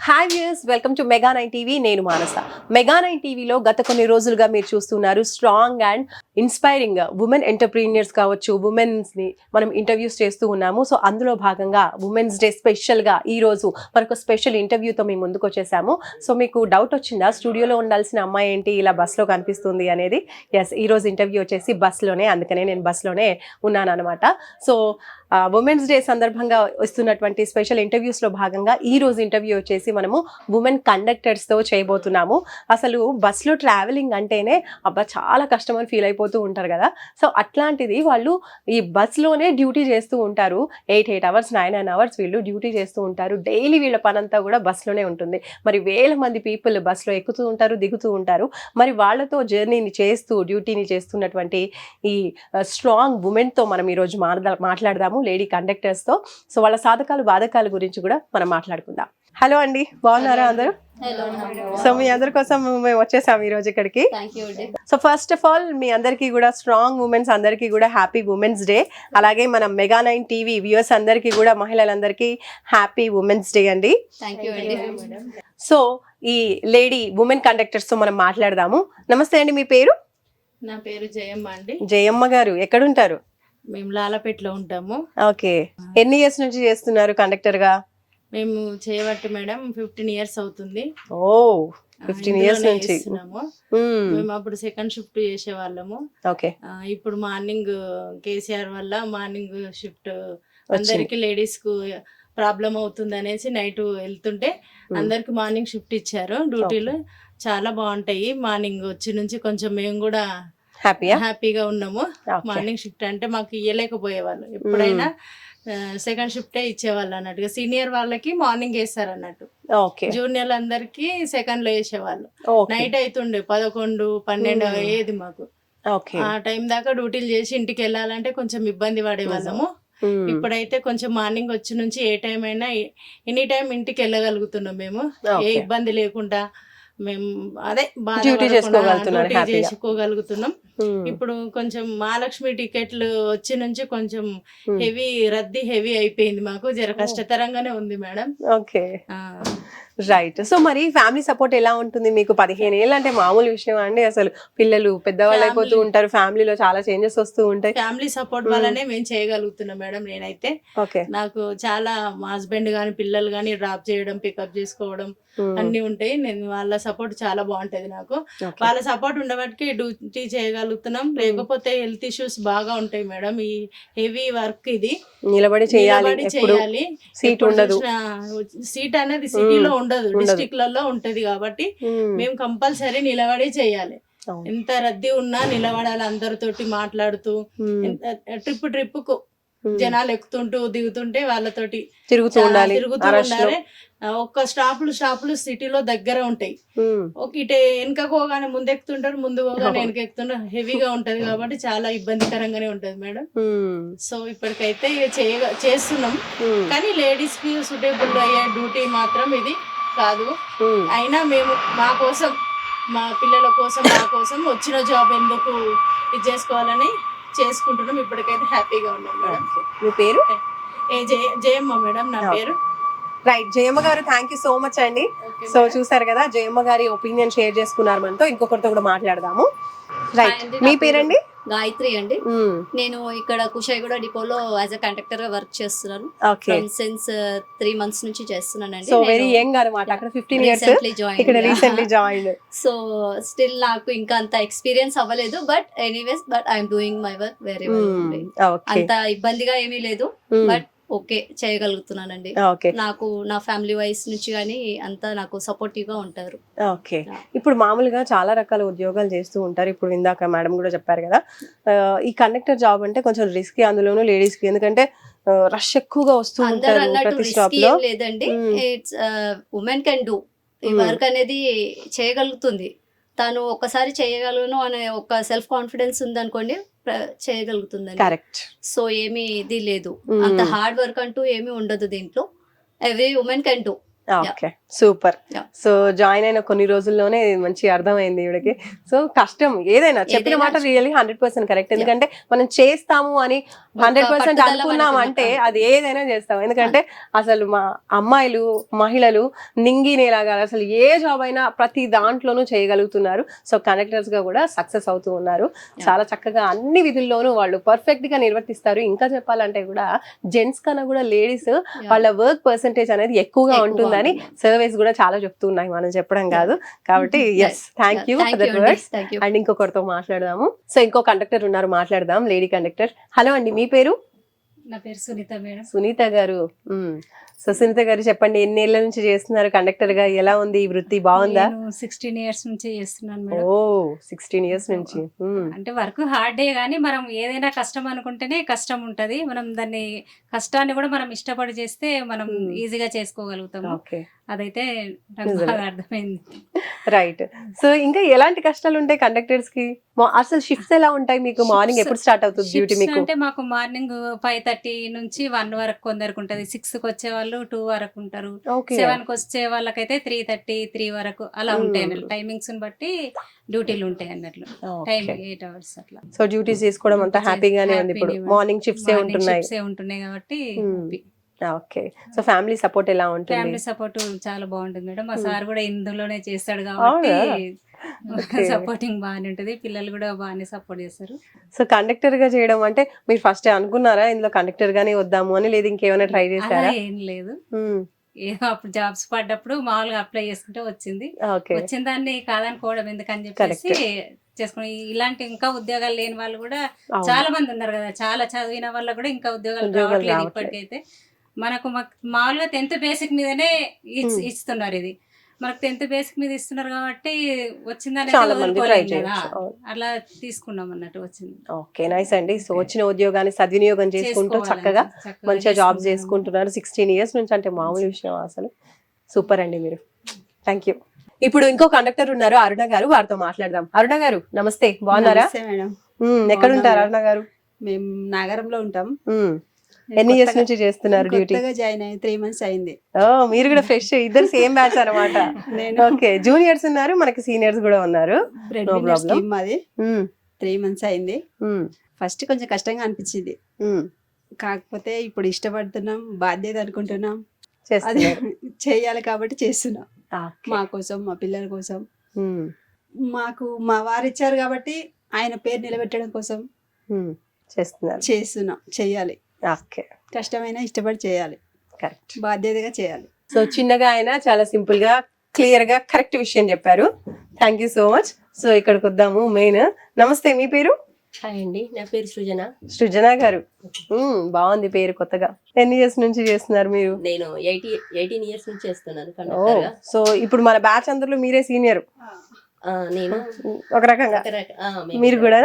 Hi viewers, welcome to mega 9 TV. నేను మానస. Mega 9 టీవీలో గత కొన్ని రోజులుగా మీరు చూస్తున్నారు strong and inspiring women entrepreneurs కావచ్చు, ఉమెన్స్ ని మనం ఇంటర్వ్యూస్ చేస్తూ ఉన్నాము. సో అందులో భాగంగా ఉమెన్స్ డే స్పెషల్ గా ఈ రోజు మరొక స్పెషల్ ఇంటర్వ్యూతో మేము ముందుకు వచ్చేసాము. సో మీకు డౌట్ వచ్చిందా, స్టూడియోలో ఉండాల్సిన అమ్మాయి ఏంటి ఇలా బస్లో కనిపిస్తుంది అనేది? ఎస్, ఈ రోజు ఇంటర్వ్యూ వచ్చేసి బస్లోనే, అందుకనే నేను బస్లోనే ఉన్నాను అనమాట. సో ఉమెన్స్ డే సందర్భంగా వస్తున్నటువంటి స్పెషల్ ఇంటర్వ్యూస్లో భాగంగా ఈ రోజు ఇంటర్వ్యూ వచ్చేసి మనము ఉమెన్ కండక్టర్స్తో చేయబోతున్నాము. అసలు బస్లో ట్రావెలింగ్ అంటేనే అబ్బా చాలా కష్టం అని ఫీల్ అయిపోతూ ఉంటారు కదా. సో అట్లాంటిది వాళ్ళు ఈ బస్లోనే డ్యూటీ చేస్తూ ఉంటారు. 8 అవర్స్ 9 అవర్స్ వీళ్ళు డ్యూటీ చేస్తూ ఉంటారు. డైలీ వీళ్ళ పనంతా కూడా బస్లోనే ఉంటుంది. మరి వేల మంది పీపుల్ బస్లో ఎక్కుతూ ఉంటారు, దిగుతూ ఉంటారు. మరి వాళ్ళతో జర్నీని చేస్తూ డ్యూటీని చేస్తున్నటువంటి ఈ స్ట్రాంగ్ ఉమెన్తో మనం ఈరోజు మాట్లాడదాము, లేడీ కండక్టర్స్తో. సో వాళ్ళ సాధకాలు బాధకాల గురించి కూడా మనం మాట్లాడుకుందాం. హలో అండి, బాగున్నారా అందరూ? సో మీ అందరి కోసం మేము వచ్చేసాం ఈ రోజు ఇక్కడికి. సో ఫస్ట్ ఆఫ్ ఆల్ మీ అందరికీ కూడా, స్ట్రాంగ్ ఉమెన్స్ అందరికీ కూడా హ్యాపీ ఉమెన్స్ డే. అలాగే మనం మెగా 9 టీవీ వ్యూయర్స్ అందరికీ కూడా, మహిళలందరికీ హ్యాపీ ఉమెన్స్ డే అండి. సో ఈ లేడీ ఉమెన్ కండక్టర్స్ తో మనం మాట్లాడదాము. నమస్తే అండి, మీ పేరు? నా పేరు జయమ్మ అండి. జయమ్మ గారు ఎక్కడుంటారు? మేము లాలపేటలో ఉంటాము. ఓకే, ఎన్ని ఇయర్స్ నుంచి చేస్తున్నారు కండక్టర్ గా? మేము చేయబట్టి మేడం 15 ఇయర్స్ అవుతుంది. ఓ 15 ఇయర్స్ నుంచి. మేము అప్పుడు సెకండ్ షిఫ్ట్ చేసే వాళ్ళము. ఓకే, ఇప్పుడు మార్నింగ్ కేసీఆర్ వల్ల మార్నింగ్ షిఫ్ట్ అందరికి లేడీస్ కు ప్రాబ్లం అవుతుంది అనేసి నైట్ వెళ్తుంటే అందరికి మార్నింగ్ షిఫ్ట్ ఇచ్చారు. డ్యూటీలు చాలా బాగుంటాయి. మార్నింగ్ వచ్చి నుంచి కొంచెం మేము కూడా హ్యాపీగా ఉన్నాము. మార్నింగ్ షిఫ్ట్ అంటే మాకు ఇయ్యలేకపోయేవాళ్ళు, ఎప్పుడైనా సెకండ్ షిఫ్టే ఇచ్చేవాళ్ళు అన్నట్టుగా. సీనియర్ వాళ్ళకి మార్నింగ్ వేస్తారు అన్నట్టు, జూనియర్ అందరికి సెకండ్ లో వేసేవాళ్ళు. నైట్ అవుతుండే 11, 12 అయ్యేది మాకు. ఆ టైం దాకా డ్యూటీలు చేసి ఇంటికి వెళ్ళాలంటే కొంచెం ఇబ్బంది పడేవాళ్ళము. ఇప్పుడైతే కొంచెం మార్నింగ్ వచ్చి నుంచి ఏ టైం అయినా ఎనీ టైం ఇంటికి వెళ్ళగలుగుతున్నాం మేము, ఏ ఇబ్బంది లేకుండా. మేము అదే డ్యూటీ చేసుకోగలుగుతున్నాం. ఇప్పుడు కొంచెం మహాలక్ష్మి టికెట్లు వచ్చి నుంచి కొంచెం రద్దీ హెవీ అయిపోయింది. మాకు జర కష్టతరంగానే ఉంది మేడం. Okay, right. సో మరి ఫ్యామిలీ సపోర్ట్ ఎలా ఉంటుంది మీకు? 15 ఏళ్ళు అంటే మామూలు విషయం అండి. అసలు పిల్లలు పెద్దవాళ్ళు అయిపోతూ ఉంటారు, ఫ్యామిలీలో చాలా చేంజెస్ వస్తూ ఉంటాయి. ఫ్యామిలీ సపోర్ట్ వల్లనే మేము చేయగలుగుతున్నాం మేడం. నేనైతే నాకు చాలా మా హస్బెండ్ గాని పిల్లలు గాని డ్రాప్ చేయడం, పికప్ చేసుకోవడం అన్ని ఉంటాయి. నేను వాళ్ళ సపోర్ట్ చాలా బాగుంటది నాకు. వాళ్ళ సపోర్ట్ ఉండబట్టి డ్యూటీ చేయగలుగుతున్నాం. లేకపోతే హెల్త్ ఇష్యూస్ బాగా ఉంటాయి మేడం. ఈ హెవీ వర్క్ ఇది నిలబడి చేయాలి. సీట్ అనేది సిటీలో ఉండదు, డిస్ట్రిక్ట్ లలో ఉంటది. కాబట్టి మేము కంపల్సరీ నిలబడి చేయాలి. ఎంత రద్దీ ఉన్నా నిలబడాలి, అందరితోటి మాట్లాడుతూ. ట్రిప్ కు జనాలు ఎక్కుతుంటూ దిగుతుంటే వాళ్ళతోటి తిరుగుతూ ఉండాలి. ఒక్క స్టాపులు సిటీలో దగ్గర ఉంటాయి. ఇటే వెనకపోగానే ముందెక్కుతుంటారు, ముందు పోగానే వెనకెక్కుతుంటారు. హెవీగా ఉంటది కాబట్టి చాలా ఇబ్బందికరంగానే ఉంటది మేడం. సో ఇప్పటికైతే చేస్తున్నాం, కానీ లేడీస్ కి సూటబుల్ అయ్యే డ్యూటీ మాత్రం ఇది కాదు. అయినా మేము మా కోసం, మా పిల్లల కోసం, మా కోసం వచ్చిన జాబ్ ఎందుకు ఇది చేసుకోవాలని చేసుకుంటున్నాం. ఇప్పటికైతే హ్యాపీగా ఉన్నాం మేడం. మీ పేరు? జయమ్మ మేడం నా పేరు. రైట్, జయమ్మ గారు, థ్యాంక్ యూ సో మచ్ అండి. సో చూసారు కదా, జయమ్మ గారి ఒపీనియన్ షేర్ చేసుకున్నారు మనతో. ఇంకొకరితో కూడా మాట్లాడదాము. రైట్, మీ పేరండి? గాయత్రి అండి. నేను ఇక్కడ కుషాయిగూడ డిపోలో యాజ్ అ కండక్టర్ గా వర్క్ చేస్తున్నాను. సిన్స్ 3 మంత్స్ నుంచి చేస్తున్నానండి. సో వెరీ యంగ్ అన్నమాట. అక్కడ 15 ఇయర్స్, ఇక్కడ రీసెంట్లీ జాయిన్. సో స్టిల్ నాకు ఇంకా అంత ఎక్స్పీరియన్స్ అవ్వలేదు, but anyways I'm doing my work very well. అంత ఇబ్బందిగా ఏమీ లేదు, బట్ ఓకే చేయగలుగుతున్నానండి. నాకు నా ఫ్యామిలీ వైస్ నుంచి కానీ అంతా నాకు సపోర్టివ్ గా ఉంటారు. ఓకే, ఇప్పుడు మామూలుగా చాలా రకాల ఉద్యోగాలు చేస్తూ ఉంటారు. ఇప్పుడు ఇందాక మేడం కూడా చెప్పారు కదా, ఈ కండక్టర్ జాబ్ అంటే కొంచెం రిస్కీ, అందులోనూ లేడీస్ కి. ఎందుకంటే రష్ ఎక్కువగా వస్తూ ఉంటారు ప్రతి స్టాప్ లో. లేదండి, ఇట్స్ ఉమెన్ కెన్ డూ. ఈ వర్క్ అనేది చేయగలుగుతుంది. తను ఒక్కసారి చేయగలను అనే ఒక సెల్ఫ్ కాన్ఫిడెన్స్ ఉందనుకోండి, చేయగలుగుతుందండి. కరెక్ట్. సో ఏమీ ఇది లేదు, అంత హార్డ్ వర్క్ అంటూ ఏమీ ఉండదు దీంట్లో. Every women can do. Okay super. Yeah. So join అయిన కొన్ని రోజుల్లోనే మంచి అర్థమైంది ఈవిడకి. సో కష్టం ఏదైనా చెప్పిన మాట రియల్లీ 100% కరెక్ట్. ఎందుకంటే మనం చేస్తాము అని 100% పట్టుదల అనుకున్నాం మనకు అంటే ఉన్నప్పుడు. అది ఏదైనా చేస్తాం. ఎందుకంటే అసలు మా అమ్మాయిలు మహిళలు నింగి నేలాగా అసలు ఏ జాబ్ అయినా ప్రతి దాంట్లోనూ చేయగలుగుతున్నారు. సో కండక్టర్స్ గా కూడా సక్సెస్ అవుతూ ఉన్నారు. చాలా చక్కగా అన్ని విధుల్లోనూ వాళ్ళు పర్ఫెక్ట్ గా నిర్వర్తిస్తారు. ఇంకా చెప్పాలంటే కూడా జెంట్స్ కన్నా కూడా లేడీస్ వాళ్ళ వర్క్ పర్సెంటేజ్ అనేది ఎక్కువగా ఉంటుందని సర్వేస్ కూడా చాలా చెప్తున్నాయి, మనం చెప్పడం కాదు. కాబట్టి yes, thank you for that words. And ఇంకొకరితో మాట్లాడదాము. సో ఇంకో కండక్టర్ ఉన్నారు, మాట్లాడదాం. Lady conductor. హలో అండి, మీ పేరు? నా పేరు సునీత మేడం. సునీత గారు. సో సునీత గారు చెప్పండి, ఎన్ని ఏళ్ల నుంచి చేస్తున్నారు కండక్టర్ గా? ఎలా ఉంది ఈ వృత్తి? బాగుందా? నేను 16 ఇయర్స్ నుంచి చేస్తున్నాను మేడం. ఓ 16 ఇయర్స్ నుంచి. అంటే వర్క్ హార్డే కానీ మనం ఏదైనా కష్టం అనుకుంటేనే కష్టం ఉంటది. మనం దాన్ని కష్టాన్ని కూడా మనం ఇష్టపడి చేస్తే మనం ఈజీగా చేసుకోగలుగుతాము. ఓకే, అదైతే నాకు బాగా అర్థమైంది. రైట్. సో ఇంకా ఎలాంటి కష్టాలు ఉంటాయి కండక్టర్స్ కి? అసలు షిఫ్ట్స్ ఎలా ఉంటాయి మీకు? మార్నింగ్ ఎప్పుడు స్టార్ట్ అవుతుంది డ్యూటీ Shifts మీకు? అంటే మాకు మార్నింగ్ 5:30 నుంచి 1 వరకు కొందరికి ఉంటది. 6 కి వచ్చే వాళ్ళు 2 వరకు ఉంటారు. ఓకే, 7 కి వచ్చే వాళ్ళకైతే 3:30, 3 వరకు అలా ఉంటాయి అన్నట్లు. టైమింగ్స్ బట్టి డ్యూటీలు ఉంటాయి అన్నట్లు. టైం 8 అవర్స్ అట్లా. సో డ్యూటీస్ చేసుకోవడం అంతా హ్యాపీగానే ఉంది ఇప్పుడు? మార్నింగ్ షిఫ్ట్స్ ఏ ఉంటున్నాయి. షిఫ్ట్స్ ఉంటున్నాయి కాబట్టి ఓకే. సో ఫ్యామిలీ సపోర్ట్ ఎలా ఉంటుంది? ఫ్యామిలీ సపోర్ట్ చాలా బాగుంటుంది మేడం. మా సార్ కూడా ఇందులోనే చేస్తాడు కాబట్టి సపోర్టింగ్ బాగానే ఉంటది. పిల్లలు కూడా బాగానే సపోర్ట్ చేస్తారు. సో కండక్టర్ గా చేయడం అంటే మీరు ఫస్ట్ అనుకున్నారా ఇందులో కండక్టర్ గానే వద్దాము అని, లేదు ఇంకేమైనా ట్రై అలా చేశారా? ఏం లేదు, ఏదో అప్పుడు జాబ్స్ పడ్డప్పుడు మామూలుగా అప్లై చేసుకుంటే వచ్చింది. ఓకే, వచ్చిన దాన్ని కాదనుకోవడం ఎందుకని చెప్పేసి చేసుకుని ఇలాంటి ఇంకా ఉద్యోగాలు లేని వాళ్ళు కూడా చాలా మంది ఉన్నారు కదా. చాలా చదివిన వాళ్ళకు కూడా ఇంకా ఉద్యోగాలు రావట్లేదు ఇప్పటికైతే. మనకు మామూలుగా 10th బేసిక్ మీదనే ఇస్తున్నారు. ఇది మనకు 10th బేసిక్ మీద ఇస్తున్నారు కాబట్టి వచ్చిందని అలా తీసుకున్నాం అన్నట్టు వచ్చింది. ఓకే, నైస్ అండి. సో వచ్చిన ఉద్యోగాన్ని సద్వినియోగం చేసుకుంటూ చక్కగా మంచిగా జాబ్ చేసుకుంటున్నారు 16 ఇయర్స్ నుంచి. అంటే మామూలు విషయం అసలు. సూపర్ అండి మీరు. Thank you. ఇప్పుడు ఇంకో కండక్టర్ ఉన్నారు, అరుణ గారు. వారితో మాట్లాడదాం. అరుణ గారు నమస్తే, బాగున్నారా? ఎక్కడ ఉంటారు అరుణ గారు? మేము నాగరంలో ఉంటాం. ఎన్ని ఇయర్స్ నుంచి చేస్తున్నారు డ్యూటీ? జాయిన్ అయ్యి 3 months అయింది. ఓ మీరు కూడా ఫ్రెష్, ఇద్దరు సేమ్ బ్యాచ్ అన్నమాట. ఓకే, జూనియర్స్ ఉన్నారు, మనకి సీనియర్స్ కూడా ఉన్నారు. No problem. మాది 3 months అయింది. ఫస్ట్ కొంచెం కష్టంగా అనిపించింది, కాకపోతే ఇప్పుడు ఇష్టపడుతున్నాం, బాధ్యత అనుకుంటున్నాం, అది చేయాలి కాబట్టి చేస్తున్నాం. మా కోసం, మా పిల్లల కోసం, మాకు మా వారు ఇచ్చారు కాబట్టి ఆయన పేరు నిలబెట్టడం కోసం చేస్తున్నాం. చెయ్యాలి, కష్టమైనా ఇష్టపడి చేయాలి, కరెక్ట్, బాధ్యతగా చేయాలి. సో చిన్నగా అయినా చాలా సింపుల్ గా క్లియర్ గా కరెక్ట్ విషయం చెప్పారు. Thank you so much. So ఇక్కడికి వద్దాము. మెయిన్ నమస్తే, మీ పేరు? హాయ్ అండి, నా పేరు సృజన. సృజన గారు, బాగుంది పేరు కొత్తగా. ఎన్ని ఇయర్స్ నుంచి చేస్తున్నారు మీరు? నేను 18 years నుంచి చేస్తున్నాను. సో ఇప్పుడు మన బ్యాచ్ అందరిలో మీరే సీనియర్? నేను ఒక రకంగా మీరు కూడా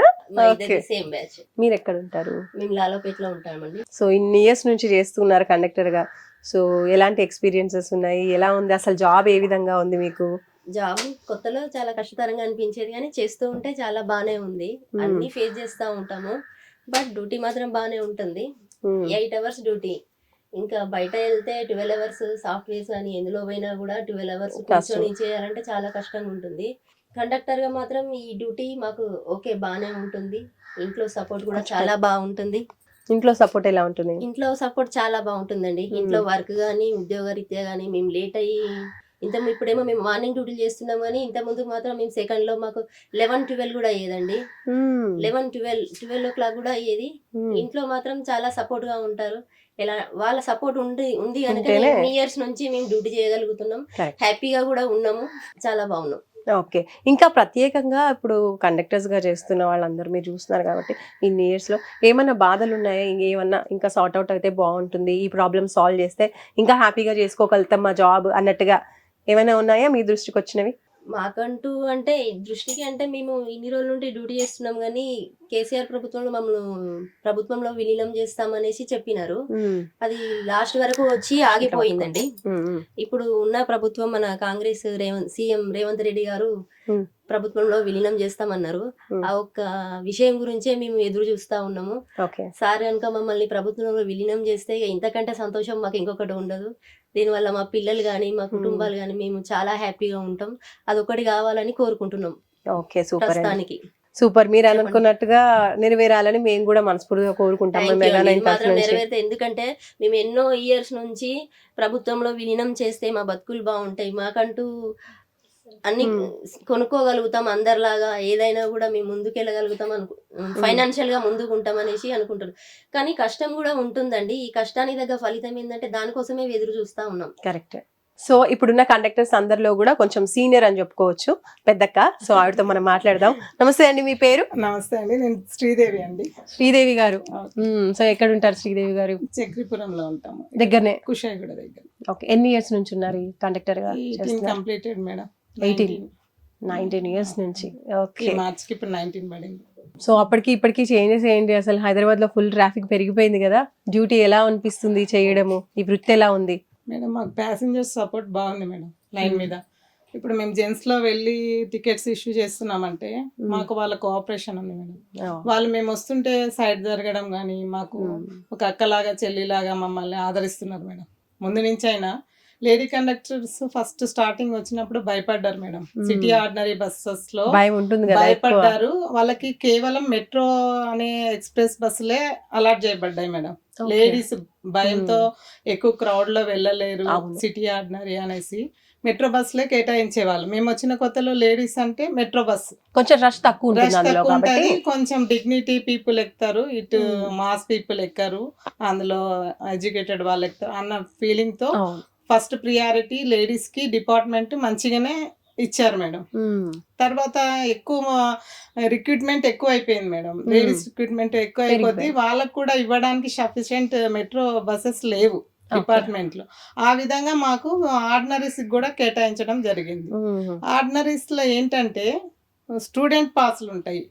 సేమ్ బ్యాచ్. మీరు ఎక్కడ ఉంటారు? మేము లాలోపేటలో ఉంటామండి. సో ఇన్ని ఇయర్స్ నుంచి చేస్తున్నారు కండక్టర్ గా. సో ఎలాంటి ఎక్స్పీరియన్సెస్ ఉన్నాయి? ఎలా ఉంది అసలు జాబ్? ఏ విధంగా ఉంది మీకు? జాబ్ కొత్తలో చాలా కష్టతరంగా అనిపించేది, కానీ చేస్తూ ఉంటే చాలా బానే ఉంది. అన్ని ఫేస్ చేస్తూ ఉంటాము, బట్ డ్యూటీ మాత్రం బానే ఉంటుంది. 8 hours డ్యూటీ. ఇంకా బయట వెళ్తే 12 hours సాఫ్ట్వేర్స్ అని ఎందులో పోయినా కూడా 12 hours కూర్చొని చేయాలంటే చాలా కష్టంగా ఉంటుంది. కండక్టర్ గా మాత్రం ఈ డ్యూటీ మాకు ఓకే బానే ఉంటుంది. ఇంట్లో సపోర్ట్ కూడా చాలా బాగుంటుంది. ఇంట్లో సపోర్ట్ ఎలా ఉంటుంది? ఇంట్లో సపోర్ట్ చాలా బాగుంటుందండి. ఇంట్లో వర్క్ గానీ, ఉద్యోగరీత్యా గానీ మేము లేట్ అయ్యి ఇప్పుడేమో మేము మార్నింగ్ డ్యూటీలు చేస్తున్నాం, కానీ ఇంత ముందు మాత్రం మేము సెకండ్ లో మాకు 11-12 కూడా అయ్యేదండి. 11-12 o'clock కూడా అయ్యేది. ఇంట్లో మాత్రం చాలా సపోర్ట్ గా ఉంటారు. ఎలా వాళ్ళ సపోర్ట్ ఉంది కనుక ఇయర్స్ నుంచి మేము డ్యూటీ చేయగలుగుతున్నాం. హ్యాపీగా కూడా ఉన్నాము, చాలా బాగున్నాం. ఓకే, ఇంకా ప్రత్యేకంగా ఇప్పుడు కండక్టర్స్ గా చేస్తున్న వాళ్ళందరూ మీరు చూస్తున్నారు కాబట్టి ఇన్ని ఇయర్స్ లో ఏమైనా బాధలు ఉన్నాయా? ఇంకేమన్నా ఇంకా సార్ట్ అవుట్ అయితే బాగుంటుంది, ఈ ప్రాబ్లమ్ సాల్వ్ చేస్తే ఇంకా హ్యాపీగా చేసుకోగలుగుతాం మా జాబ్ అన్నట్టుగా ఏమైనా ఉన్నాయా మీ దృష్టికి వచ్చినవి? మాకంటూ అంటే దృష్టికి అంటే మేము ఇన్ని రోజుల నుండి డ్యూటీ చేస్తున్నాం, కానీ కేసీఆర్ ప్రభుత్వంలో మమ్మల్ని ప్రభుత్వంలో విలీనం చేస్తామనేసి చెప్పినారు. అది లాస్ట్ వరకు వచ్చి ఆగిపోయిందండి. ఇప్పుడు ఉన్న ప్రభుత్వం మన కాంగ్రెస్ సీఎం రేవంత్ రెడ్డి గారు ప్రభుత్వంలో విలీనం చేస్తామన్నారు. Hmm. ఆ ఒక్క విషయం గురించే మేము ఎదురు చూస్తా ఉన్నాము. ఓకే. సార్ కనుక మమ్మల్ని ప్రభుత్వంలో విలీనం చేస్తే ఇక ఇంతకంటే సంతోషం మాకు ఇంకొకటి ఉండదు. దీనివల్ల మా పిల్లలు కానీ మా కుటుంబాలు కానీ మేము చాలా హ్యాపీగా ఉంటాం. అదొకటి కావాలని కోరుకుంటున్నాం ఓకే, సూపర్ అండి, ప్రస్తుతానికి. సూపర్. మీరు అనుకున్నట్టుగా నెరవేరాలని మేము కూడా మనస్ఫూర్తిగా కోరుకుంటాం. Thank you మెగా అండి. 9 ఇది తరఫు మాత్రం నుంచి. నెరవేరితే, ఎందుకంటే మేము ఎన్నో ఇయర్స్ నుంచి ప్రభుత్వంలో విలీనం చేస్తే మా బతుకులు బాగుంటాయి, మాకంటూ అన్ని కొనుక్కోగలుగుతాం, అందరిలాగా ఏదైనా కూడా మేము ముందుకెళ్ళగలుగుతాం ఫైనాన్షియల్ గా ముందుకు ఉంటాం అనేసి అనుకుంటున్నాం. కానీ కష్టం కూడా ఉంటుందండి. ఈ కష్టానికి దగ్గర ఫలితం ఏంటంటే దానికోసమే ఎదురు చూస్తా ఉన్నాం. కరెక్ట్. సో ఇప్పుడున్న కండక్టర్స్ అందరిలో కూడా కొంచెం సీనియర్ అని చెప్పుకోవచ్చు పెద్దక్క. సో ఆవిడతో మనం మాట్లాడదాం. నమస్తే అండి, మీ పేరు? నమస్తే అండి, నేను శ్రీదేవి అండి. శ్రీదేవి గారు. సో ఎక్కడ ఉంటారు శ్రీదేవి గారు? చక్రీపురంలో ఉంటాము, దగ్గరనే, కుషాయిగూడ దగ్గర. ఓకే. ఎన్ని ఇయర్స్ నుంచి ఉన్నారు ఈ కండక్టర్ గా? Completed madam. 19 ఇయర్స్ నుంచి. ఓకే. మార్చికి ఇప్పుడు 19 పడింది. సో అప్పటికి ఇప్పటికి చేంజెస్ ఏంటి? అసలు హైదరాబాద్ లో ఫుల్ ట్రాఫిక్ పెరిగిపోయింది కదా, డ్యూటీ ఎలా అనిపిస్తుంది చేయడము? ఈ వృత్తి ఎలా ఉంది మేడం? మాకు ప్యాసింజర్స్ సపోర్ట్ బాగుంది మేడం లైన్ మీద. ఇప్పుడు మేము జెంట్స్ లో వెళ్ళి టికెట్స్ ఇష్యూ చేస్తున్నామంటే మాకు వాళ్ళ కోఆపరేషన్ ఉంది మేడం. వాళ్ళు మేము వస్తుంటే సైడ్ జరగడం కానీ, మాకు ఒక అక్కలాగా చెల్లిలాగా మమ్మల్ని ఆదరిస్తున్నారు మేడం. ముందు నుంచి అయినా లేడీ కండక్టర్స్ ఫస్ట్ స్టార్టింగ్ వచ్చినప్పుడు భయపడ్డారు మేడం. సిటీ ఆర్డినరీ బస్సెస్ లో భయం ఉంటుంది కదా, భయపడ్డారు. వాళ్ళకి కేవలం మెట్రో అనే ఎక్స్ప్రెస్ బస్సులే అలాట్ చేయబడ్డాయి మేడం. లేడీస్ భయంతో ఎక్కువ క్రౌడ్ లో వెళ్ళలేరు సిటీ ఆర్డినరీ అనేసి మెట్రో బస్సులే కేటాయించేవాళ్ళు. మేము వచ్చిన కొత్తలో లేడీస్ అంటే మెట్రో బస్సు కొంచెం రష్ తక్కువ ఉంటుంది, కొంచెం డిగ్నిటీ పీపుల్ ఎక్కుతారు, ఇటు మాస్ పీపుల్ ఎక్కరు, అందులో ఎడ్యుకేటెడ్ వాళ్ళు ఎక్కుతారు అన్న ఫీలింగ్ తో ఫస్ట్ ప్రియారిటీ లేడీస్ కి డిపార్ట్మెంట్ మంచిగానే ఇచ్చారు మేడం. తర్వాత ఎక్కువ రిక్రూట్మెంట్ ఎక్కువ అయిపోయింది మేడం. లేడీస్ రిక్రూట్మెంట్ ఎక్కువ అయిపోద్ది, వాళ్ళకు కూడా ఇవ్వడానికి సఫిషియెంట్ మెట్రో బస్సెస్ లేవు డిపార్ట్మెంట్ లో. ఆ విధంగా మాకు ఆర్డినరీస్ కూడా కేటాయించడం జరిగింది. ఆర్డినరీస్ లో ఏంటంటే స్టూడెంట్ పాస్లు ఉంటాయి,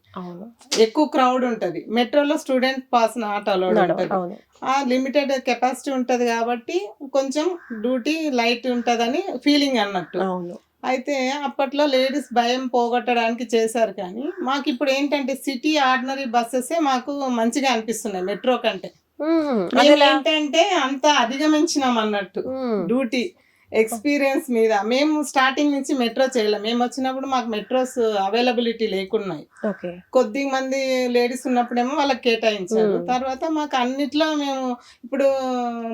ఎక్కువ క్రౌడ్ ఉంటది. మెట్రోలో స్టూడెంట్ పాస్ నాట్ అలౌడ్ ఉంటది, ఆ లిమిటెడ్ కెపాసిటీ ఉంటది కాబట్టి కొంచెం డ్యూటీ లైట్ ఉంటదని ఫీలింగ్ అన్నట్టు. అయితే అప్పట్లో లేడీస్ భయం పోగొట్టడానికి చేశారు. కానీ మాకు ఇప్పుడు ఏంటంటే సిటీ ఆర్డినరీ బస్సెసే మాకు మంచిగా అనిపిస్తున్నాయి మెట్రో కంటే. ఏంటంటే అంత అధిగమించినాం అన్నట్టు డ్యూటీ ఎక్స్పీరియన్స్ మీద. మేము స్టార్టింగ్ నుంచి మెట్రో చేయలేం. మేము వచ్చినప్పుడు మాకు మెట్రోస్ అవైలబిలిటీ లేకున్నాయి. కొద్ది మంది లేడీస్ ఉన్నప్పుడేమో వాళ్ళకి కేటాయించారు. తర్వాత మాకు అన్నిట్లో మేము ఇప్పుడు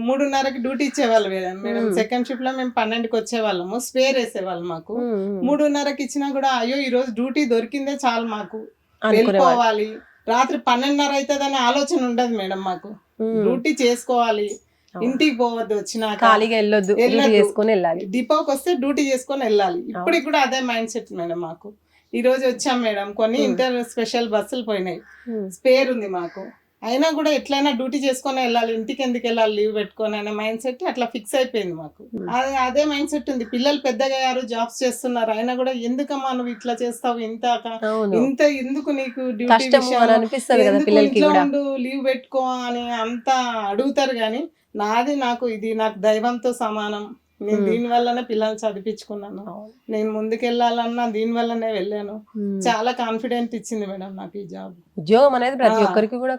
3:30కి డ్యూటీ ఇచ్చేవాళ్ళు మేడం. సెకండ్ షిఫ్ట్ లో మేము 12కి వచ్చేవాళ్ళము, స్పేర్ వేసేవాళ్ళు. మాకు 3:30కి ఇచ్చినా కూడా అయ్యో ఈ రోజు డ్యూటీ దొరికిందే చాలు, మాకు వెళ్ళిపోవాలి, రాత్రి 12:30 అవుతుందనే ఆలోచన ఉండదు మేడం. మాకు డ్యూటీ చేసుకోవాలి, ఇంటికి పోవద్దు, వచ్చినాక ఖాళీగా వెళ్ళొద్దు, డిపోకి వస్తే డ్యూటీ చేసుకొని వెళ్ళాలి. ఇప్పటికి కూడా అదే మైండ్ సెట్ మేడం మాకు. ఈ రోజు వచ్చాం మేడం, కొన్ని ఇంటర్ స్పెషల్ బస్సులు పోయినాయి, స్పేర్ ఉంది మాకు, అయినా కూడా ఎట్లయినా డ్యూటీ చేసుకొని వెళ్ళాలి, ఇంటికి ఎందుకు వెళ్ళాలి లీవ్ పెట్టుకొని అనే మైండ్ సెట్ అట్లా ఫిక్స్ అయిపోయింది మాకు. అదే మైండ్ సెట్ ఉంది. పిల్లలు పెద్దగా అయ్యారు, జాబ్స్ చేస్తున్నారు, అయినా కూడా ఎందుకమ్మా నువ్వు ఇట్లా చేస్తావు, ఇంత ఎందుకు నీకు డ్యూటీ ఇంట్లో ఉండు, లీవ్ పెట్టుకో అని అంతా అడుగుతారు. కానీ నాకు ఇది నాకు దైవంతో సమానం. నేను దీని వల్లనే పిల్లల్ని చదివించుకున్నాను, నేను ముందుకెళ్ళాలన్నా దీని వల్లనే వెళ్ళాను. చాలా కాన్ఫిడెంట్ ఇచ్చింది మేడం నాకు ఈ జాబ్. ఉద్యోగం అనేది ప్రతి ఒక్కరికి కూడా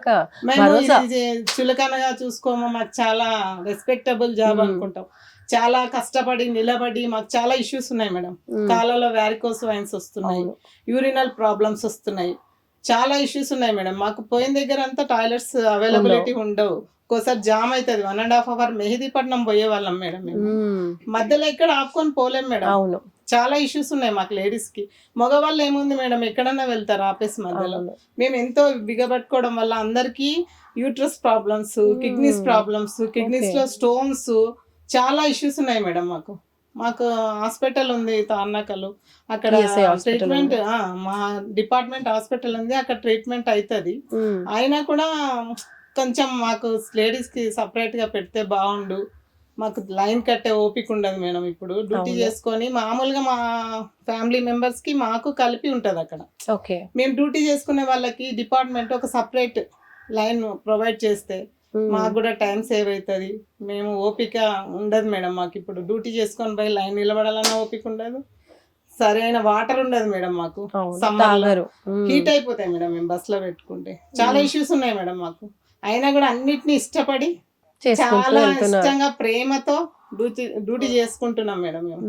చులకనగా చూసుకోమో, మాకు చాలా రెస్పెక్టబుల్ జాబ్ అనుకుంటాం. చాలా కష్టపడి నిలబడి, మాకు చాలా ఇష్యూస్ ఉన్నాయి మేడం. కాళ్ళలో వ్యారికోస్ వైన్స్ వస్తున్నాయి, యూరినల్ ప్రాబ్లమ్స్ వస్తున్నాయి, చాలా ఇష్యూస్ ఉన్నాయి మేడం. మాకు పోయిన దగ్గర అంతా టాయిలెట్స్ అవైలబిలిటీ ఉండవు. ఒక్కోసారి జామ్ అవుతుంది, 1.5 hour మెహదీపట్నం పోయే వాళ్ళం మేడం. మేము మధ్యలో ఎక్కడ ఆపుకొని పోలేం మేడం. చాలా ఇష్యూస్ ఉన్నాయి మాకు లేడీస్ కి. మగవాళ్ళు ఏముంది మేడం, ఎక్కడన్నా వెళ్తారు ఆపేసి మధ్యలో. మేము ఎంతో బిగబట్టుకోవడం వల్ల అందరికి uterus problems, kidneys problems, kidneys లో స్టోన్స్, చాలా ఇష్యూస్ ఉన్నాయి మేడం. మాకు హాస్పిటల్ ఉంది తార్నాకలు, అక్కడ ట్రీట్మెంట్, మా డిపార్ట్మెంట్ హాస్పిటల్ ఉంది, అక్కడ ట్రీట్మెంట్ అవుతుంది. అయినా కూడా కొంచెం మాకు లేడీస్ కి సపరేట్ గా పెడితే బాగుండు. మాకు లైన్ కట్టే ఓపిక ఉండదు మేడం. ఇప్పుడు డ్యూటీ చేసుకొని మామూలుగా మా ఫ్యామిలీ మెంబర్స్ కి మాకు కలిపి ఉంటది అక్కడ. మేము డ్యూటీ చేసుకునే వాళ్ళకి డిపార్ట్మెంట్ ఒక సపరేట్ లైన్ ప్రొవైడ్ చేస్తే మాకు కూడా టైం సేవ్ అవుతుంది. మేము ఓపిక ఉండదు మేడం మాకు. ఇప్పుడు డ్యూటీ చేసుకొని పోయి లైన్ నిలబడాలన్నా ఓపిక ఉండదు, సరైన వాటర్ ఉండదు మేడం మాకు. అవును, Summer లో తాగరు. హీట్ అయిపోతాయి మేడం మేము బస్ లో పెట్టుకుంటే. చాలా ఇష్యూస్ ఉన్నాయి మేడం మాకు. అయినా కూడా అన్నిటిని ఇష్టపడి చేసుకుంటూ చాలా వెళ్తున్నారు. ఇష్టంగా ప్రేమతో డ్యూటీ చేసుకుంటున్నాం మేడం మేము.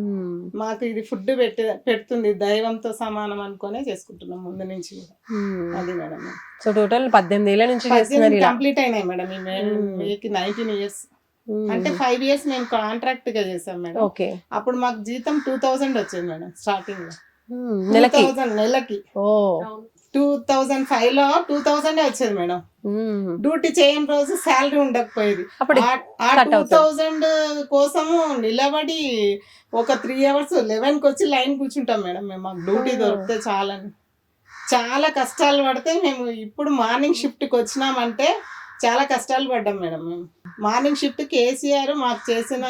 మాకు ఇది ఫుడ్ పెడుతుంది దైవంతో సమానం అనుకునే చేసుకుంటున్నాం ముందు నుంచి కూడా. అది మేడం. సో టోటల్ 18 ఏళ్ల నుంచి చేస్తున్నారు ఇలా. కంప్లీట్ అయినాయి మేడం. ఈ మేకి 19 ఇయర్స్ అంటే 5 ఇయర్స్ మేము కాంట్రాక్ట్ గా చేసాం మేడం. ఓకే. అప్పుడు మాకు జీతం 2000 వచ్చేది మేడం స్టార్టింగ్ లో. నెలకి 2000 నెలకి. ఓ 2005 లో 2000 వచ్చేది మేడం. డ్యూటీ చేయని రోజు శాలరీ ఉండకపోయేది. అప్పుడు ఆ 2000 కోసము నిలబడి ఒక 3 hours 11కి వచ్చి లైన్ కూర్చుంటాం మేడం మేము. మాకు డ్యూటీ దొరికితే చాలని చాలా కష్టాలు పడితే మేము ఇప్పుడు మార్నింగ్ షిఫ్ట్కి వచ్చినామంటే చాలా కష్టాలు పడ్డాం మేడం మేము. మార్నింగ్ షిఫ్ట్ కేసీఆర్ మాకు చేసిన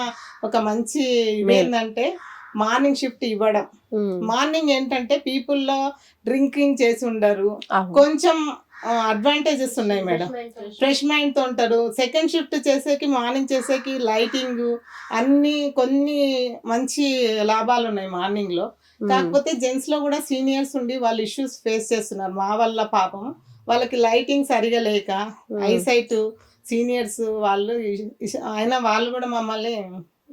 ఒక మంచి ఇదేంటంటే మార్నింగ్ షిఫ్ట్ ఇవ్వడం. మార్నింగ్ ఏంటంటే పీపుల్లో డ్రింకింగ్ చేసి ఉండరు, కొంచెం అడ్వాంటేజెస్ ఉన్నాయి మేడం. ఫ్రెష్ మైండ్ తో ఉంటారు. సెకండ్ షిఫ్ట్ చేసేకి మార్నింగ్ చేసేకి లైటింగ్ అన్ని కొన్ని మంచి లాభాలు ఉన్నాయి మార్నింగ్ లో. కాకపోతే జెంట్స్ లో కూడా సీనియర్స్ ఉండి వాళ్ళు ఇష్యూస్ ఫేస్ చేస్తున్నారు. మా వల్ల పాపం వాళ్ళకి లైటింగ్ సరిగా లేక ఐసైట్ సీనియర్స్ వాళ్ళు అయినా వాళ్ళు కూడా మమ్మల్ని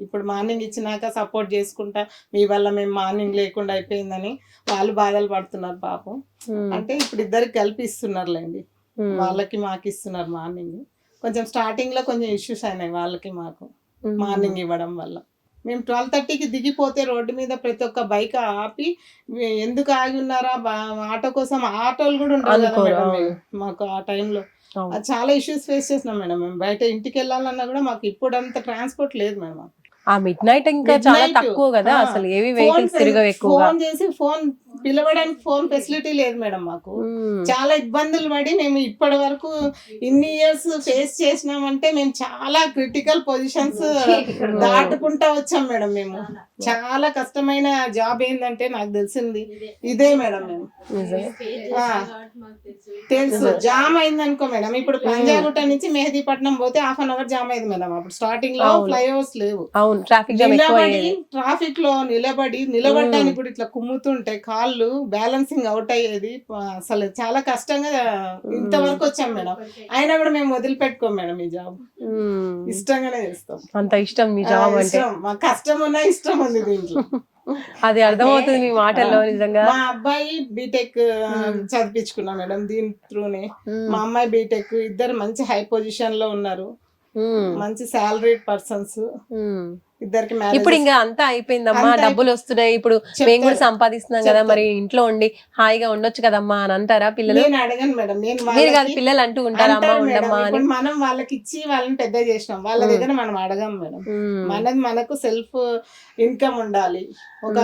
ఇప్పుడు మార్నింగ్ ఇచ్చినాక సపోర్ట్ చేసుకుంటా మీ వల్ల మేము మార్నింగ్ లేకుండా అయిపోయిందని వాళ్ళు బాధలు పడుతున్నారు పాపం. అంటే ఇప్పుడు ఇద్దరికి కలిపి ఇస్తున్నారులేండి. వాళ్ళకి మాకు ఇస్తున్నారు మార్నింగ్. కొంచెం స్టార్టింగ్ లో కొంచెం ఇష్యూస్ అయినాయి వాళ్ళకి మాకు మార్నింగ్ ఇవ్వడం వల్ల. మేము 12:30కి దిగిపోతే రోడ్డు మీద ప్రతి ఒక్క బైక్ ఆపి ఎందుకు ఆగి ఉన్నారా ఆటో కోసం, ఆటోలు కూడా ఉండవు కదా మేడం మాకు ఆ టైంలో. చాలా ఇష్యూస్ ఫేస్ చేసినాం మేడం మేము. బయట ఇంటికి వెళ్ళాలన్నా కూడా మాకు ఇప్పుడు అంత ట్రాన్స్పోర్ట్ లేదు మేడం. ఆ మిడ్ నైట్ ఇంకా చాలా తక్కువ కదా, అసలు ఏవి వెహికల్స్ తిరగవు ఎక్కువ. ఫోన్ చేసి ఫోన్ పిలవడానికి ఫోన్ ఫెసిలిటీ లేదు మేడం మాకు. చాలా ఇబ్బందులు పడి మేము ఇప్పటి వరకు ఇన్ని ఇయర్స్ ఫేస్ చేసినామంటే మేము చాలా క్రిటికల్ పొజిషన్స్ దాటుకుంటా వచ్చాం మేడం. మేము చాలా కష్టమైన జాబ్ ఏంటంటే నాకు తెలిసింది ఇదే మేడం. మేము తెలుసు జామ్ అయింది అనుకో మేడం. ఇప్పుడు పంజాగుట్ట నుంచి మెహదీపట్నం పోతే 1/2 hour జామ్ అయింది మేడం. అప్పుడు స్టార్టింగ్ లో ఫ్లైఓవర్స్ లేవు. ట్రాఫిక్ లో నిలబడడానికి కూడా ఇట్లా కుమ్ముతుంటే కాళ్ళు బ్యాలెన్సింగ్ అవుట్ అయ్యేది. అసలు చాలా కష్టంగా ఇంతవరకు వచ్చాం మేడం. అయినా కూడా మేము వదిలిపెట్టుకోం మేడం ఈ జాబ్. ఇష్టంగానే చేస్తాం. అంత ఇష్టం మీ జాబ్ అంటే. మా కష్టం ఉన్నా ఇష్టం ఉంది దీంట్లో. అది అర్థమవుతుంది మీ మాటల్లో. నిజంగా మా అబ్బాయి బీటెక్ చదివించుకున్నా మేడం దీని త్రూనే. మా అమ్మాయి బీటెక్. ఇద్దరు మంచి హై పొజిషన్ లో ఉన్నారు, మంచి సాలరీడ్ పర్సన్స్. ఇద్దరికి ఇప్పుడు ఇంకా అంతా అయిపోయిందమ్మా, డబ్బులు వస్తున్నాయి, ఇప్పుడు మేము కూడా సంపాదిస్తున్నాం కదా, మరి ఇంట్లో ఉండి హాయిగా ఉండొచ్చు కదమ్మా అని అంటారా పిల్లలు? నేను అడగను మేడం. మీరు కాదు పిల్లలు అంటూ ఉంటారా అమ్మా ఉండమ్మా అని? మనం వాళ్ళకి ఇచ్చి వాళ్ళని పెద్ద చేసినాం, వాళ్ళ దగ్గర మనం అడగం మేడం. మనకు సెల్ఫ్ ఇన్కమ్ ఉండాలి. ఒక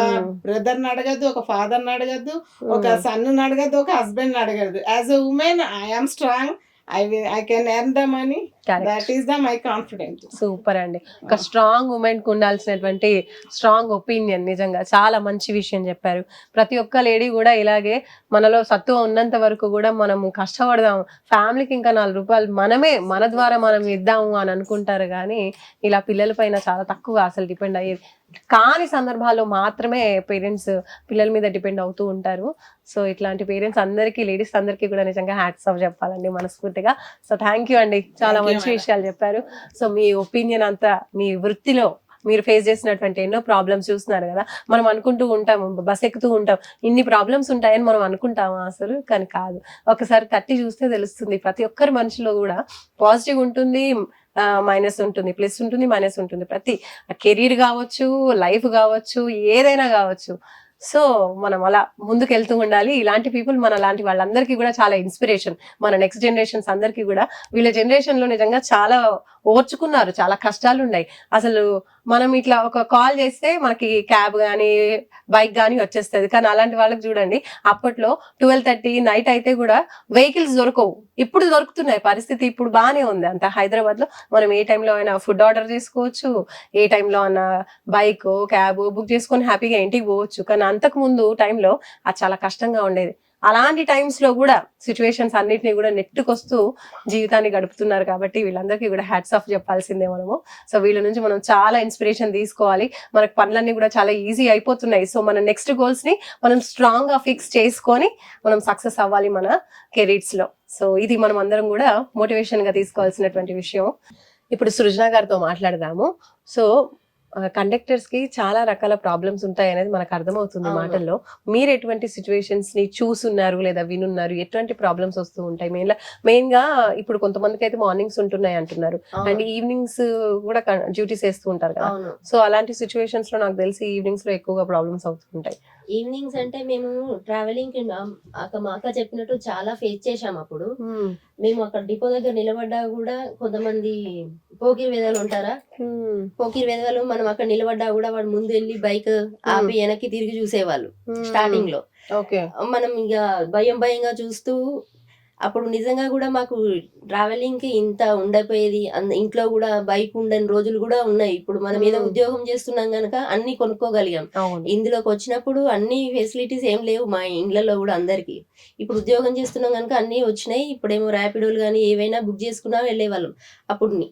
బ్రదర్ అడగద్దు, ఒక ఫాదర్ అడగద్దు, ఒక సన్ అడగద్దు, ఒక హస్బెండ్ అడగద్దు. As a women I'm strong. I can earn the money. That is my confidence. Super అండి. ఒక స్ట్రాంగ్ ఉమెన్ కు ఉండాల్సినటువంటి స్ట్రాంగ్ ఒపీనియన్. నిజంగా చాలా మంచి విషయం చెప్పారు. ప్రతి ఒక్క లేడీ కూడా ఇలాగే మనలో సత్తువ ఉన్నంత వరకు కూడా మనము కష్టపడదాం, ఫ్యామిలీకి ఇంకా 4 రూపాయలు మనమే మన ద్వారా మనం ఇద్దాము అని అనుకుంటారు. కానీ ఇలా పిల్లల పైన చాలా తక్కువ అసలు డిపెండ్ అయ్యేది. కాని సందర్భాల్లో మాత్రమే పేరెంట్స్ పిల్లల మీద డిపెండ్ అవుతూ ఉంటారు. సో ఇట్లాంటి పేరెంట్స్ అందరికీ, లేడీస్ అందరికీ కూడా నిజంగా హ్యాట్స్ ఆఫ్ చెప్పాలండి మనస్ఫూర్తిగా. సో థ్యాంక్ యూ అండి, చాలా మంచి విషయాలు చెప్పారు. సో మీ ఒపీనియన్ అంతా, మీ వృత్తిలో మీరు ఫేస్ చేసినటువంటి ఎన్నో ప్రాబ్లమ్స్ చూస్తున్నారు కదా. మనం అనుకుంటూ ఉంటాము, బస్ ఎక్కుతూ ఉంటాం, ఇన్ని ప్రాబ్లమ్స్ ఉంటాయని మనం అనుకుంటామా అసలు? కానీ కాదు. ఒకసారి తట్టి చూస్తే తెలుస్తుంది. ప్రతి ఒక్కరి మనిషిలో కూడా పాజిటివ్ ఉంటుంది, మైనస్ ఉంటుంది, ప్లస్ ఉంటుంది, మైనస్ ఉంటుంది. ప్రతి కెరీర్ కావచ్చు, లైఫ్ కావచ్చు, ఏదైనా కావచ్చు. సో మనం అలా ముందుకు వెళ్తూ ఉండాలి. ఇలాంటి పీపుల్ మన లాంటి వాళ్ళందరికీ కూడా చాలా ఇన్స్పిరేషన్. మన నెక్స్ట్ జనరేషన్స్ అందరికీ కూడా. వీళ్ళ జనరేషన్ లో నిజంగా చాలా ఓర్చుకున్నారు, చాలా కష్టాలు ఉన్నాయి. అసలు మనం ఇట్లా ఒక కాల్ చేస్తే మనకి క్యాబ్ కానీ బైక్ కానీ వచ్చేస్తుంది. కానీ అలాంటి వాళ్ళకి చూడండి, అప్పట్లో 12:30 నైట్ అయితే కూడా వెహికల్స్ దొరకవు. ఇప్పుడు దొరుకుతున్నాయి పరిస్థితి. ఇప్పుడు బాగానే ఉంది. అంత హైదరాబాద్ లో మనం ఏ టైంలో అయినా ఫుడ్ ఆర్డర్ చేసుకోవచ్చు, ఏ టైంలో అయినా బైక్ క్యాబ్ బుక్ చేసుకొని హ్యాపీగా ఇంటికి పోవచ్చు. కానీ అంతకు ముందు టైంలో అది చాలా కష్టంగా ఉండేది. అలాంటి టైమ్స్ లో కూడా సిచ్యువేషన్స్ అన్నిటిని కూడా నెట్టుకొస్తూ జీవితాన్ని గడుపుతున్నారు కాబట్టి వీళ్ళందరికీ కూడా హ్యాట్స్ ఆఫ్ చెప్పాల్సిందే మనము. సో వీళ్ళ నుంచి మనం చాలా ఇన్స్పిరేషన్ తీసుకోవాలి. మనకు పనులన్నీ కూడా చాలా ఈజీ అయిపోతున్నాయి. సో మన నెక్స్ట్ గోల్స్ ని మనం స్ట్రాంగ్ గా ఫిక్స్ చేసుకొని మనం సక్సెస్ అవ్వాలి మన కెరీర్స్ లో. సో ఇది మనం అందరం కూడా మోటివేషన్ గా తీసుకోవాల్సినటువంటి విషయం. ఇప్పుడు సృజన గారితో మాట్లాడదాము. సో కండక్టర్స్ కి చాలా రకాల ప్రాబ్లమ్స్ ఉంటాయి అనేది మనకు అర్థమవుతుంది అవును. మాటల్లో. మీరు ఎటువంటి సిచ్యువేషన్స్ ని చూసున్నారు లేదా వినున్నారు? ఎటువంటి ప్రాబ్లమ్స్ వస్తూ ఉంటాయి? మెయిన్ గా ఇప్పుడు కొంతమందికి అయితే మార్నింగ్స్ ఉంటున్నాయి అంటున్నారు, అండ్ ఈవినింగ్స్ కూడా డ్యూటీస్ వేస్తూ ఉంటారు కదా. అవును. సో అలాంటి సిచ్యువేషన్స్ లో నాకు తెలిసి ఈవినింగ్స్ లో ఎక్కువగా ప్రాబ్లమ్స్ అవుతుంటాయి. ఈవినింగ్స్ అంటే మేము ట్రావెలింగ్ కి మా అక్క చెప్పినట్టు చాలా ఫేస్ చేసాం. అప్పుడు మేము అక్కడ డిపో దగ్గర నిలబడ్డా కూడా కొంతమంది పోకిరి వేదాలు ఉంటారా, పోకిరి వేదాలు మనం అక్కడ నిలబడ్డా కూడా వాడు ముందు వెళ్ళి బైక్ ఆపి వెనక్కి తిరిగి చూసేవాళ్ళు స్టార్టింగ్ లో. ఓకే. మనం ఇక భయంగా చూస్తూ అప్పుడు నిజంగా కూడా మాకు ట్రావెలింగ్ కి ఇంత ఉండపోయేది. ఇంట్లో కూడా బైక్ ఉండని రోజులు కూడా ఉన్నాయి. ఇప్పుడు మనం ఏదో ఉద్యోగం చేస్తున్నాం గనక అన్ని కొనుక్కోగలిగాం. ఇందులోకి వచ్చినప్పుడు అన్ని ఫెసిలిటీస్ ఏం లేవు మా ఇండ్లలో కూడా అందరికి. ఇప్పుడు ఉద్యోగం చేస్తున్నాం కనుక అన్ని వచ్చినాయి. ఇప్పుడేమో ర్యాపిడోలు కానీ ఏవైనా బుక్ చేసుకున్నా వెళ్ళేవాళ్ళం. అప్పుడు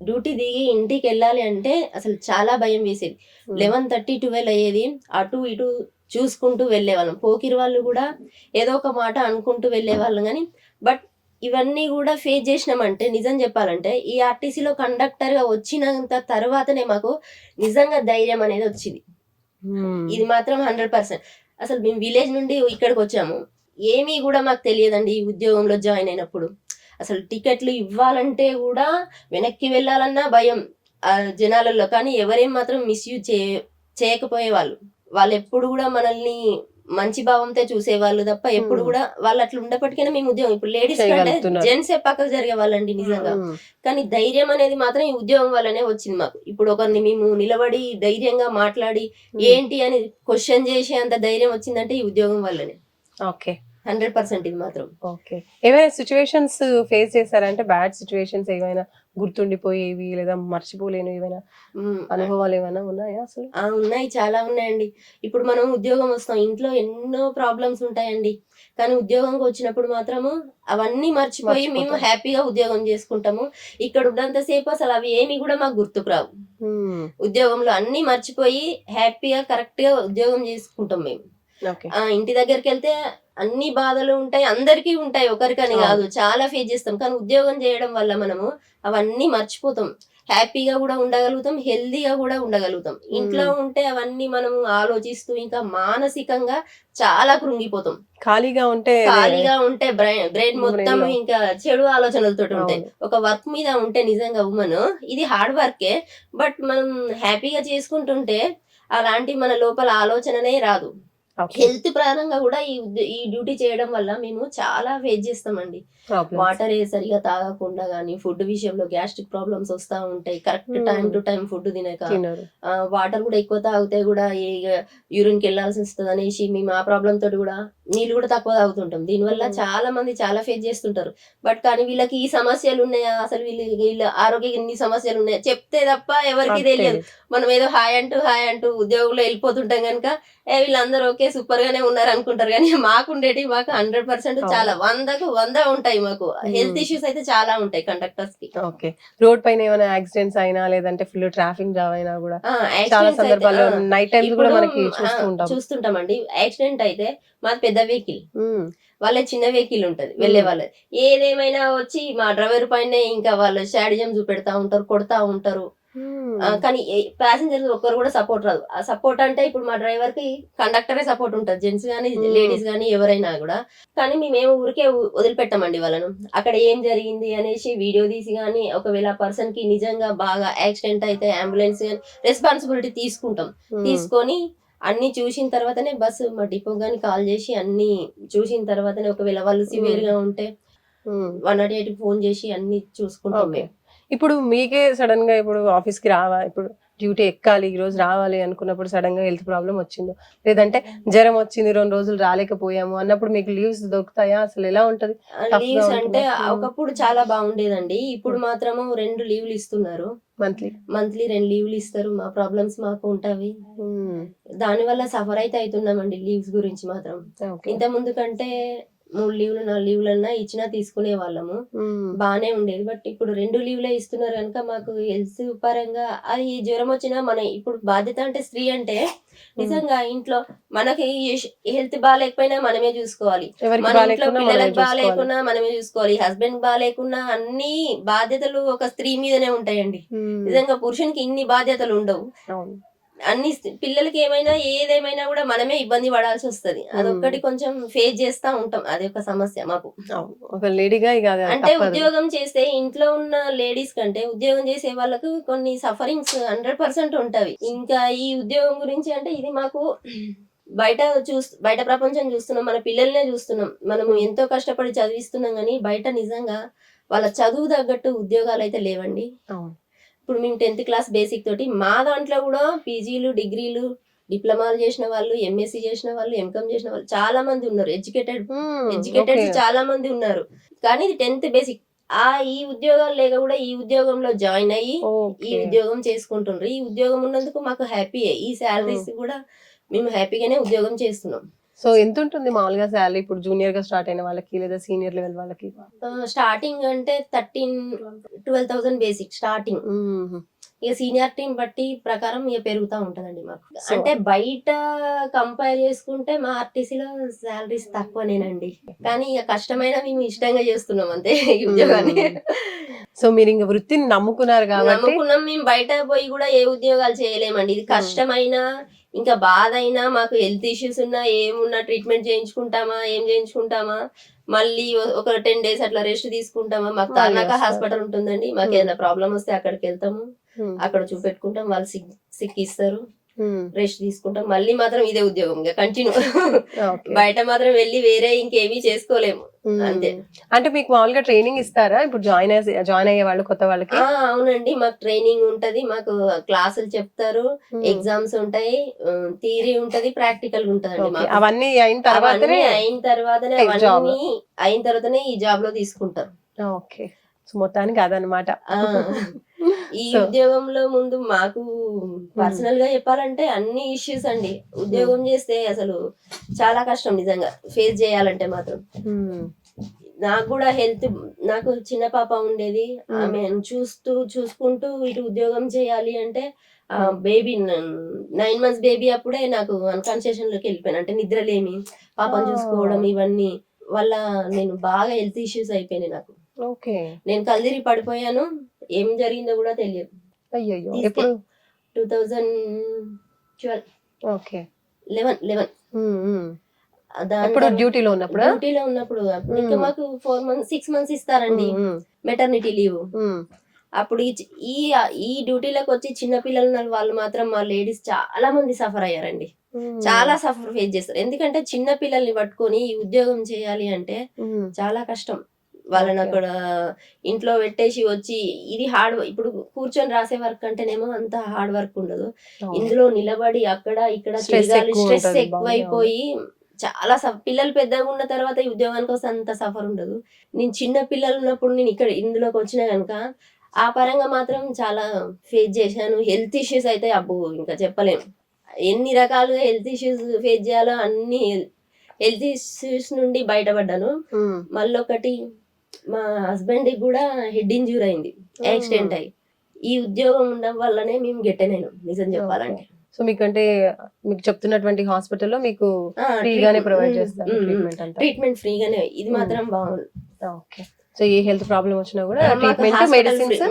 డ్యూటీ దిగి ఇంటికి వెళ్ళాలి అంటే అసలు చాలా భయం వేసేది. 11:30, 12 అయ్యేది. అటు ఇటు చూసుకుంటూ వెళ్ళేవాళ్ళం. పోకిరి వాళ్ళు కూడా ఏదో ఒక మాట అనుకుంటూ వెళ్ళేవాళ్ళం. కానీ బట్ ఇవన్నీ కూడా ఫేస్ చేసినామంటే నిజం చెప్పాలంటే ఈ ఆర్టీసీలో కండక్టర్ గా వచ్చినంత తర్వాతనే మాకు నిజంగా ధైర్యం అనేది వచ్చింది. ఇది మాత్రం 100%. అసలు మేము విలేజ్ నుండి ఇక్కడికి వచ్చాము, ఏమీ కూడా మాకు తెలియదండి. ఈ ఉద్యోగంలో జాయిన్ అయినప్పుడు అసలు టికెట్లు ఇవ్వాలంటే కూడా వెనక్కి వెళ్ళాలన్నా భయం జనాలలో. కానీ ఎవరేం మాత్రం మిస్యూజ్ చేయకపోయేవాళ్ళు. వాళ్ళు ఎప్పుడు కూడా మనల్ని మంచి భావంతో చూసేవాళ్ళు తప్ప ఎప్పుడు కూడా వాళ్ళు అట్లా ఉండేప్పటికైనా మేము ఉద్యోగం. ఇప్పుడు లేడీస్ కంటే జెంట్స్ పక్కకు జరిగే వాళ్ళండి నిజంగా. కానీ ధైర్యం అనేది మాత్రం ఈ ఉద్యోగం వల్లనే వచ్చింది మాకు. ఇప్పుడు ఒకరిని మేము నిలబడి ధైర్యంగా మాట్లాడి ఏంటి అని క్వశ్చన్ చేసే అంత ధైర్యం వచ్చిందంటే ఈ ఉద్యోగం వల్లనే. ఓకే. 100% ఇది మాత్రం. ఓకే. ఏమైనా సిచ్యువేషన్స్ ఫేస్ చేశారంటే బ్యాడ్ సిచ్యువేషన్స్ ఏమైనా గుర్తుండిపోయేవి లేదా మర్చిపోలేని ఏమైనా అనుభవాలు ఏమైనా ఉన్నాయా అసలు? ఉన్నాయి, చాలా ఉన్నాయండి. ఇప్పుడు మనం ఉద్యోగం వస్తాం, ఇంట్లో ఎన్నో ప్రాబ్లమ్స్ ఉంటాయండి. కానీ ఉద్యోగంకి వచ్చినప్పుడు మాత్రము అవన్నీ మర్చిపోయి మేము హ్యాపీగా ఉద్యోగం చేసుకుంటాము. ఇక్కడ ఉన్నంతసేపు అసలు అవి ఏమి కూడా మాకు గుర్తుకు రావు. ఉద్యోగంలో అన్ని మర్చిపోయి హ్యాపీగా కరెక్ట్ గా ఉద్యోగం చేసుకుంటాం మేము. ఇంటి దగ్గరికి వెళ్తే అన్ని బాధలు ఉంటాయి, అందరికీ ఉంటాయి, ఒకరికని కాదు, చాలా ఫేస్ చేస్తాం. కానీ ఉద్యోగం చేయడం వల్ల మనము అవన్నీ మర్చిపోతాం. హ్యాపీగా కూడా ఉండగలుగుతాం, హెల్దీగా కూడా ఉండగలుగుతాం. ఇంట్లో ఉంటే అవన్నీ మనము ఆలోచిస్తూ ఇంకా మానసికంగా చాలా కృంగిపోతాం. ఖాళీగా ఉంటే బ్రెయిన్ మొత్తం ఇంకా చెడు ఆలోచనలతో ఉంటాయి. ఒక వర్క్ మీద ఉంటే నిజంగా ఉమెన్ ఇది హార్డ్ వర్కే, బట్ మనం హ్యాపీగా చేసుకుంటుంటే అలాంటి మన లోపల ఆలోచననే రాదు. హెల్త్ పరంగా కూడా ఈ డ్యూటీ చేయడం వల్ల మేము చాలా ఫేస్ చేస్తామండి. వాటర్ సరిగా తాగకుండా గానీ, ఫుడ్ విషయంలో గ్యాస్ట్రిక్ ప్రాబ్లమ్స్ వస్తా ఉంటాయి. Correct time to time food తినక, వాటర్ కూడా ఎక్కువ తాగితే కూడా యూరిన్ కి వెళ్లాల్సి వస్తుంది అనేసి మేము ఆ ప్రాబ్లం తోటి కూడా నీళ్ళు కూడా తక్కువ తాగుతుంటాం. దీనివల్ల చాలా మంది చాలా ఫేస్ చేస్తుంటారు. బట్ కానీ వీళ్ళకి ఈ సమస్యలు ఉన్నాయా, అసలు వీళ్ళ ఆరోగ్య ఇన్ని సమస్యలు ఉన్నాయా చెప్తే తప్ప ఎవరికి తెలియదు. మనం ఏదో హాయ్ అంటూ ఉద్యోగంలో వెళ్ళిపోతుంటాం కనుక వీళ్ళందరూ ఓకే సూపర్ గానే ఉన్నారు అనుకుంటారు. కానీ మాకు 100% చాలా 100కు 100 ఉంటాయి. మాకు హెల్త్ ఇష్యూస్ అయితే చాలా ఉంటాయి కండక్టర్స్ కి. ఓకే. రోడ్ పైన ఏమైనా యాక్సిడెంట్స్ అయినా లేదంటే ఫుల్ ట్రాఫిక్ జామ్ అయినా కూడా చాలా సందర్భాల్లో నైట్ టైమ్స్ కూడా మనకి చూస్తుంటామండి. యాక్సిడెంట్ అయితే మాది పెద్ద వెహికల్, వాళ్ళ చిన్న వెహికల్ ఉంటది వెళ్ళే వాళ్ళ. ఏదేమైనా వచ్చి మా డ్రైవర్ పైన ఇంకా వాళ్ళు శాడిజం చూపెడతా ఉంటారు, కొడతా ఉంటారు. కానీ ప్యాసింజర్స్ ఒక్కరు కూడా సపోర్ట్ రాదు. ఆ సపోర్ట్ అంటే ఇప్పుడు మా డ్రైవర్ కి కండక్టరే సపోర్ట్ ఉంటది, జెంట్స్ గానీ లేడీస్ గానీ ఎవరైనా కూడా. కానీ మేము ఊరికే వదిలిపెట్టామండి వాళ్ళను. అక్కడ ఏం జరిగింది అనేసి వీడియో తీసి గానీ, ఒకవేళ పర్సన్ కి నిజంగా బాగా యాక్సిడెంట్ అయితే అంబులెన్స్ రెస్పాన్సిబిలిటీ తీసుకుంటాం. తీసుకొని అన్ని చూసిన తర్వాతనే బస్సు మా డిపో గానీ కాల్ చేసి అన్ని చూసిన తర్వాతనే, ఒకవేళ వాళ్ళు సివియర్ గా ఉంటే 108 ఫోన్ చేసి అన్ని చూసుకుంటాం మేము. ఇప్పుడు మీకే సడన్ గా ఇప్పుడు ఆఫీస్ కి ఇప్పుడు డ్యూటీ ఎక్కాలి ఈ రోజు రావాలి అనుకున్నప్పుడు సడన్ గా హెల్త్ ప్రాబ్లం వచ్చిందో, లేదంటే జ్వరం వచ్చింది 2 రోజులు రాలేకపోయాము అన్నప్పుడు మీకు లీవ్స్ దొరుకుతాయా? అసలు ఎలా ఉంటది? Tough గా లీవ్స్ అంటే ఉంటుందా? ఒకప్పుడు చాలా బాగుండేదండి. ఇప్పుడు మాత్రము 2 లీవ్లు ఇస్తున్నారు. మంత్లీ. మంత్లీ 2 లీవ్లు ఇస్తారు. మా ప్రాబ్లమ్స్ మాకు ఉంటాయి. దాని వల్ల సఫర్ అయితే అవుతున్నామండి లీవ్స్ గురించి మాత్రం. ఇంత ముందు కంటే 3 లీవ్లు 4 లీవ్లన్నా ఇచ్చినా తీసుకునే వాళ్ళము, బానే ఉండేది. బట్ ఇప్పుడు 2 లీవ్లే ఇస్తున్నారు కనుక మాకు హెల్త్ పరంగా అది జ్వరం వచ్చినా మన ఇప్పుడు బాధ్యత అంటే స్త్రీ అంటే నిజంగా ఇంట్లో మనకి హెల్త్ బాగాలేకపోయినా మనమే చూసుకోవాలి, మన ఇంట్లో పిల్లలకు బాగాలేకున్నా మనమే చూసుకోవాలి, హస్బెండ్ బాగాలేకున్నా అన్ని బాధ్యతలు ఒక స్త్రీ మీదనే ఉంటాయండి. నిజంగా పురుషునికి ఇన్ని బాధ్యతలు ఉండవు. అన్ని పిల్లలకి ఏమైనా ఏదేమైనా కూడా మనమే ఇబ్బంది పడాల్సి వస్తది. అదొక్కటి కొంచెం ఫేస్ చేస్తా ఉంటాం, అది ఒక సమస్య మాకు. ఒక లేడీగా అంటే ఉద్యోగం చేస్తే ఇంట్లో ఉన్న లేడీస్ కంటే ఉద్యోగం చేసే వాళ్ళకు కొన్ని సఫరింగ్స్ 100% ఉంటవి. ఇంకా ఈ ఉద్యోగం గురించి అంటే ఇది మాకు బయట ప్రపంచం చూస్తున్నాం, మన పిల్లల్నే చూస్తున్నాం. మనము ఎంతో కష్టపడి చదివిస్తున్నాం కానీ బయట నిజంగా వాళ్ళ చదువు తగ్గట్టు ఉద్యోగాలు అయితే లేవండి. ఇప్పుడు మేము 10th క్లాస్ బేసిక్ తోటి మా దాంట్లో కూడా పీజీలు, డిగ్రీలు, డిప్లొమాలు చేసిన వాళ్ళు, ఎంఎస్సి చేసిన వాళ్ళు, ఎంకామ్ చేసిన వాళ్ళు చాలా మంది ఉన్నారు. ఎడ్యుకేటెడ్ చాలా మంది ఉన్నారు. కానీ ఇది 10th బేసిక్. ఈ ఉద్యోగాలు లేక కూడా ఈ ఉద్యోగంలో జాయిన్ అయ్యి ఈ ఉద్యోగం చేసుకుంటుండ్రు. ఈ ఉద్యోగం ఉన్నందుకు మాకు హ్యాపీ. ఈ శాలరీస్ కూడా మేము హ్యాపీగానే ఉద్యోగం చేస్తున్నాం. సో ఎంత ఉంటుంది మామూలుగా శాలరీ ఇప్పుడు జూనియర్ గా స్టార్ట్ అయిన వాళ్ళకి లేదా సీనియర్ లెవెల్ వాళ్ళకి? స్టార్టింగ్ అంటే 13,000-12,000 బేసిక్ స్టార్టింగ్. ఇక సీనియర్ టీం బట్టి ప్రకారం ఇక పెరుగుతూ ఉంటదండి మాకు. అంటే బయట కంపేర్ చేసుకుంటే మా ఆర్టీసీలో శాలరీస్ తక్కువనేనండి, కానీ ఇక కష్టమైన మేము ఇష్టంగా చేస్తున్నాం అంతే ఈ ఉద్యోగాన్ని. సో మీరు ఇంకా వృత్తిని నమ్ముకున్నారు కాబట్టి నమ్ముకున్నాం. మేము బయట పోయి కూడా ఏ ఉద్యోగాలు చేయలేమండి. ఇది కష్టమైన ఇంకా బాధ అయినా మాకు హెల్త్ ఇష్యూస్ ఉన్నా ఏమున్నా ట్రీట్మెంట్ చేయించుకుంటామా మళ్ళీ ఒక 10 days అట్లా రెస్ట్ తీసుకుంటామా. మాకు తార్నాక హాస్పిటల్ ఉంటుందండి. మాకు ఏదైనా ప్రాబ్లం వస్తే అక్కడికి వెళ్తాము, అక్కడ చూపెట్టుకుంటాం, వాళ్ళు సిక్ ఇస్తారు, రెస్ట్ తీసుకుంటాం. మళ్ళీ మాత్రం ఇదే ఉద్యోగం ఇంకా కంటిన్యూ. బయట మాత్రం వెళ్ళి వేరే ఇంకేమీ చేసుకోలేము అంతే. అంటే మీకు మామూలుగా ట్రైనింగ్ ఇస్తారా ఇప్పుడు జాయిన్ అయ్యే వాళ్ళు కొత్త వాళ్ళకి? అవునండి, మాకు ట్రైనింగ్ ఉంటది, మాకు క్లాసులు చెప్తారు, ఎగ్జామ్స్ ఉంటాయి, థియరీ ఉంటది, ప్రాక్టికల్ ఉంటదండి. అవన్నీ అయిన తర్వాతనే ఈ జాబ్ లో తీసుకుంటారు. ఓకే, మొత్తానికి అదనమాట. ఈ ఉద్యోగంలో ముందు మాకు పర్సనల్ గా చెప్పాలంటే అన్ని ఇష్యూస్ అండి. ఉద్యోగం చేస్తే అసలు చాలా కష్టం నిజంగా ఫేస్ చేయాలంటే మాత్రం. నాకు కూడా నాకు చిన్న పాప ఉండేది, ఆమె చూసుకుంటూ ఇటు ఉద్యోగం చేయాలి అంటే బేబీ 9 months బేబీ అప్పుడే నాకు అన్కాన్షియస్ లోకి వెళ్ళిపోయాను. అంటే నిద్రలేమి, పాపను చూసుకోవడం ఇవన్నీ వల్ల నేను బాగా హెల్త్ ఇష్యూస్ అయిపోయినాయి నాకు. నేను కల్దిరి పడిపోయాను, ఏం జరిగిందో కూడా తెలియదు. అయ్యో, ఎప్పుడు? 2012. ఓకే, 11. డ్యూటీలో ఉన్నప్పుడు ఇంకా మాకు 6 months ఇస్తారండి మెటర్నిటీ లీవ్. అప్పుడు ఈ డ్యూటీలోకి వచ్చి చిన్న పిల్లలు ఉన్న వాళ్ళు మాత్రం మా లేడీస్ చాలా మంది సఫర్ అయ్యారండి. చాలా సఫర్ ఫేస్ చేస్తారు. ఎందుకంటే చిన్న పిల్లల్ని పట్టుకొని ఈ ఉద్యోగం చేయాలి అంటే చాలా కష్టం. వాళ్ళని అక్కడ ఇంట్లో పెట్టేసి వచ్చి ఇది హార్డ్. ఇప్పుడు కూర్చొని రాసే వర్క్ అంటేనేమో అంత హార్డ్ వర్క్ ఉండదు. ఇందులో నిలబడి అక్కడ ఇక్కడ తిరగాలి, స్ట్రెస్ ఎక్కువైపోయి చాలా పిల్లలు పెద్దగా ఉన్న తర్వాత ఈ ఉద్యోగానికి వస్తే అంత సఫర్ ఉండదు. నేను చిన్న పిల్లలు ఉన్నప్పుడు నేను ఇందులోకి వచ్చినా కనుక ఆ పరంగా మాత్రం చాలా ఫేస్ చేశాను. హెల్త్ ఇష్యూస్ అయితే అబ్బో ఇంకా చెప్పలేము. ఎన్ని రకాలుగా హెల్త్ ఇష్యూస్ ఫేస్ చేయాలో అన్ని హెల్త్ ఇష్యూస్ నుండి బయటపడ్డాను. మళ్ళీ ఒకటి మా హస్బెండ్ కి కూడా హెడ్ ఇంజ్యూర్ అయింది, యాక్సిడెంట్ అయ్యి. ఈ ఉద్యోగం ఉండడం వల్లనే మేము గెట్టనేను నిజం చెప్పాలంటే. సో మీకంటే మీకు చెప్తున్నటువంటి హాస్పిటల్లో మీకు ఫ్రీగానే ప్రొవైడ్ చేస్తారు ట్రీట్మెంట్ ఫ్రీగానే. ఇది మాత్రం బాగుంది. ఓకే, సో ఏ హెల్త్ ప్రాబ్లం వచ్చినా కూడా ట్రీట్మెంట్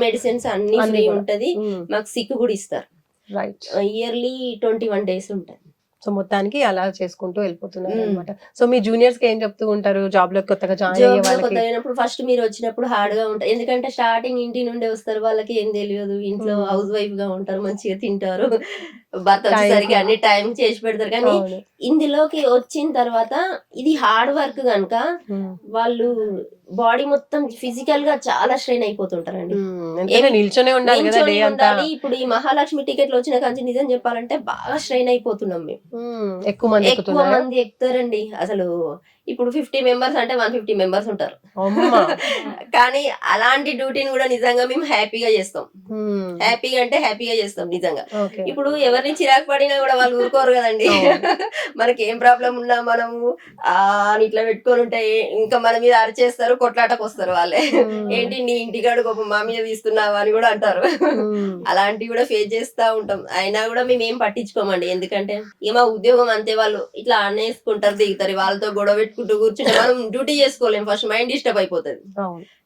మెడిసిన్స్ అన్ని ఫ్రీ ఉంటది. మాకు సిక్ కూడా ఇస్తారు. రైట్, ఇయర్లీ 21 days ఉంటాయి. సో మొత్తానికి అలా చేసుకుంటూ వెళ్ళిపోతున్నారు అనమాట. సో మీ జూనియర్స్ కి ఏం చెప్తూ ఉంటారు జాబ్ లో కొత్తగా జాయిన్ అయ్యే జాబ్ లో వాళ్ళకి? కొత్తగా అయినప్పుడు ఫస్ట్ మీరు వచ్చినప్పుడు హార్డ్ గా ఉంటాయి, ఎందుకంటే స్టార్టింగ్ ఇంటి నుండే వస్తారు, వాళ్ళకి ఏం తెలియదు, ఇంట్లో హౌస్ వైఫ్ గా ఉంటారు, మంచిగా తింటారు, భర్త వచ్చేసరికి అన్ని టైం చేసి పెడతారు. కానీ అవును. ఇందులోకి వచ్చిన తర్వాత ఇది హార్డ్ వర్క్ కనుక వాళ్ళు బాడీ మొత్తం ఫిజికల్ గా చాలా స్ట్రెయిన్ అయిపోతుంటారండి. ఎందుకంటే నిల్చొనే ఉండాలి కదా డే నిల్చొని అంతా. ఉండాలి. ఇప్పుడు ఈ మహాలక్ష్మి టికెట్లు వచ్చిన కాంచి నిజం చెప్పాలంటే బాగా స్ట్రెయిన్ అయిపోతున్నాం మేము. ఎక్కువ మంది ఎక్కువ ఎక్కుతున్నారా? మంది ఎక్కుతారండి. అసలు ఇప్పుడు 50 మెంబర్స్ అంటే 150 మెంబర్స్ ఉంటారు. అమ్మా. కానీ అలాంటి డ్యూటీని కూడా నిజంగా మేము హ్యాపీగా చేస్తాం. హ్యాపీగా అంటే హ్యాపీగా చేస్తాం నిజంగా. ఓకే. ఇప్పుడు ఎవరిని చిరాకు పడినా కూడా వాళ్ళు ఊరుకోరు కదండి. మనకి ఏం ప్రాబ్లం ఉన్నా మనము అని ఇట్లా పెట్టుకొని ఉంటే ఇంకా మన మీద అరిచేస్తారు, కొట్లాటకు వస్తారు వాళ్ళే. ఏంటి నీ ఇంటికాడు గొప్ప మా మీద తీస్తున్నావా అని కూడా అంటారు. అలాంటివి కూడా ఫేస్ చేస్తా ఉంటాం. అయినా కూడా మేము ఏం పట్టించుకోమండి, ఎందుకంటే ఇక మా ఉద్యోగం అంతే. వాళ్ళు ఇట్లా అనేసుకుంటారు, దిగుతారు, వాళ్ళతో గొడవ పెట్టుకుంటూ కూర్చుంటే మనం డ్యూటీ చేసుకోలేము, ఫస్ట్ మైండ్ డిస్టర్బ్ అయిపోతుంది.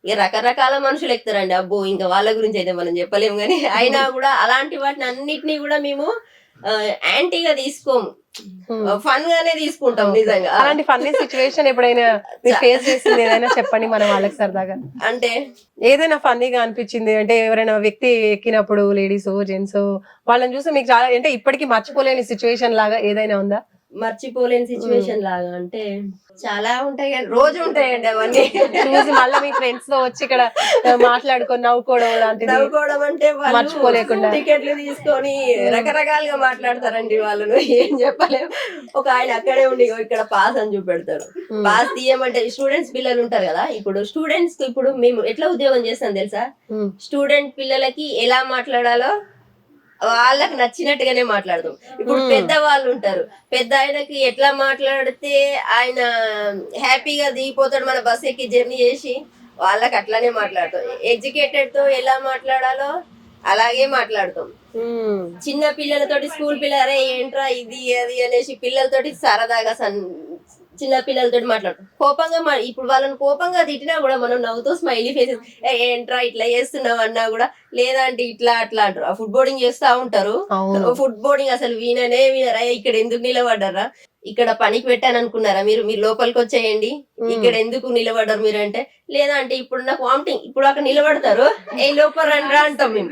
ఇక రకరకాల మనుషులు ఎక్కుతారండి, అబ్బో ఇంకా వాళ్ళ గురించి అయితే మనం చెప్పలేము. కానీ అయినా కూడా అలాంటి వాటిని అన్నిటినీ కూడా మేము యాంటీగా తీసుకోము, ఫన్ గానే తీసుకుంటాం నిజంగా. అలాంటి ఫన్నీ సిచ్యువేషన్ ఎప్పుడైనా మీరు ఫేస్ చేసింది ఏదైనా చెప్పండి మనం వాళ్ళకి సరదాగా. అంటే ఏదైనా ఫన్నీగా అనిపించింది అంటే ఎవరైనా వ్యక్తి ఎక్కినప్పుడు లేడీస్ జెంట్స్ వాళ్ళని చూసి మీకు చాలా అంటే ఇప్పటికీ మర్చిపోలేని సిచ్యువేషన్ లాగా ఏదైనా ఉందా? మర్చిపోలేని సిచ్యువేషన్ లాగా అంటే చాలా ఉంటాయి కానీ రోజు ఉంటాయండి అవన్నీ. చూసి మళ్ళీ మీ ఫ్రెండ్స్ తో వచ్చి ఇక్కడ మాట్లాడుకొని నవ్వుకోవడం లాంటిది. నవ్వుకోవడం అంటే వాళ్ళు మర్చిపోలేకుండా. టికెట్లు తీసుకొని రకరకాలుగా మాట్లాడతారండి, వాళ్ళను ఏం చెప్పలేము. ఒక ఆయన అక్కడే ఉండి ఇక్కడ పాస్ అని చూపెడతాడు, పాస్ తీయమంటే స్టూడెంట్స్ పిల్లలు ఉంటారు కదా, ఇప్పుడు స్టూడెంట్స్ కి ఇప్పుడు మేము ఎట్లా ఉద్యోగం చేస్తాం తెలుసా, స్టూడెంట్ పిల్లలకి ఎలా మాట్లాడాలో వాళ్ళకి నచ్చినట్టుగానే మాట్లాడతాం. ఇప్పుడు పెద్దవాళ్ళు ఉంటారు, పెద్ద ఆయనకి ఎట్లా మాట్లాడితే ఆయన హ్యాపీగా దిగిపోతాడు మన బస్ ఎక్కి జర్నీ చేసి, వాళ్ళకి అట్లానే మాట్లాడతాం. ఎడ్యుకేటెడ్ తో ఎలా మాట్లాడాలో అలాగే మాట్లాడతాం. చిన్న పిల్లలతోటి స్కూల్ పిల్లలే ఏంట్రా ఇది అది అనేసి పిల్లలతోటి సరదాగా చిన్న పిల్లలతో మాట్లాడతాం. కోపంగా ఇప్పుడు వాళ్ళని కోపంగా తిట్టినా కూడా మనం నవ్వుతూ స్మైలీ ఫేసెస్, ఏంట్రా ఇట్లా చేస్తున్నావు అన్నా కూడా లేదంటే ఇట్లా అట్లా అంటారు. ఆ ఫుడ్ బోర్డింగ్ చేస్తా ఉంటారు. ఫుడ్ బోర్డింగ్ అసలు వినరా, ఇక్కడ ఎందుకు నిలబడ్డారా, ఇక్కడ పనికి పెట్టాను అనుకున్నారా మీరు, మీరు లోపలికి వచ్చేయండి, ఇక్కడ ఎందుకు నిలబడ్డారు మీరు అంటే, లేదా అంటే ఇప్పుడు నాకు వామిటింగ్, ఇప్పుడు అక్కడ నిలబడతారు, ఏ లోపల రండి అంటాం మేము.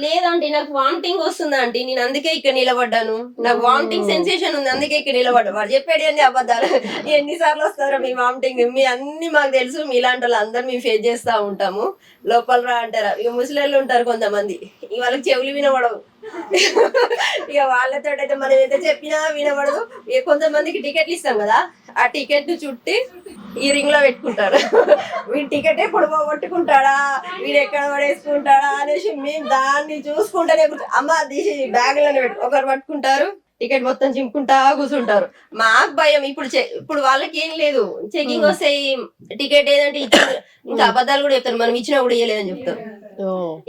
లేదంటే నాకు వామిటింగ్ వస్తుందా అంటే నేను అందుకే ఇక్కడ నిలబడ్డాను, నాకు వామిటింగ్ సెన్సేషన్ ఉంది అందుకే ఇక్కడ నిలబడ్డా. వాడు చెప్పాడు అన్ని అబద్ధాలు. ఎన్నిసార్లు వస్తారో మీ వామిటింగ్, మీ అన్ని మాకు తెలుసు, మీలాంటి వాళ్ళు అందరు మేము ఫేస్ చేస్తా ఉంటాము, లోపల రా అంటారా. ఇక ముసలి ఉంటారు కొంతమంది, ఇక వాళ్ళకి చెవులు వినబడవు, ఇక వాళ్ళతో అయితే మనం ఎంత చెప్పినా వినబడదు. ఇక కొంతమందికి టికెట్లు ఇస్తాం కదా, ఆ టికెట్ చుట్టి ఈ రింగ్ లో పెట్టుకుంటారు, వీడి టికెట్ ఎప్పుడు పోగొట్టుకుంటాడా, వీడు ఎక్కడ పడేసుకుంటాడా అనేసి మేము దాన్ని చూసుకుంటానే అమ్మ తీసి బ్యాగ్ లోనే ఒకరు పట్టుకుంటారు, టికెట్ మొత్తం చింపుకుంటా కూర్చుంటారు. మాకు భయం. ఇప్పుడు వాళ్ళకి ఏం లేదు, చెకింగ్ వస్తే టికెట్ ఏదంటే ఇంకా అబద్ధాలు కూడా చెప్తారు, మనం ఇచ్చినా కూడా ఇవ్వలేదని చెప్తారు.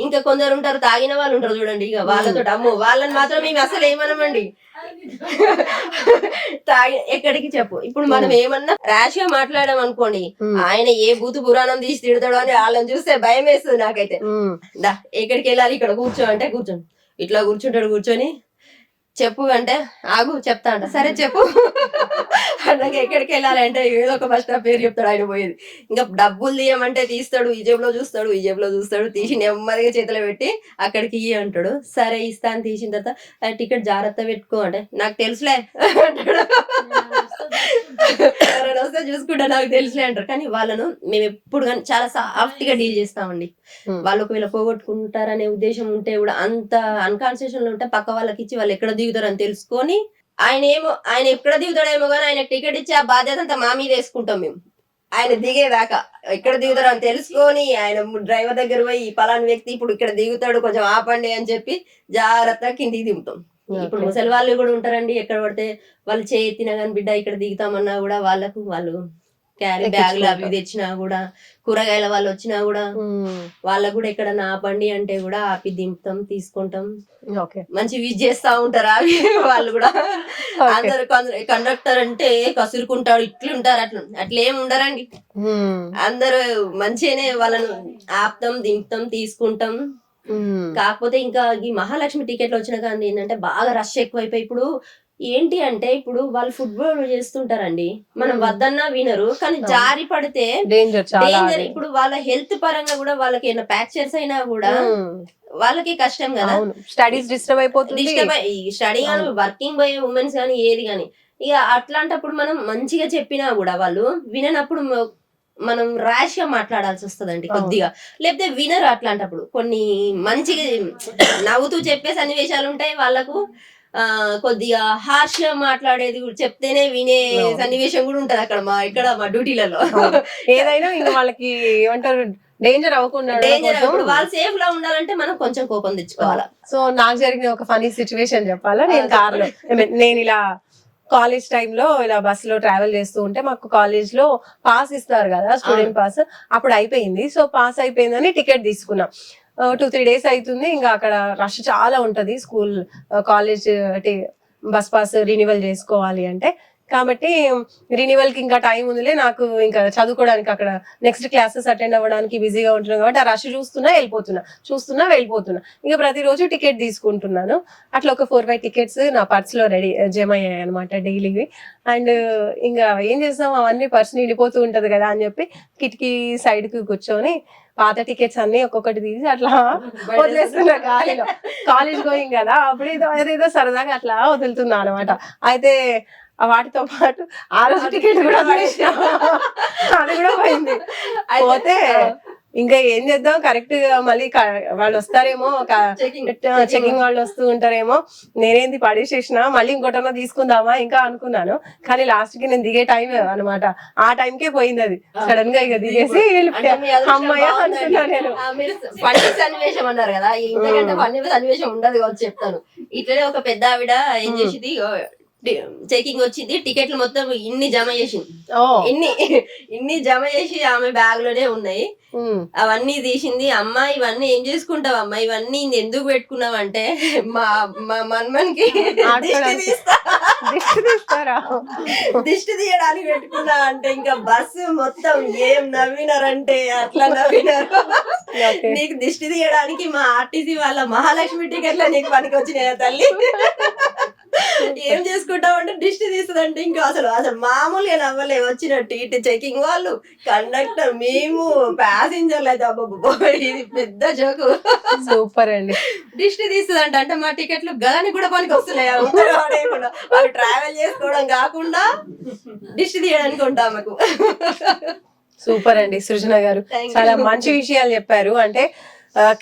ఇంకా కొందరు ఉంటారు తాగిన వాళ్ళు ఉంటారు చూడండి, ఇక వాళ్ళతో అమ్మో వాళ్ళని మాత్రం మేము అసలు ఏమనమండి. ఎక్కడికి చెప్పు, ఇప్పుడు మనం ఏమన్నా ర్యాష్ గా మాట్లాడాం అనుకోండి, ఆయన ఏ బూతు పురాణం తీసి తిడతాడో అని వాళ్ళని చూస్తే భయం వేస్తుంది నాకైతే. దా ఎక్కడికి వెళ్ళాలి, ఇక్కడ కూర్చో అంటే కూర్చోండి, ఇట్లా కూర్చుంటాడు, కూర్చొని చెప్పు అంటే ఆగు చెప్తా అంట, సరే చెప్పు అన్నాక ఎక్కడికి వెళ్ళాలి అంటే ఏదో ఒక బస్ స్టాప్ పేరు చెప్తాడు ఆయన పోయేది. ఇంకా డబ్బులు తీయమంటే తీస్తాడు, ఈ జేబులో చూస్తాడు, ఈ జేబులో చూస్తాడు, తీసి నెమ్మదిగా చేతిలో పెట్టి అక్కడికి ఇయ్యి అంటాడు. సరే ఇస్తాను, తీసిన తర్వాత టికెట్ జాగ్రత్త పెట్టుకో అంటే నాకు తెలుసులే అంటాడు, ఎవరైనా వస్తే చూసుకుంటా నాకు తెలుసులే అంటారు. కానీ వాళ్ళను మేము ఎప్పుడు కానీ చాలా సాఫ్ట్ గా డీల్ చేస్తామండి. వాళ్ళు ఒకవేళ పోగొట్టుకుంటారనే ఉద్దేశం ఉంటే కూడా అంత అన్కాన్షియస్ లో ఉంటే పక్క వాళ్ళకి ఇచ్చి వాళ్ళు ఎక్కడ దిగుతారని తెలుసుకొని, ఆయన ఎక్కడ దిగుతాడేమో కానీ ఆయన టికెట్ ఇచ్చి ఆ బాధ్యత అంతా మా మీద వేసుకుంటాం మేము. ఆయన దిగేదాకా ఎక్కడ దిగుతాడు అని తెలుసుకొని ఆయన డ్రైవర్ దగ్గర పోయి పలానా వ్యక్తి ఇప్పుడు ఇక్కడ దిగుతాడు కొంచెం ఆపండి అని చెప్పి జాగ్రత్తగా కిందికి దిగుతాం. ఇప్పుడు ముసలి వాళ్ళు కూడా ఉంటారండి, ఎక్కడ పడితే వాళ్ళు చేతినా కానీ బిడ్డ ఇక్కడ దిగుతామన్నా కూడా వాళ్ళు క్యారీ బ్యాగులు అవి తెచ్చినా కూడా, కూరగాయల వాళ్ళు వచ్చినా కూడా వాళ్ళకు కూడా ఎక్కడ ఆపండి అంటే కూడా ఆపి దింపుతాం, తీసుకుంటాం, మంచి విజ్ చేస్తా ఉంటారు అవి వాళ్ళు కూడా. అందరు కండక్టర్ అంటే కసురుకుంటాడు, ఇట్లుంటారు, అట్లేం ఉండరండి, అందరు మంచిగానే వాళ్ళను ఆపుతాం, దింపుతాం, తీసుకుంటాం. కాకపోతే ఇంకా ఈ మహాలక్ష్మి టికెట్లు వచ్చిన కానీ ఏంటంటే బాగా రష్ ఎక్కువైపోయి ఇప్పుడు ఏంటి అంటే ఇప్పుడు వాళ్ళు ఫుట్బాల్ చేస్తుంటారండి, మనం వద్దన్నా వినరు, కానీ జారి పడితే డేంజర్ చాలా డేంజర్. ఇప్పుడు వాళ్ళ హెల్త్ పరంగా కూడా వాళ్ళకి ఏమైనా ఫ్రాక్చర్స్ అయినా కూడా వాళ్ళకి కష్టం కదా, స్టడీస్ డిస్టర్బ్ అయిపోతుంది. స్టడీ కానీ వర్కింగ్ పోయే ఉమెన్స్ కానీ ఏది కానీ. ఇక అట్లాంటప్పుడు మనం మంచిగా చెప్పినా కూడా వాళ్ళు విననప్పుడు మనం ర్యాష్ గా మాట్లాడాల్సి వస్తుందండి కొద్దిగా, లేకపోతే వినరు. అట్లాంటప్పుడు కొన్ని మంచిగా నవ్వుతూ చెప్పే సన్నివేశాలు ఉంటాయి, వాళ్ళకు కొద్దిగా హార్ష్ గా మాట్లాడేది చెప్తేనే వినే సన్నివేశం కూడా ఉంటది అక్కడ మా డ్యూటీలలో. ఏదైనా ఇంకా వాళ్ళకి ఏమంటారు, డేంజర్ అవ్వకుండా వాళ్ళు సేఫ్ గా ఉండాలంటే మనం కొంచెం కోపం తెచ్చుకోవాలా. సో నాకు జరిగిన ఒక ఫనీ సిచ్యువేషన్ చెప్పాలా. నేను కార్లో, నేను ఇలా కాలేజ్ టైంలో ఇలా బస్ లో ట్రావెల్ చేస్తూ ఉంటే మాకు కాలేజ్ లో పాస్ ఇస్తారు కదా, స్టూడెంట్ పాస్. అప్పుడు అయిపోయింది. సో పాస్ అయిపోయిందని టికెట్ తీసుకున్నాం. 2-3 days అవుతుంది. ఇంకా అక్కడ రష్ చాలా ఉంటది. School college bus pass renewal చేసుకోవాలి అంటే, కాబట్టి రినివల్ కి ఇంకా టైం ఉందిలే, నాకు ఇంకా చదువుకోవడానికి అక్కడ నెక్స్ట్ క్లాసెస్ అటెండ్ అవ్వడానికి బిజీగా ఉంటున్నాను కాబట్టి ఆ రష్ చూస్తున్నా వెళ్ళిపోతున్నా. ఇంకా ప్రతిరోజు టికెట్ తీసుకుంటున్నాను. అట్లా ఒక 4-5 టికెట్స్ నా పర్స్ లో జమ అయ్యాయి అనమాట డైలీవి. అండ్ ఇంకా ఏం చేస్తాం, అవన్నీ పర్స్ నిండిపోతూ ఉంటది కదా అని చెప్పి కిటికీ సైడ్ కి కూర్చొని పాత టికెట్స్ అన్ని ఒక్కొక్కటి తీసి అట్లా వదిలేస్తున్నా గాలిలో. కాలేజ్ గోయింగ్ కదా, అప్పుడు అదేదో సరదాగా అట్లా వదులుతున్నా అనమాట. అయితే వాటితో పాటు ఆ రోజు టికెట్ కూడా అది కూడా పోయింది. పోతే ఇంకా ఏం చేద్దాం, కరెక్ట్ గా మళ్ళీ వాళ్ళు వస్తారేమో, చెకింగ్ వాళ్ళు వస్తూ ఉంటారేమో, నేనేంది పడేసేసిన, మళ్ళీ ఇంకోటన్నా తీసుకుందామా ఇంకా అనుకున్నాను. కానీ లాస్ట్ కి నేను దిగే టైం అనమాట, ఆ టైంకే పోయింది అది. సడన్ గా ఇక దిగేసి అమ్మాయి అనుకున్నా నేను. ఫన్నీ సన్నివేశం అన్నారు కదా, ఇంతకంటే ఫన్నీ సన్నివేశం ఉండదు కావచ్చు చెప్తాను. ఇట్లనే ఒక పెద్ద ఆవిడ ఏం చేసింది, చెకింగ్ వచ్చింది, టికెట్లు మొత్తం ఇన్ని జమ చేసి ఆమె బ్యాగ్ లోనే ఉన్నాయి. అవన్నీ తీసింది. అమ్మా ఇవన్నీ ఏం చేసుకుంటావు అమ్మా, ఇవన్నీ ఎందుకు పెట్టుకున్నావు అంటే, మా మన్మన్కి దిష్టి తీయడానికి పెట్టుకున్నా అంటే, ఇంకా బస్సు మొత్తం ఏం నవ్వినారంటే అట్లా నవ్వినారు. నీకు దిష్టి తీయడానికి మా ఆర్టీసీ వాళ్ళ మహాలక్ష్మి టికెట్ల నీకు పనికి వచ్చినాయా తల్లి, ఏం చేసుకుంటావు అంటే దిష్టి తీస్తుందంటే. ఇంకా అసలు మామూలుగా నవ్వలే వచ్చినట్టు. ఇటు చెకింగ్ వాళ్ళు, కండక్టర్, మేము ప్యాసింజర్లు అయితే అబ్బా ఇది పెద్ద జోకు. సూపర్ అండి. దిష్టి తీస్తుందంట అంటే మా టికెట్లు గదానికి కూడా పనికి వస్తున్నాయి. వాళ్ళు ట్రావెల్ చేసుకోవడం కాకుండా దిష్టి తీయడానికి ఉంటా మాకు. సూపర్ అండి సృజన గారు, చాలా మంచి విషయాలు చెప్పారు. అంటే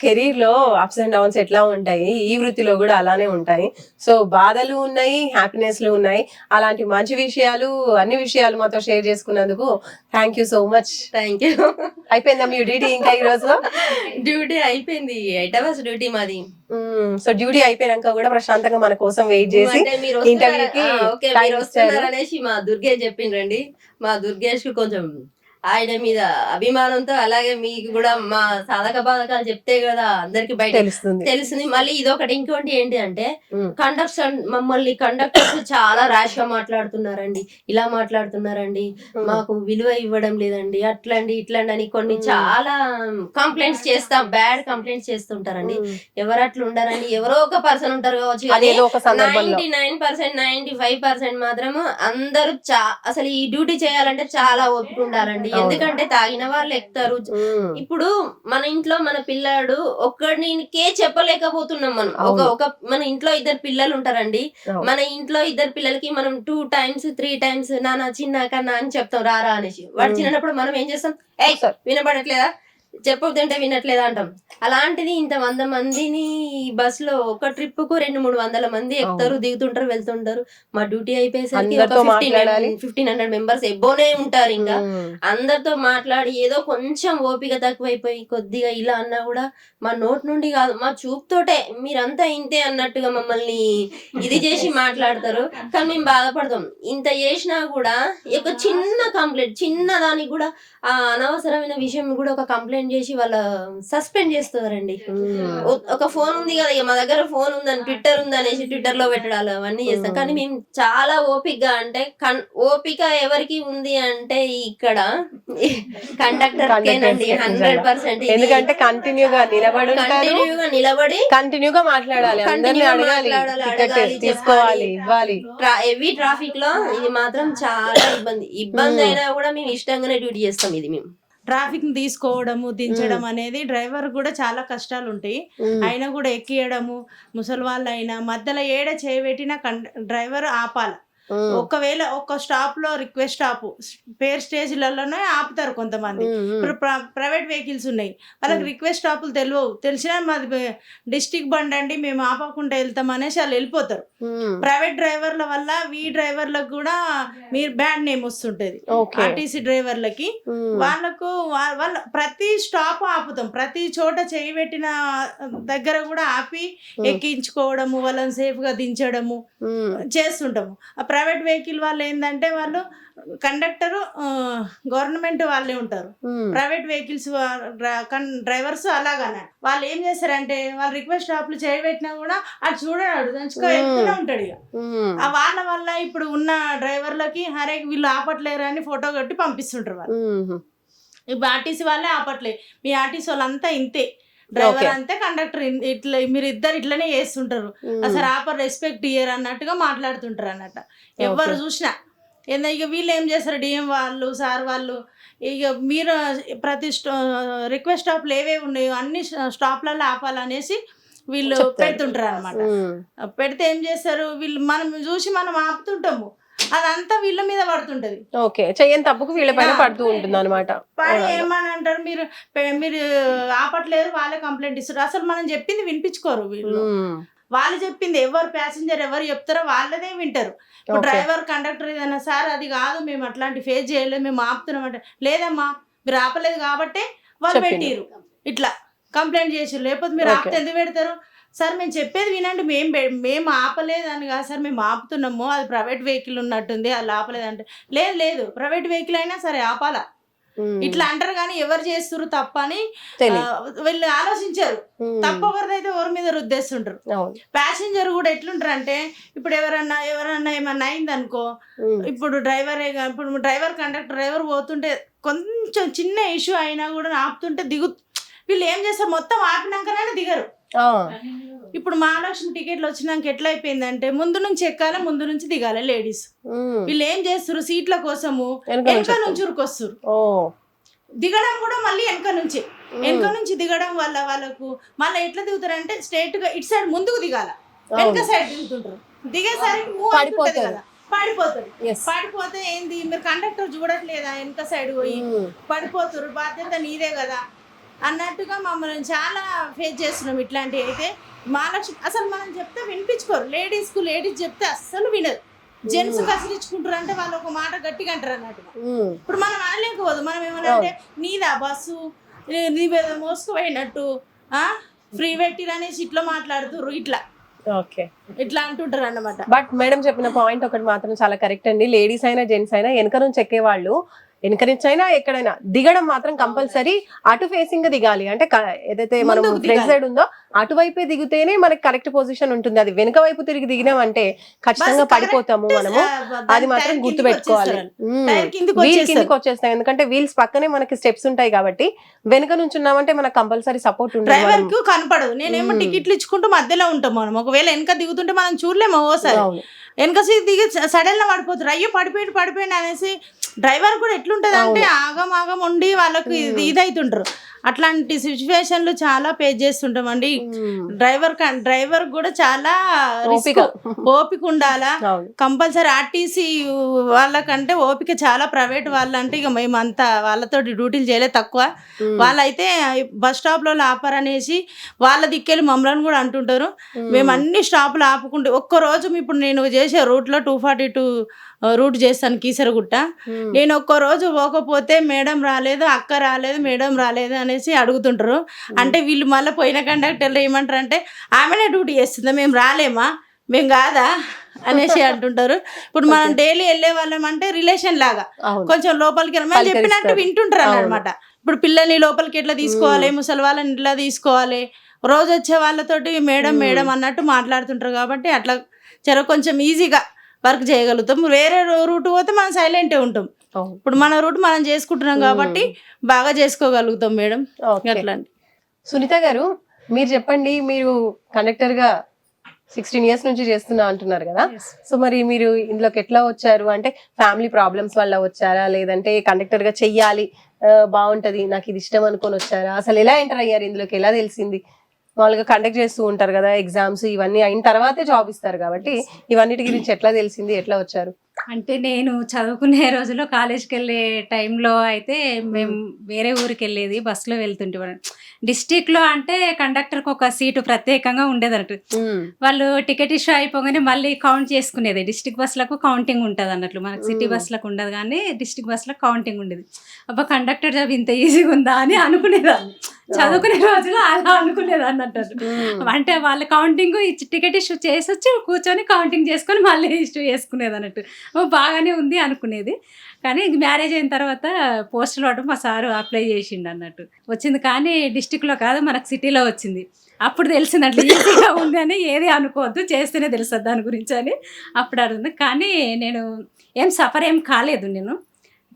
కెరీర్ లో అప్స్ అండ్ డౌన్స్ ఎట్లా ఉంటాయి, ఈ వృత్తిలో కూడా అలానే ఉంటాయి. సో బాధలు ఉన్నాయి, హ్యాపీనెస్లు ఉన్నాయి. అలాంటి మంచి విషయాలు, అన్ని విషయాలు మాతో షేర్ చేసుకున్నందుకు thank you so much. Thank you. అయిపోయిందా మీ డ్యూటీ ఇంకా ఈ రోజు? డ్యూటీ అయిపోయింది, 8 hours డ్యూటీ మాది. సో డ్యూటీ అయిపోయినాక కూడా ప్రశాంతంగా మన కోసం వెయిట్ చేసి ఇంటర్వ్యూకి అనేసి మా దుర్గేష్ చెప్పిండ్రండి. మా దుర్గేష్ కు కొంచెం ఆయన మీద అభిమానంతో, అలాగే మీకు కూడా మా సాధక బాధకాలు చెప్తే కదా అందరికి బయట తెలుస్తుంది. మళ్ళీ ఇదొకటి. ఇంకోటి ఏంటి అంటే, మమ్మల్ని కండక్టర్స్ చాలా ర్యాష్ గా మాట్లాడుతున్నారండి, ఇలా మాట్లాడుతున్నారండి, మాకు విలువ ఇవ్వడం లేదండి, అట్లండి ఇట్లండి అని కొన్ని చాలా కంప్లైంట్స్ చేస్తాం, బ్యాడ్ కంప్లైంట్స్ చేస్తుంటారండి. ఎవరు అట్లా ఉండారండి, ఎవరో ఒక పర్సన్ ఉంటారు కావచ్చు. 99%, 95% మాత్రము అందరూ అసలు ఈ డ్యూటీ చేయాలంటే చాలా ఓపిక ఉండాలండి. ఎందుకంటే తాగిన వాళ్ళు ఎక్కుతారు. ఇప్పుడు మన ఇంట్లో మన పిల్లాడు ఒక్కడికే చెప్పలేకపోతున్నాం మనం. మన ఇంట్లో 2 పిల్లలు ఉంటారండి. మన ఇంట్లో 2 పిల్లలకి మనం 2 times 3 times నాన్న చిన్న కన్నా అని చెప్తాం, రారా అనేసి. వాడు చిన్నప్పుడు మనం ఏం చేస్తాం, వినపడట్లేదా, చెప్పొద్దంటే వినట్లేదా అంటాం. అలాంటిది ఇంత 100 మందిని బస్ లో ఒక ట్రిప్ కు 200-300 మంది ఎక్కుతారు, దిగుతుంటారు, వెళ్తుంటారు. మా డ్యూటీ అయిపోయేసరికి 1500 మెంబర్స్ ఎబ్బోనే ఉంటారు. ఇంకా అందరితో మాట్లాడి ఏదో కొంచెం ఓపిక తక్కువైపోయి కొద్దిగా ఇలా అన్నా కూడా మా నోట్ నుండి కాదు, మా చూపుతోటే మీరంతా ఇంతే అన్నట్టుగా మమ్మల్ని ఇది చేసి మాట్లాడతారు. కానీ మేము బాధపడతాం. ఇంత చేసినా కూడా ఒక చిన్న కంప్లైంట్, చిన్న దానికి కూడా ఆ అనవసరమైన విషయం కూడా ఒక కంప్లైంట్ కంప్లైంట్ చేసి వాళ్ళ సస్పెండ్ చేస్తారండి. ఒక ఫోన్ ఉంది కదా, ఇక మా దగ్గర ఫోన్ ఉందని ట్విట్టర్ ఉంది అనేసి ట్విట్టర్ లో పెట్టడాలు అవన్నీ చేస్తాం. కానీ మేము చాలా ఓపికగా, అంటే ఓపిక ఎవరికి ఉంది అంటే ఇక్కడ కండక్టర్ కేనండి 100%. ఎందుకంటే కంటిన్యూగా నిలబడి కంటిన్యూగా మాట్లాడాలి, అందరినీ అడగాలి, టికెట్ తీసుకోవాలి, ఇవ్వాలి. హెవీ ట్రాఫిక్ లో ఇది మాత్రం చాలా ఇబ్బంది అయినా కూడా మేము ఇష్టంగానే డ్యూటీ చేస్తాం. ఇది మేము ట్రాఫిక్ ని తీసుకోవడము దించడం అనేది డ్రైవర్ కూడా చాలా కష్టాలు ఉంటాయి. అయినా కూడా ఎక్కియడము, ముసలి వాళ్ళు అయినా మధ్యలో ఏడ చేయబెట్టిన డ్రైవర్ ఆపాల. ఒకవేళ ఒక స్టాప్ లో రిక్వెస్ట్ స్టాప్ పేర్ స్టేజ్లలోనే ఆపుతారు కొంతమంది. ఇప్పుడు ప్రైవేట్ వెహికల్స్ ఉన్నాయి, వాళ్ళకి రిక్వెస్ట్ స్టాపులు తెలిసినా మాది డిస్టిక్ బండి అండి మేము ఆపకుండా వెళ్తాం అనేసి వాళ్ళు వెళ్ళిపోతారు. ప్రైవేట్ డ్రైవర్ల వల్ల ఈ డ్రైవర్లకు కూడా మీరు బ్యాడ్ నేమ్ వస్తుంటది. ఆర్టీసీ డ్రైవర్లకి వాళ్ళకు వాళ్ళ ప్రతి స్టాప్ ఆపుతాం, ప్రతి చోట చేయి పెట్టిన దగ్గర కూడా ఆపి ఎక్కించుకోవడము, వాళ్ళని సేఫ్ గా దించడము చేస్తుంటాము. ప్రైవేట్ వెహికల్ వాళ్ళు ఏంటంటే వాళ్ళు కండక్టరు గవర్నమెంట్ వాళ్ళే ఉంటారు. ప్రైవేట్ వెహికల్స్ డ్రైవర్స్ అలాగనే వాళ్ళు ఏం చేస్తారంటే వాళ్ళు రిక్వెస్ట్ స్టాప్లు చేయబెట్టినా కూడా అది చూడడు, దంచుకో వెళ్తూనే ఉంటాడు. ఇక వాళ్ళ వల్ల ఇప్పుడు ఉన్న డ్రైవర్లకి హరే వీళ్ళు ఆపట్లేరు అని ఫోటో కొట్టి పంపిస్తుంటారు వాళ్ళు. ఇప్పుడు ఆర్టీసీ వాళ్ళే ఆపట్లేదు, మీ ఆర్టీసీ వాళ్ళంతా ఇంతే, డ్రైవర్ అంతే, కండక్టర్ ఇట్లా, మీరు ఇద్దరు ఇట్లనే చేస్తుంటారు, అసలు ఆపర్ రెస్పెక్ట్ ఇయ్యరు అన్నట్టుగా మాట్లాడుతుంటారు అన్నట్టు. ఎవరు చూసినా ఏందా ఇక వీళ్ళు ఏం చేస్తారు, డిఎం వాళ్ళు సార్ వాళ్ళు ఇక మీరు ప్రతి రిక్వెస్ట్ స్టాప్లు ఏవేవి ఉన్నాయో అన్ని స్టాప్లలో ఆపాలనేసి వీళ్ళు పెడుతుంటారు అనమాట. పెడితే ఏం చేస్తారు వీళ్ళు, మనం చూసి మనం ఆపుతుంటాము, అదంతా వీళ్ళ మీద పడుతుంటది. ఓకే, చెయ్యని తప్పుకు వీళ్ళ పైన పడుతూ ఉంటుంది అనమాట. ఏమని అంటారు, మీరు ఆపట్లేరు, వాళ్ళే కంప్లైంట్ ఇస్తారు. అసలు మనం చెప్పింది వినిపించుకోరు వీళ్ళు. వాళ్ళు చెప్పింది ఎవరు ప్యాసింజర్ ఎవరు చెప్తారో వాళ్ళదే వింటారు. ఇప్పుడు డ్రైవర్ కండక్టర్ ఏదైనా సార్ అది కాదు మేము అట్లాంటి ఫేస్ చేయలేదు మేము ఆపుతున్నాం అంటే, లేదమ్మా మీరు ఆపలేదు కాబట్టి వాళ్ళు పెట్టిరు ఇట్లా కంప్లైంట్ చేసారు, లేకపోతే మీరు ఆపితే ఎందుకు పెడతారు సార్, మేము చెప్పేది వినండి, మేము ఆపలేదు అని కాదు సార్, మేము ఆపుతున్నాము, అది ప్రైవేట్ వెహికల్ ఉన్నట్టుంది అది ఆపలేదంటే, లేదు ప్రైవేట్ వెహికల్ అయినా సరే ఆపాలా ఇట్లా అంటారు. కానీ ఎవరు చేస్తారు తప్ప అని వీళ్ళు ఆలోచించారు. తప్పు ఎవరిదైతే ఎవరి మీద రుద్దేస్తుంటారు. ప్యాసింజర్ కూడా ఎట్లుంటారు అంటే, ఇప్పుడు ఎవరన్నా ఏమన్నా అయింది అనుకో, ఇప్పుడు డ్రైవర్ కండక్టర్ డ్రైవర్ పోతుంటే కొంచెం చిన్న ఇష్యూ అయినా కూడా ఆపుతుంటే వీళ్ళు ఏం చేస్తారు, మొత్తం ఆపినాకనే దిగరు. ఇప్పుడు మహాలక్ష్మి టికెట్లు వచ్చినాక ఎట్లా అయిపోయిందంటే, ముందు నుంచి ఎక్కాలి, ముందు నుంచి దిగాలి లేడీస్. వీళ్ళు ఏం చేస్తారు, సీట్ల కోసము వెనక నుంచి ఉరికొస్తారు, దిగడం కూడా మళ్ళీ వెనక నుంచి దిగడం వల్ల వాళ్ళకు మళ్ళీ ఎట్లా దిగుతారంటే స్ట్రైట్ గా ఇటు సైడ్ ముందుకు దిగాల, వెనక సైడ్ దిగుతుంటారు. దిగేసరికి మూవ్ అయిపోతుంది కదా, పడిపోతుంది. పడిపోతే ఏంది, మీరు కండక్టర్ చూడట్లేదా వెనక సైడ్ పోయి పడిపోతారు, బాధ్యత నీదే కదా అన్నట్టుగా మమ్మల్ని చాలా ఫేస్ చేస్తున్నాం. ఇట్లాంటివి అయితే మహాలక్ష్మి అసలు మనం చెప్తే వినిపించుకోరు. లేడీస్ చెప్తే అస్సలు వినరు. జెంట్స్ కసిరించుకుంటారు అంటే వాళ్ళు ఒక మాట గట్టిగా అంటారు అన్నట్టుగా. ఇప్పుడు మనం అనలేకపోదు, మనం ఏమన్నా అంటే నీదా బస్సు నీ మీద మోసుకుపోయినట్టు ఫ్రీ పెట్టిరు అనేసి ఇట్లా మాట్లాడుతుర్రు, ఇట్లా అంటుంటారు అన్నమాట. బట్ మేడం చెప్పిన పాయింట్ ఒకటి మాత్రం చాలా కరెక్ట్ అండి. లేడీస్ అయినా జెంట్స్ అయినా వెనక నుంచి ఎక్కేవాళ్ళు వెనక నుంచి అయినా ఎక్కడైనా దిగడం మాత్రం కంపల్సరీ అటు ఫేసింగ్ గా దిగాలి. అంటే ఏదైతే మనం ఫ్రంట్ సైడ్ ఉందో అటువైపే దిగితేనే మనకి కరెక్ట్ పొజిషన్ ఉంటుంది. అది వెనక వైపు తిరిగి దిగినామంటే ఖచ్చితంగా పడిపోతాము మనము. అది మాత్రం గుర్తు పెట్టుకోవాలి. వీల్ కిందకి వచ్చేస్తాయి, ఎందుకంటే వీల్స్ పక్కనే మనకి స్టెప్స్ ఉంటాయి కాబట్టి వెనక నుంచి ఉన్నామంటే మనకు కంపల్సరీ సపోర్ట్ ఉంటుంది. డ్రైవర్ కు కనపడదు. నేనేమో టికెట్లు ఇచ్చుకుంటూ మధ్యలో ఉంటాం మనం. ఒకవేళ వెనక దిగుతుంటే మనం చూడలేము. ఓసారి వెనక సీట్ దిగి సడన్ గా పడిపోతారు, అయ్యో పడిపోయింది అనేసి. డ్రైవర్ కూడా ఎట్లుంటది అంటే ఆగం ఉండి వాళ్ళకు ఇదైతుంటారు. అట్లాంటి సిచ్యువేషన్లు చాలా ఫేస్ చేస్తుంటామండి. డ్రైవర్ కూడా చాలా ఓపిక ఉండాలా కంపల్సరీ. ఆర్టీసీ వాళ్ళకంటే ఓపిక చాలా, ప్రైవేట్ వాళ్ళంటే ఇక మేమంతా వాళ్ళతో డ్యూటీలు చేయలేదు తక్కువ. వాళ్ళైతే బస్ స్టాప్ లో ఆపరనేసి వాళ్ళ దిక్కెళ్ళి మమ్మల్ని కూడా అంటుంటారు. మేము అన్ని స్టాప్లు ఆపుకుంటే ఒక్కరోజు ఇప్పుడు నేను చేసే రూట్లో 242 రూట్ చేస్తాను కీసరగుట్ట. నేను ఒక్కరోజు పోకపోతే మేడం రాలేదు, అక్క రాలేదు, మేడం రాలేదు అనేసి అడుగుతుంటారు. అంటే వీళ్ళు మళ్ళీ పోయిన కండక్టర్లు ఏమంటారు అంటే, ఆమెనే డ్యూటీ చేస్తుందా, మేము రాలేమా, మేము కాదా అనేసి అంటుంటారు. ఇప్పుడు మనం డైలీ వెళ్ళే వాళ్ళం అంటే రిలేషన్ లాగా కొంచెం లోపలికి చెప్పినట్టు వింటుంటారు అన్నమాట. ఇప్పుడు పిల్లల్ని లోపలికి ఎట్లా తీసుకోవాలి, ముసలి వాళ్ళని ఎట్లా తీసుకోవాలి, రోజు వచ్చే వాళ్ళతోటి మేడం మేడం అన్నట్టు మాట్లాడుతుంటారు. కాబట్టి అట్లా కొంచెం ఈజీగా వర్క్ చేయగలుగుతాం. వేరే రూట్ పోతే మనం సైలెంటే ఉంటాం. ఇప్పుడు మన రూట్ మనం చేసుకుంటున్నాం కాబట్టి బాగా చేసుకోగలుగుతాం మేడం. అట్లా సునీత గారు, మీరు చెప్పండి, మీరు కండక్టర్ గా 16 years నుంచి చేస్తున్నా అంటున్నారు కదా, సో మరి మీరు ఇందులోకి ఎట్లా వచ్చారు? అంటే ఫ్యామిలీ ప్రాబ్లమ్స్ వల్ల వచ్చారా, లేదంటే కండక్టర్ గా చెయ్యాలి బాగుంటది నాకు ఇది ఇష్టం అనుకొని వచ్చారా? అసలు ఎలా ఎంటర్ అయ్యారు ఇందులోకి, ఎలా తెలిసింది? మామూలుగా కండక్ట్ చేస్తూ ఉంటారు కదా ఎగ్జామ్స్, ఇవన్నీ అయిన తర్వాతే జాబ్ ఇస్తారు కాబట్టి ఇవన్నిటి గురించి ఎట్లా తెలిసింది, ఎట్లా వచ్చారు? అంటే నేను చదువుకునే రోజుల్లో కాలేజ్కి వెళ్ళే టైంలో అయితే మేము వేరే ఊరికి వెళ్ళేది, బస్సులో వెళ్తుంటే డిస్టిక్లో అంటే కండక్టర్కి ఒక సీటు ప్రత్యేకంగా ఉండేది అన్నట్టు. వాళ్ళు టికెట్ ఇష్యూ అయిపోగానే మళ్ళీ కౌంట్ చేసుకునేది. డిస్టిక్ బస్సులకు కౌంటింగ్ ఉంటుంది అన్నట్లు, మనకు సిటీ బస్సులకు ఉండదు కానీ డిస్టిక్ బస్సులకు కౌంటింగ్ ఉండేది. అబ్బా కండక్టర్ జాబ్ ఇంత ఈజీగా ఉందా అని అనుకునేదాన్ని, చదువుకునే రోజులో అలా అనుకునేది అన్నట్టు. అంటే వాళ్ళ కౌంటింగ్ టికెట్ ఇష్యూ చేసి వచ్చి కూర్చొని కౌంటింగ్ చేసుకొని మళ్ళీ ఇష్యూ చేసుకునేది అన్నట్టు. బాగానే ఉంది అనుకునేది. కానీ మ్యారేజ్ అయిన తర్వాత పోస్టులు అవడం మా సారు అప్లై చేసిండు అన్నట్టు. వచ్చింది కానీ డిస్టిక్లో కాదు మనకు సిటీలో వచ్చింది. అప్పుడు తెలిసింది అట్లా ఈజీగా ఉంది అని ఏది అనుకోవద్దు, చేస్తేనే తెలుస్తుంది దాని గురించి అని అప్పుడు అడుగుతుంది. కానీ నేను ఏం సఫర్ ఏం కాలేదు నేను,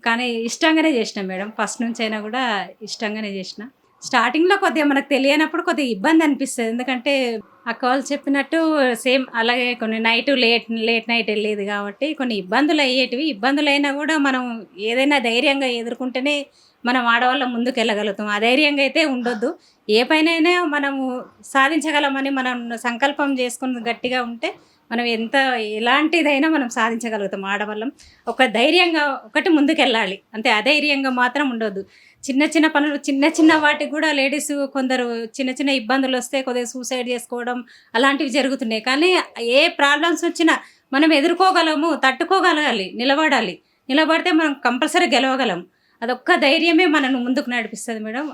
కానీ ఇష్టంగానే చేసిన మేడం. ఫస్ట్ నుంచి అయినా కూడా ఇష్టంగానే చేసిన. స్టార్టింగ్లో కొద్దిగా మనకు తెలియనప్పుడు కొద్దిగా ఇబ్బంది అనిపిస్తుంది. ఎందుకంటే అక్క వాళ్ళు చెప్పినట్టు సేమ్ అలాగే కొన్ని లేట్ నైట్ వెళ్ళేది కాబట్టి కొన్ని ఇబ్బందులు అయ్యేటివి. ఇబ్బందులు అయినా కూడా మనం ఏదైనా ధైర్యంగా ఎదుర్కొంటేనే మనం ఆడవాళ్ళం ముందుకు వెళ్ళగలుగుతాం. అధైర్యంగా అయితే ఉండొద్దు. ఏ పైనైనా మనము సాధించగలమని మనం సంకల్పం చేసుకుని గట్టిగా ఉంటే మనం ఎలాంటిదైనా మనం సాధించగలుగుతాం ఆడవాళ్ళం. ఒక ధైర్యంగా ఒకటి ముందుకెళ్ళాలి అంతే, అధైర్యంగా మాత్రం ఉండొద్దు. చిన్న చిన్న పనులు చిన్న వాటికి కూడా లేడీస్ కొందరు చిన్న ఇబ్బందులు వస్తే కొద్దిగా సూసైడ్ చేసుకోవడం అలాంటివి జరుగుతున్నాయి. కానీ ఏ ప్రాబ్లమ్స్ వచ్చినా మనం ఎదుర్కోగలము, తట్టుకోగలగాలి, నిలబడితే మనం కంపల్సరీ గెలవగలం. అదొక్క ధైర్యమే మనను ముందుకు నడిపిస్తుంది మేడం.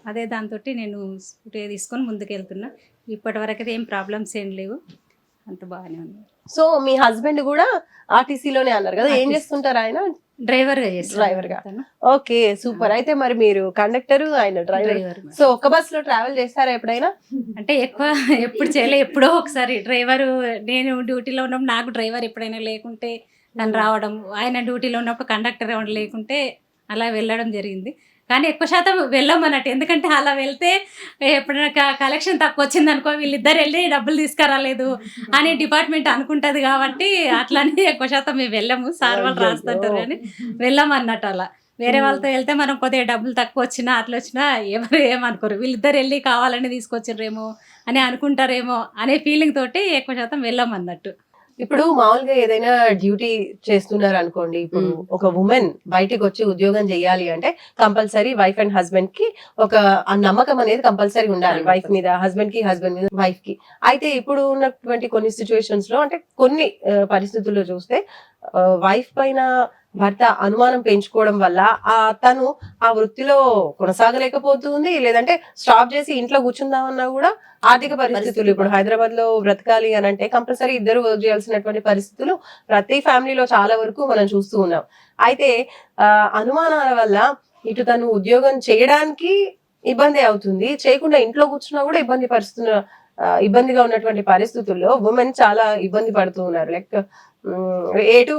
అదే దాంతో నేను స్కూటీ తీసుకొని ముందుకు వెళ్తున్నా. ఇప్పటి వరకు అయితే ఏం ప్రాబ్లమ్స్ ఏం లేవు, అంత బాగానే ఉంది. సో మీ హస్బెండ్ కూడా ఆర్టీసీలోనే అన్నారు కదా, ఏం చేస్తుంటారు ఆయన? డ్రైవర్గా చేస్తాను. డ్రైవర్గా, ఓకే సూపర్. అయితే మరి మీరు కండక్టర్, ఆయన డ్రైవర్. సో ఒక్క బస్ లో ట్రావెల్ చేస్తారా ఎప్పుడైనా? అంటే ఎప్పుడు చేయలే, ఎప్పుడో ఒకసారి. డ్రైవరు నేను డ్యూటీలో ఉన్నప్పుడు నాకు డ్రైవర్ ఎప్పుడైనా లేకుంటే తను రావడం, ఆయన డ్యూటీలో ఉన్నప్పుడు కండక్టర్ లేకుంటే అలా వెళ్ళడం జరిగింది. కానీ ఎక్కువ శాతం వెళ్ళమన్నట్టు, ఎందుకంటే అలా వెళ్తే ఎప్పుడైనా కలెక్షన్ తక్కువ వచ్చింది అనుకో, వీళ్ళిద్దరు వెళ్ళి డబ్బులు తీసుకురాలేదు అని డిపార్ట్మెంట్ అనుకుంటుంది కాబట్టి అట్లని ఎక్కువ శాతం మేము వెళ్ళము. సార్ వాళ్ళు రాస్తుంటారు కానీ వెళ్ళమన్నట్టు. అలా వేరే వాళ్ళతో వెళ్తే మనం కొద్దిగా డబ్బులు తక్కువ వచ్చినా అట్లా వచ్చినా ఎవరు ఏమనుకోరు, వీళ్ళిద్దరు వెళ్ళి కావాలని తీసుకొచ్చిర్రేమో అని అనుకుంటారేమో అనే ఫీలింగ్ తోటి ఎక్కువ శాతం వెళ్ళమన్నట్టు. ఇప్పుడు మామూలుగా ఏదైనా డ్యూటీ చేస్తున్నారు అనుకోండి, ఇప్పుడు ఒక ఉమెన్ బయటికి వచ్చి ఉద్యోగం చేయాలి అంటే కంపల్సరీ వైఫ్ అండ్ హస్బెండ్ కి ఒక నమ్మకం అనేది కంపల్సరీ ఉండాలి, వైఫ్ మీద, హస్బెండ్ మీద వైఫ్ కి. అయితే ఇప్పుడు ఉన్నటువంటి కొన్ని సిచ్యువేషన్స్ లో, అంటే కొన్ని పరిస్థితుల్లో చూస్తే వైఫ్ పైన భర్త అనుమానం పెంచుకోవడం వల్ల తను ఆ వృత్తిలో కొనసాగలేకపోతుంది, లేదంటే స్టాప్ చేసి ఇంట్లో కూర్చుందామన్నా కూడా ఆర్థిక పరిస్థితులు, ఇప్పుడు హైదరాబాద్ లో బ్రతకాలి అని అంటే కంపల్సరీ ఇద్దరు వర్క్ చేయాల్సినటువంటి పరిస్థితులు ప్రతి ఫ్యామిలీలో చాలా వరకు మనం చూస్తూ ఉన్నాం. అయితే అనుమానాల వల్ల ఇటు తను ఉద్యోగం చేయడానికి ఇబ్బంది అవుతుంది, చేయకుండా ఇంట్లో కూర్చున్నా కూడా ఇబ్బందిగా ఉన్నటువంటి పరిస్థితుల్లో ఉమెన్ చాలా ఇబ్బంది పడుతూ ఉన్నారు. లైక్ ఏటు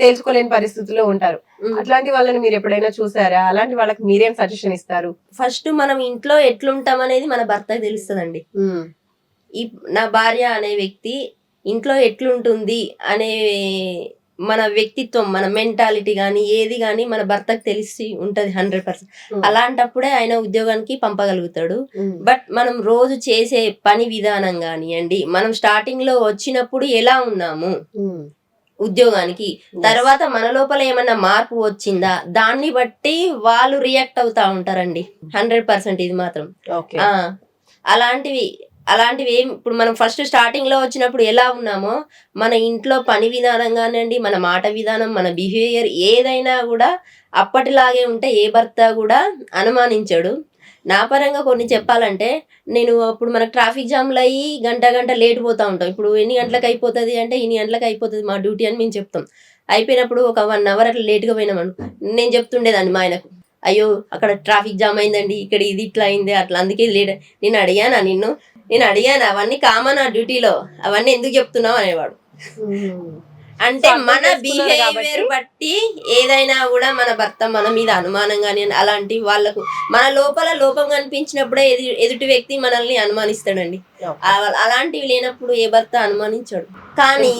తేల్చుకోలేని పరిస్థితుల్లో ఉంటారు. అట్లాంటి వాళ్ళని మీరు ఎప్పుడైనా చూసారా? అలాంటి వాళ్ళకి మీరేం సజెషన్ ఇస్తారు? ఫస్ట్ మనం ఇంట్లో ఎట్లుంటాం అనేది మన భర్తకు తెలుస్తుందండి. నా భార్య అనే వ్యక్తి ఇంట్లో ఎట్లుంటుంది అనే మన వ్యక్తిత్వం, మన మెంటాలిటీ కానీ ఏది కానీ మన భర్తకు తెలిసి ఉంటది 100%. అలాంటప్పుడే ఆయన ఉద్యోగానికి పంపగలుగుతాడు. బట్ మనం రోజు చేసే పని విధానం కానివ్వండి, మనం స్టార్టింగ్ లో వచ్చినప్పుడు ఎలా ఉన్నాము ఉద్యోగానికి, తర్వాత మన లోపల ఏమన్నా మార్పు వచ్చిందా, దాన్ని బట్టి వాళ్ళు రియాక్ట్ అవుతా ఉంటారండి 100%. ఇది మాత్రం అలాంటివి ఏం, ఇప్పుడు మనం ఫస్ట్ స్టార్టింగ్ లో వచ్చినప్పుడు ఎలా ఉన్నామో మన ఇంట్లో పని విధానం కానివ్వండి, మన మాట విధానం, మన బిహేవియర్ ఏదైనా కూడా అప్పటిలాగే ఉంటే ఏ భర్త కూడా అనుమానించడు. నా పరంగా కొన్ని చెప్పాలంటే, నేను అప్పుడు మనకు ట్రాఫిక్ జామ్లు అయ్యి గంట లేట్ పోతా ఉంటాం. ఇప్పుడు ఎన్ని గంటలకు అయిపోతుంది అంటే ఇన్ని గంటలకు అయిపోతుంది మా డ్యూటీ అని మేము చెప్తాం. అయిపోయినప్పుడు ఒక 1 hour అట్లా లేట్గా పోయినామను నేను చెప్తుండేదాన్ని మా ఆయనకు, అయ్యో అక్కడ ట్రాఫిక్ జామ్ అయిందండి, ఇక్కడ ఇది ఇట్లా అయింది అట్లా, అందుకే లేట్. నేను అడిగాను అవన్నీ కామన్ ఆ డ్యూటీలో, అవన్నీ ఎందుకు చెప్తున్నావు అనేవాడు. అంటే మన బిహేవియర్ బట్టి ఏదైనా కూడా మన భర్త మన మీద అనుమానం కానీ అలాంటి వాళ్ళకు మన లోపల లోపం కనిపించినప్పుడే ఎదుటి వ్యక్తి మనల్ని అనుమానిస్తాడండి. అలాంటివి లేనప్పుడు ఏ భర్త అనుమానించాడు. కానీ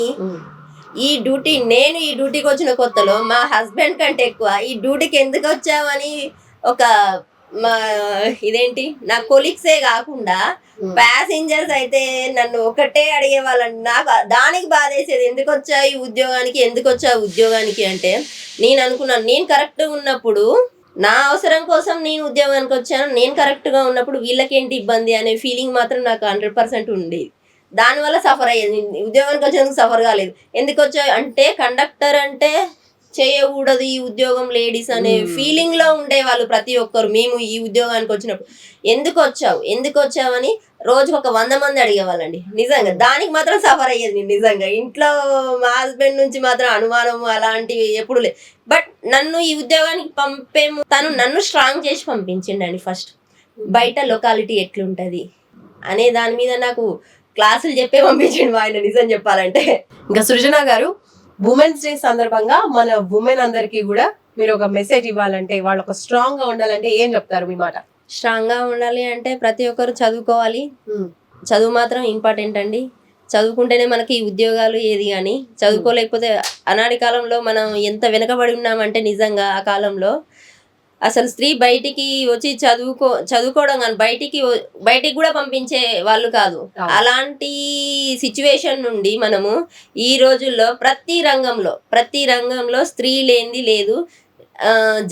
ఈ డ్యూటీకి వచ్చిన కొత్తలో మా హస్బెండ్ కంటే ఎక్కువ ఈ డ్యూటీకి ఎందుకు వచ్చావని ఇదేంటి నా కొలీగ్సే కాకుండా ప్యాసింజర్స్ అయితే నన్ను ఒకటే అడిగేవాళ్ళండి. నాకు దానికి బాధేసేది, ఎందుకు వచ్చావు ఉద్యోగానికి అంటే నేను అనుకున్నాను, నేను కరెక్ట్గా ఉన్నప్పుడు నా అవసరం కోసం నేను ఉద్యోగానికి వచ్చాను, నేను కరెక్ట్గా ఉన్నప్పుడు వీళ్ళకేంటి ఇబ్బంది అనే ఫీలింగ్ మాత్రం నాకు 100% ఉండేది. దానివల్ల సఫర్ అయ్యేది. ఉద్యోగానికి వచ్చేందుకు సఫర్ కాలేదు. ఎందుకు వచ్చావు అంటే కండక్టర్ అంటే చేయకూడదు ఈ ఉద్యోగం లేడీస్ అనే ఫీలింగ్ లో ఉండేవాళ్ళు ప్రతి ఒక్కరు. మేము ఈ ఉద్యోగానికి వచ్చినప్పుడు ఎందుకు వచ్చావని రోజుకు 100 మంది అడిగేవాళ్ళండి. నిజంగా దానికి మాత్రం సఫర్ అయ్యేది. నిజంగా ఇంట్లో మా హస్బెండ్ నుంచి మాత్రం అనుమానం అలాంటివి ఎప్పుడు లేదు. బట్ నన్ను ఈ ఉద్యోగానికి తను నన్ను స్ట్రాంగ్ చేసి పంపించిండండి. ఫస్ట్ బయట లొకాలిటీ ఎట్లుంటది అనే దాని మీద నాకు క్లాసులు చెప్పే పంపించండి ఆయన, నిజం చెప్పాలంటే. ఇంకా సృజన గారు, ఉమెన్స్ డే సందర్భంగా మన ఉమెన్ అందరికీ కూడా మీరు ఒక మెసేజ్ ఇవ్వాలంటే, వాళ్ళు ఒక స్ట్రాంగ్ గా ఉండాలంటే ఏం చెప్తారు మీ మాట? స్ట్రాంగ్ గా ఉండాలి అంటే ప్రతి ఒక్కరు చదువుకోవాలి. చదువు మాత్రం ఇంపార్టెంట్ అండి. చదువుకుంటేనే మనకి ఉద్యోగాలు ఏది కానీ చదువుకోలేకపోతే అనాది కాలంలో మనం ఎంత వెనకబడి ఉన్నామంటే నిజంగా ఆ కాలంలో అసలు స్త్రీ బయటికి వచ్చి చదువుకోవడం కానీ బయటికి కూడా పంపించే వాళ్ళు కాదు. అలాంటి సిచ్యువేషన్ నుండి మనము ఈ రోజుల్లో ప్రతి రంగంలో స్త్రీ లేనిది లేదు.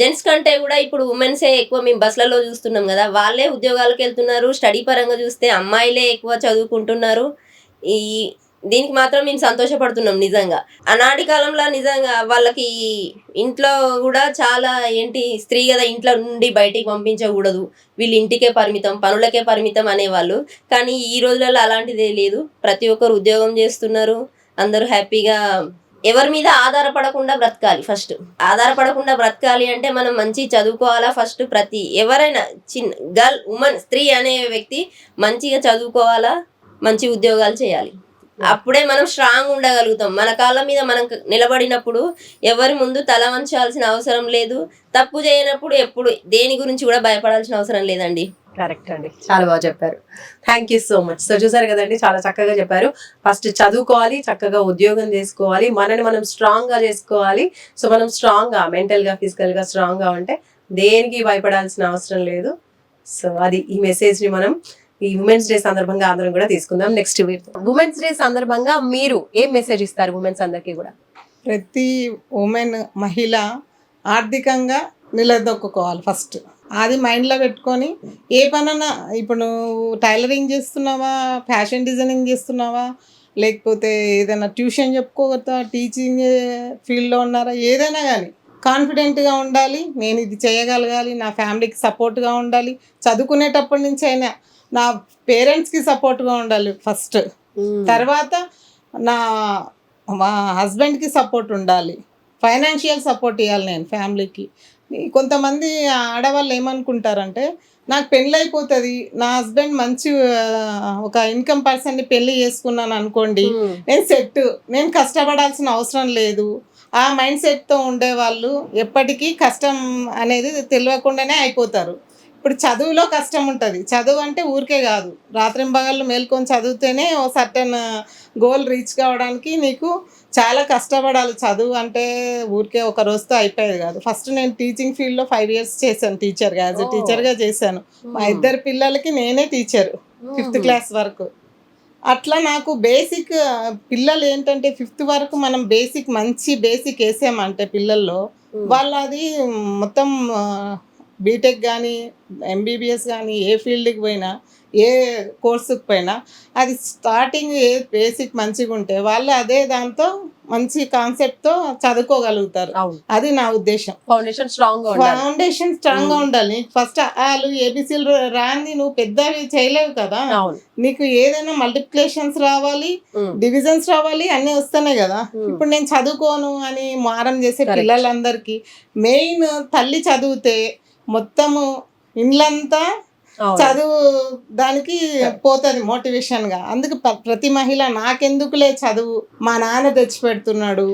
జెంట్స్ కంటే కూడా ఇప్పుడు ఉమెన్సే ఎక్కువ. మేము బస్సులలో చూస్తున్నాం కదా, వాళ్ళే ఉద్యోగాలకు వెళ్తున్నారు. స్టడీ పరంగా చూస్తే అమ్మాయిలే ఎక్కువ చదువుకుంటున్నారు. దీనికి మాత్రం మేము సంతోషపడుతున్నాం. నిజంగా అనాటి కాలంలో నిజంగా వాళ్ళకి ఇంట్లో కూడా చాలా స్త్రీ కదా, ఇంట్లో నుండి బయటికి పంపించకూడదు, వీళ్ళు ఇంటికే పరిమితం, పనులకే పరిమితం అనేవాళ్ళు. కానీ ఈ రోజులలో అలాంటిదే లేదు. ప్రతి ఒక్కరు ఉద్యోగం చేస్తున్నారు. అందరూ హ్యాపీగా ఎవరి మీద ఆధారపడకుండా బ్రతకాలి. ఫస్ట్ ఆధారపడకుండా బ్రతకాలి అంటే మనం మంచి చదువుకోవాలా. ఫస్ట్ ఎవరైనా ఉమెన్ స్త్రీ అనే వ్యక్తి మంచిగా చదువుకోవాలా, మంచి ఉద్యోగాలు చేయాలి. అప్పుడే మనం స్ట్రాంగ్ ఉండగలుగుతాం. మన కాళ్ళ మీద మనం నిలబడినప్పుడు ఎవరి ముందు తల వంచాల్సిన అవసరం లేదు. తప్పు చేయనప్పుడు ఎప్పుడు దేని గురించి కూడా భయపడాల్సిన అవసరం లేదండి. కరెక్ట్ అండి, చాలా బాగా చెప్పారు. Thank you so much. So చూసారు కదండి, చాలా చక్కగా చెప్పారు. ఫస్ట్ చదువుకోవాలి, చక్కగా ఉద్యోగం చేసుకోవాలి, మనని మనం స్ట్రాంగ్ గా చేసుకోవాలి. సో మనం స్ట్రాంగ్ గా మెంటల్ గా ఫిజికల్ గా స్ట్రాంగ్ గా ఉంటే దేనికి భయపడాల్సిన అవసరం లేదు. సో అది ఈ మెసేజ్ ని మనం ఈ ఉమెన్స్ డే సందర్భంగా అందరం కూడా తీసుకుందాం. నెక్స్ట్ ఉమెన్స్ డే సందర్భంగా మీరు ఏం మెసేజ్ ఇస్తారు ఉమెన్స్ అందరికీ కూడా? ప్రతి ఉమెన్ మహిళ ఆర్థికంగా నిలదొక్కుకోవాలి. ఫస్ట్ అది మైండ్లో పెట్టుకొని ఏ పనన్నా, ఇప్పుడు నువ్వు టైలరింగ్ చేస్తున్నావా, ఫ్యాషన్ డిజైనింగ్ చేస్తున్నావా, లేకపోతే ఏదైనా ట్యూషన్ చెప్పుకోగలుగుతా, టీచింగ్ ఫీల్డ్లో ఉన్నారా, ఏదైనా కానీ కాన్ఫిడెంట్గా ఉండాలి. నేను ఇది చేయగలగాలి, నా ఫ్యామిలీకి సపోర్ట్గా ఉండాలి. చదువుకునేటప్పటి నుంచి అయినా నా పేరెంట్స్కి సపోర్ట్గా ఉండాలి ఫస్ట్. తర్వాత మా హస్బెండ్కి సపోర్ట్ ఉండాలి. ఫైనాన్షియల్ సపోర్ట్ ఇవ్వాలి నేను ఫ్యామిలీకి. కొంతమంది ఆడవాళ్ళు ఏమనుకుంటారంటే, నాకు పెళ్ళి అయిపోతుంది, నా హస్బెండ్ మంచి ఒక ఇన్కమ్ పర్సన్ని పెళ్ళి చేసుకున్నాను అనుకోండి, నేను కష్టపడాల్సిన అవసరం లేదు. ఆ మైండ్ సెట్తో ఉండేవాళ్ళు ఎప్పటికీ కష్టం అనేది తెలియకుండానే అయిపోతారు. ఇప్పుడు చదువులో కష్టం ఉంటుంది. చదువు అంటే ఊరికే కాదు, రాత్రింబగళ్ళు మేల్కొని చదివితేనే ఓ సర్టెన్ గోల్ రీచ్ కావడానికి నీకు చాలా కష్టపడాలి. చదువు అంటే ఊరికే ఒక రోజుతో అయిపోయేది కాదు. ఫస్ట్ నేను టీచింగ్ ఫీల్డ్లో 5 years చేశాను, యాజ్ ఎ టీచర్గా చేశాను. మా 2 పిల్లలకి నేనే టీచర్ 5th class వరకు. అట్లా నాకు బేసిక్ పిల్లలు ఏంటంటే 5th వరకు మనం మంచి బేసిక్ వేసామంటే పిల్లల్లో వాళ్ళు అది మొత్తం బీటెక్ కానీ ఎంబీబీఎస్ కానీ ఏ ఫీల్డ్కి పోయినా, ఏ కోర్సుకి పోయినా అది స్టార్టింగ్ బేసిక్ మంచిగా ఉంటే వాళ్ళు అదే దాంతో మంచి కాన్సెప్ట్తో చదువుకోగలుగుతారు. అది నా ఉద్దేశం. ఫౌండేషన్ స్ట్రాంగ్గా ఉండాలి. ఫస్ట్ వాళ్ళు ఏబిసిలు రాని నువ్వు పెద్దవి చేయలేవు కదా. నీకు ఏదైనా మల్టిప్లికేషన్స్ రావాలి, డివిజన్స్ రావాలి, అన్నీ వస్తున్నాయి కదా. ఇప్పుడు నేను చదువుకోను అని మారం చేసే పిల్లలందరికీ మెయిన్ తల్లి చదివితే మొత్తము ఇండ్లంతా చదువు దానికి పోతుంది మోటివేషన్గా. అందుకు ప్రతి మహిళ నాకెందుకులే చదువు, మా నాన్న తెచ్చి పెడుతున్నాడు,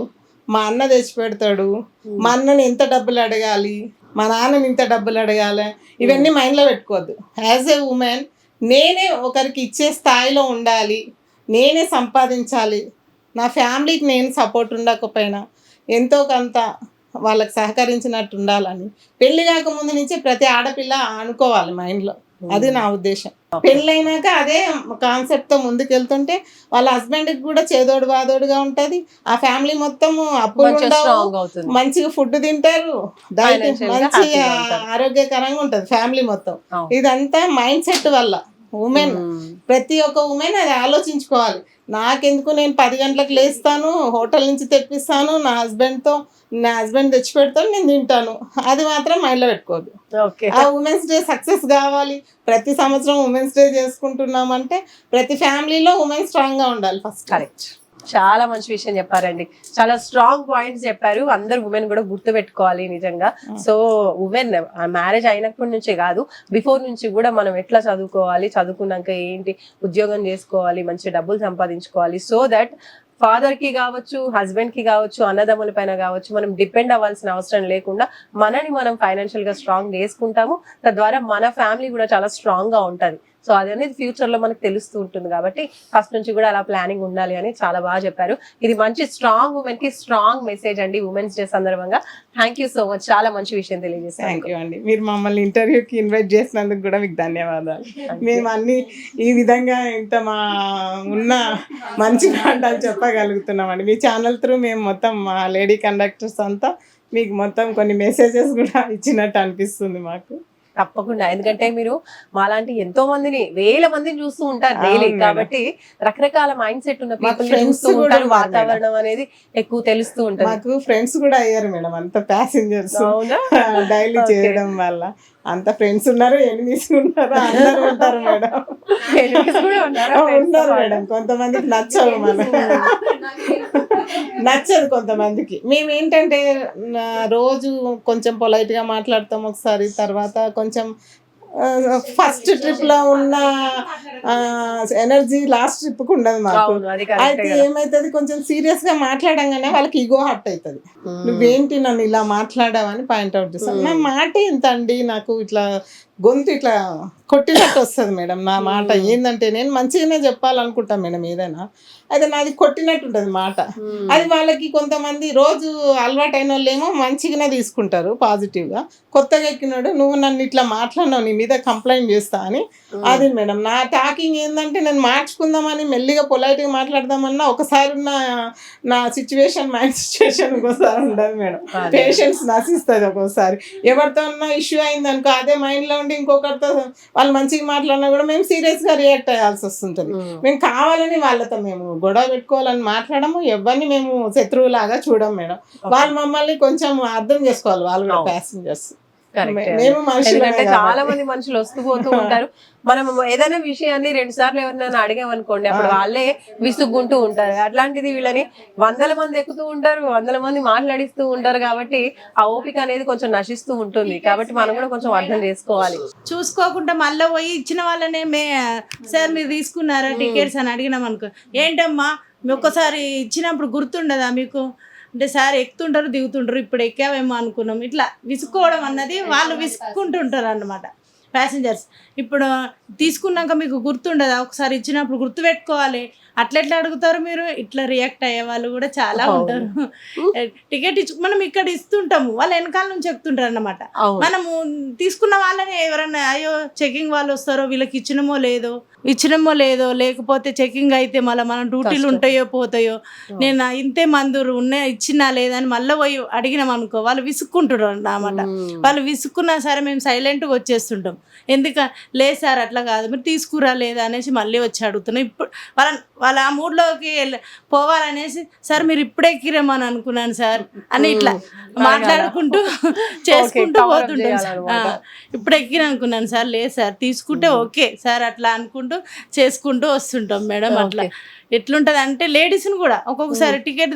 మా అన్న తెచ్చి పెడతాడు, మా అన్నని ఎంత డబ్బులు అడగాలి, మా నాన్నని ఇంత డబ్బులు అడగాలి, ఇవన్నీ మైండ్లో పెట్టుకోవద్దు. యాజ్ ఏ ఉమెన్ నేనే ఒకరికి ఇచ్చే స్థాయిలో ఉండాలి, నేనే సంపాదించాలి, నా ఫ్యామిలీకి నేను సపోర్ట్ ఉండకపోయినా ఎంతో కొంత వాళ్ళకి సహకరించినట్టు ఉండాలని పెళ్లి కాకముందు నుంచి ప్రతి ఆడపిల్ల అనుకోవాలి మైండ్లో. అది నా ఉద్దేశం. పెళ్ళైనాక అదే కాన్సెప్ట్తో ముందుకెళ్తుంటే వాళ్ళ హస్బెండ్కి కూడా చేదోడు వాదోడుగా ఉంటుంది, ఆ ఫ్యామిలీ మొత్తము అప్పులు ఉండవు, మంచిగా ఫుడ్ తింటారు, మంచి ఆరోగ్యకరంగా ఉంటుంది ఫ్యామిలీ మొత్తం. ఇదంతా మైండ్ సెట్ వల్ల ఉమెన్, ప్రతి ఒక్క ఉమెన్ అది ఆలోచించుకోవాలి. నాకెందుకు, నేను 10 గంటలకు లేస్తాను, హోటల్ నుంచి తెప్పిస్తాను, నా హస్బెండ్ తెచ్చి పెడతాను, నేను తింటాను, అది మాత్రం మైండ్లో పెట్టుకోదు. ఆ ఉమెన్స్ డే సక్సెస్ కావాలి. ప్రతి సంవత్సరం ఉమెన్స్ డే చేసుకుంటున్నామంటే ప్రతి ఫ్యామిలీలో ఉమెన్ స్ట్రాంగ్గా ఉండాలి ఫస్ట్. కరెక్ట్, చాలా మంచి విషయం చెప్పారండి, చాలా స్ట్రాంగ్ పాయింట్స్ చెప్పారు. అందరు ఉమెన్ కూడా గుర్తు పెట్టుకోవాలి నిజంగా. సో ఉమెన్ మ్యారేజ్ అయినప్పటి నుంచే కాదు, బిఫోర్ నుంచి కూడా మనం ఎట్లా చదువుకోవాలి, చదువుకున్నాక ఏంటి ఉద్యోగం చేసుకోవాలి, మంచి డబ్బులు సంపాదించుకోవాలి, సో దట్ ఫాదర్ కి కావచ్చు, హస్బెండ్ కి కావచ్చు, అన్నదమ్ముల పైన కావచ్చు మనం డిపెండ్ అవ్వాల్సిన అవసరం లేకుండా మనని మనం ఫైనాన్షియల్ గా స్ట్రాంగ్ చేసుకుంటాము. తద్వారా మన ఫ్యామిలీ కూడా చాలా స్ట్రాంగ్ గా ఉంటది. సో అది అనేది ఫ్యూచర్ లో మనకు తెలుస్తూ ఉంటుంది. కాబట్టి ఫస్ట్ నుంచి కూడా అలా ప్లానింగ్ ఉండాలి అని చాలా బాగా చెప్పారు. ఇది మంచి స్ట్రాంగ్ ఉమెన్ కి స్ట్రాంగ్ మెసేజ్ అండి ఉమెన్స్ డే సందర్భంగా. థ్యాంక్ యూ సో మచ్, చాలా మంచి విషయం తెలియజేస్తాను. థ్యాంక్ యూ అండి, మీరు మమ్మల్ని ఇంటర్వ్యూకి ఇన్వైట్ చేసినందుకు కూడా మీకు ధన్యవాదాలు. మేము అన్ని ఈ విధంగా ఇంత మా ఉన్న మంచి మాటలు చెప్పగలుగుతున్నామండి. మీ ఛానల్ త్రూ మేము మొత్తం మా లేడీ కండక్టర్స్ అంతా మీకు మొత్తం కొన్ని మెసేజెస్ కూడా ఇచ్చినట్టు అనిపిస్తుంది మాకు. తప్పకుండా, ఎందుకంటే మీరు మాలాంటి ఎంతో మందిని, వేల మందిని చూస్తూ ఉంటారు డైలీ, కాబట్టి రకరకాల మైండ్ సెట్ ఉన్న పీపుల్ చూస్తూ ఉంటారు, వాతావరణం అనేది ఎక్కువ తెలుస్తూ ఉంటుంది. మాకు ఫ్రెండ్స్ కూడా అయ్యారు మేడం, అంత ప్యాసింజర్స్ డైలీ చేయడం వల్ల. అంత ఫ్రెండ్స్ ఉన్నారు, ఎనిమిస్ ఉన్నారు, అందరూ ఉంటారు మేడం. ఉన్నారు మేడం, కొంతమందికి నచ్చవు, నచ్చదు కొంతమందికి. మేము ఏంటంటే రోజు కొంచెం పొలైట్గా మాట్లాడతాం ఒకసారి, తర్వాత కొంచెం ఫస్ట్ ట్రిప్ లో ఉన్న ఎనర్జీ లాస్ట్ ట్రిప్ కు ఉండదు మాకు. అయితే ఏమైతుంది, కొంచెం సీరియస్ గా మాట్లాడంగానే వాళ్ళకి ఈగో హర్ట్ అవుతుంది. నువ్వేంటి నన్ను ఇలా మాట్లాడావని పాయింట్అవుట్ చేస్తాను. నా మాట ఎంత అండి, నాకు ఇట్లా గొంతు ఇట్లా కొట్టినట్టు వస్తుంది మేడం. నా మాట ఏంటంటే నేను మంచిగానే చెప్పాలనుకుంటాను మేడం ఏదైనా, అయితే నాది కొట్టినట్టు ఉంటుంది మాట. అది వాళ్ళకి కొంతమంది రోజు అలవాటైన వాళ్ళు ఏమో మంచిగానే తీసుకుంటారు పాజిటివ్గా, కొత్తగా ఎక్కినాడు నువ్వు నన్ను ఇట్లా మాట్లాడినావు, నీ మీద కంప్లైంట్ చేస్తా అని. అది మేడం నా టాకింగ్ ఏంటంటే నేను మార్చుకుందామని మెల్లిగా పొలైట్గా మాట్లాడదామన్నా ఒకసారి ఉన్న నా సిచ్యువేషన్ మైండ్ సిచ్యువేషన్ ఒక్కోసారి ఉండదు మేడం. పేషెన్స్ నశిస్తుంది ఒక్కోసారి. ఎవరితో ఉన్న ఇష్యూ అయింది అనుకో, అదే మైండ్లో ఉండి ఇంకొకరితో వాళ్ళు మంచిగా మాట్లాడినా కూడా మేము సీరియస్గా రియాక్ట్ అయ్యాల్సి వస్తుంటుంది. మేము కావాలని వాళ్ళతో మేము గొడవ పెట్టుకోవాలని మాట్లాడము, ఎవరిని మేము శత్రువులాగా చూడం మేడం. వాళ్ళు మమ్మల్ని కొంచెం అర్థం చేసుకోవాలి, వాళ్ళు కూడా ప్యాసింజర్స్. ఎందుకంటే చాలా మంది మనుషులు వస్తూ పోతూ ఉంటారు. మనం ఏదైనా విషయాన్ని 2 సార్లు ఎవరినైనా అడిగామనుకోండి, అప్పుడు వాళ్ళే విసుగ్గుంటూ ఉంటారు. అట్లాంటిది వీళ్ళని 100 మంది ఎక్కుతూ ఉంటారు, 100 మంది మాట్లాడిస్తూ ఉంటారు. కాబట్టి ఆ ఓపిక అనేది కొంచెం నశిస్తూ ఉంటుంది. కాబట్టి మనం కూడా కొంచెం అర్థం చేసుకోవాలి. చూసుకోకుండా మళ్ళీ పోయి ఇచ్చిన వాళ్ళనే సార్ మీరు తీసుకున్నారా టికెట్స్ అని అడిగినాం అనుకో, ఏంటమ్మా ఒక్కసారి ఇచ్చినప్పుడు గుర్తుండదా మీకు అంటే, సార్ ఎక్కుతుంటారు దిగుతుంటారు, ఇప్పుడు ఎక్కావేమో అనుకున్నాం, ఇట్లా విసుక్కోవడం అన్నది వాళ్ళు విసుక్కుంటుంటారు అన్నమాట ప్యాసింజర్స్. ఇప్పుడు తీసుకున్నాక మీకు గుర్తుండదా, ఒకసారి ఇచ్చినప్పుడు గుర్తు పెట్టుకోవాలి, అట్లా అడుగుతారు మీరు. ఇట్లా రియాక్ట్ అయ్యే వాళ్ళు కూడా చాలా ఉంటారు. టికెట్ మనం ఇక్కడ ఇస్తుంటాము, వాళ్ళు వెనకాల నుంచి ఎక్కుతుంటారు అన్నమాట. మనము తీసుకున్న వాళ్ళని ఎవరన్నా అయ్యో చెకింగ్ వాళ్ళు వస్తారో, వీళ్ళకి ఇచ్చినమో లేదో, లేకపోతే చెకింగ్ అయితే మళ్ళీ మనం డ్యూటీలు ఉంటాయో పోతాయో, నేను ఇంతే మందురు ఇచ్చినా లేదని మళ్ళీ పోయి అడిగినాం అనుకో, వాళ్ళు విసుక్కుంటారు అన్నమాట. వాళ్ళు విసుక్కున్నా సరే మేము సైలెంట్గా వచ్చేస్తుంటాం. లేదు సార్ అట్లా కాదు, మీరు తీసుకురా లేదా అనేసి మళ్ళీ వచ్చి అడుగుతున్నాం. ఇప్పుడు వాళ్ళ ఆ మూడ్లోకి పోవాలనేసి, సార్ మీరు ఇప్పుడే ఎక్కిరేమని అనుకున్నాను సార్ అని ఇట్లా మాట్లాడుకుంటూ చేసుకుంటూ cover up పోతుంటాం సార్. చేయాలన్నమాట. ఇప్పుడు ఎక్కిన అనుకున్నాను సార్, లేదు సార్ తీసుకుంటే ఓకే సార్ అట్లా అనుకుంటూ చేసుకుంటూ వస్తుంటాం మేడం. అట్లా ఎట్లుంటది అంటే లేడీస్ని కూడా ఒక్కొక్కసారి టికెట్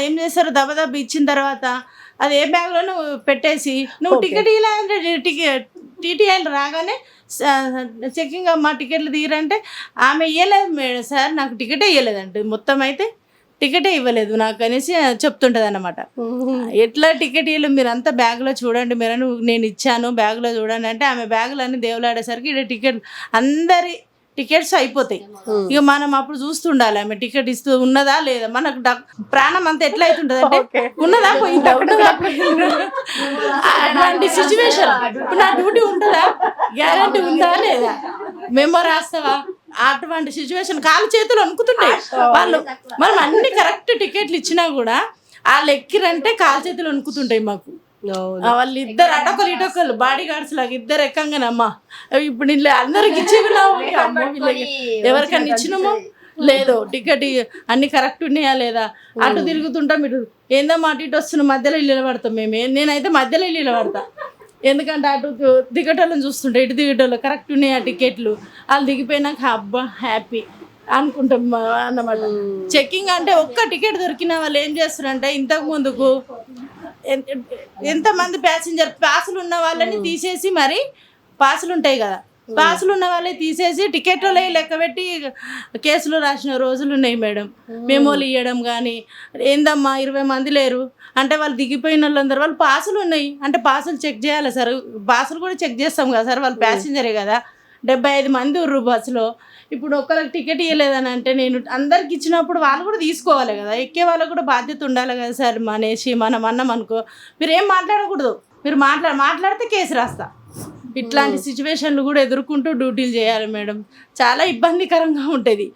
ఏం చేస్తారు దబదబ ఇచ్చిన తర్వాత అది ఏ బ్యాగ్లోనూ పెట్టేసి నువ్వు టికెట్ ఇలా అంటే టీటీఐలు రాగానే చెకింగ్ మా టికెట్లు తీరంటే ఆమె ఇవ్వలేదు మేడం సార్, నాకు టికెటే ఇవ్వలేదంటే మొత్తం అయితే టికెటే ఇవ్వలేదు నాకు అనేసి చెప్తుంటది అన్నమాట. ఎట్లా టికెట్ ఇవ్వలేదు మీరు అంతా బ్యాగ్లో చూడండి మీరు, నేను ఇచ్చాను బ్యాగ్లో చూడండి అంటే ఆమె బ్యాగులు అన్ని దేవులాడేసరికి ఇక్కడ టికెట్ అందరి టికెట్స్ అయిపోతాయి. ఇక మనం అప్పుడు చూస్తుండాలి ఆమె టికెట్ ఇస్తూ ఉన్నదా లేదా, మనకు ప్రాణం అంతా ఎట్లా అవుతుంటది అంటే ఉన్నదా పోయిందా ఉన్నదా పోయిందా అలాంటి సిచ్యువేషన్. ఇప్పుడు నా డ్యూటీ ఉంటుందా, గ్యారంటీ ఉందా లేదా, మెమో రాస్తావా, అటువంటి సిచ్యువేషన్ కాలు చేతులు వణుకుతుంటాయి. వాళ్ళు మనం అన్ని కరెక్ట్ టికెట్లు ఇచ్చినా కూడా వాళ్ళు ఎక్కిరంటే కాలు చేతులు వణుకుతుంటాయి మాకు. వాళ్ళు ఇద్దరు అటొకరు ఇటొకరు బాడీ గార్డ్స్ లాగా ఇద్దరు ఎక్కంగానమ్మా ఇప్పుడు వీళ్ళు అందరికి ఇచ్చి ఎవరికన్నా ఇచ్చినామో లేదో టికెట్ అన్ని కరెక్ట్ ఉన్నాయా లేదా, అటు తిరుగుతుంటాం ఇటు ఏందమ్మా అటు ఇటు వస్తున్నాం మధ్యలో ఇల్లు నిలబడతాం నేనైతే మధ్యలో ఇల్లు నిలబడతా. ఎందుకంటే అటు దిగటోళ్ళని చూస్తుంటే ఇటు దిగటోళ్ళు కరెక్ట్ ఉన్నాయా టికెట్లు, వాళ్ళు దిగిపోయినాక అబ్బా హ్యాపీ అనుకుంటాం అన్నమాట. చెక్కింగ్ అంటే ఒక్క టికెట్ దొరికిన వాళ్ళు ఏం చేస్తారంటే ఇంతకు ముందుకు ఎంతమంది ప్యాసింజర్ పాసులు ఉన్న వాళ్ళని తీసేసి మరి పాసులు ఉంటాయి కదా పాసులు ఉన్న వాళ్ళే తీసేసి టికెట్లలో లెక్క పెట్టి కేసులు రాసిన రోజులు ఉన్నాయి మేడం. మెమోలు ఇవ్వడం కానీ ఏందమ్మా 20 మంది లేరు అంటే వాళ్ళు దిగిపోయిన వాళ్ళందరూ వాళ్ళు పాసులు ఉన్నాయి అంటే పాసులు చెక్ చేయాలి సార్, పాసులు కూడా చెక్ చేస్తాం కదా సార్, వాళ్ళు ప్యాసింజరే కదా. 75 మంది ఉర్రు బస్సులో, ఇప్పుడు ఒక్కరికి టికెట్ ఇవ్వలేదని అంటే నేను అందరికి ఇచ్చినప్పుడు వాళ్ళు కూడా తీసుకోవాలి కదా, ఎక్కే వాళ్ళకు కూడా బాధ్యత ఉండాలి కదా సార్ అనేసి మనం అన్నాం అనుకో మీరు ఏం మాట్లాడకూడదు, మీరు మాట్లాడితే కేసు రాస్తా. ఇట్లాంటి సిచ్యువేషన్లు కూడా ఎదుర్కొంటూ డ్యూటీలు చేయాలి మేడం, చాలా ఇబ్బందికరంగా ఉంటుంది.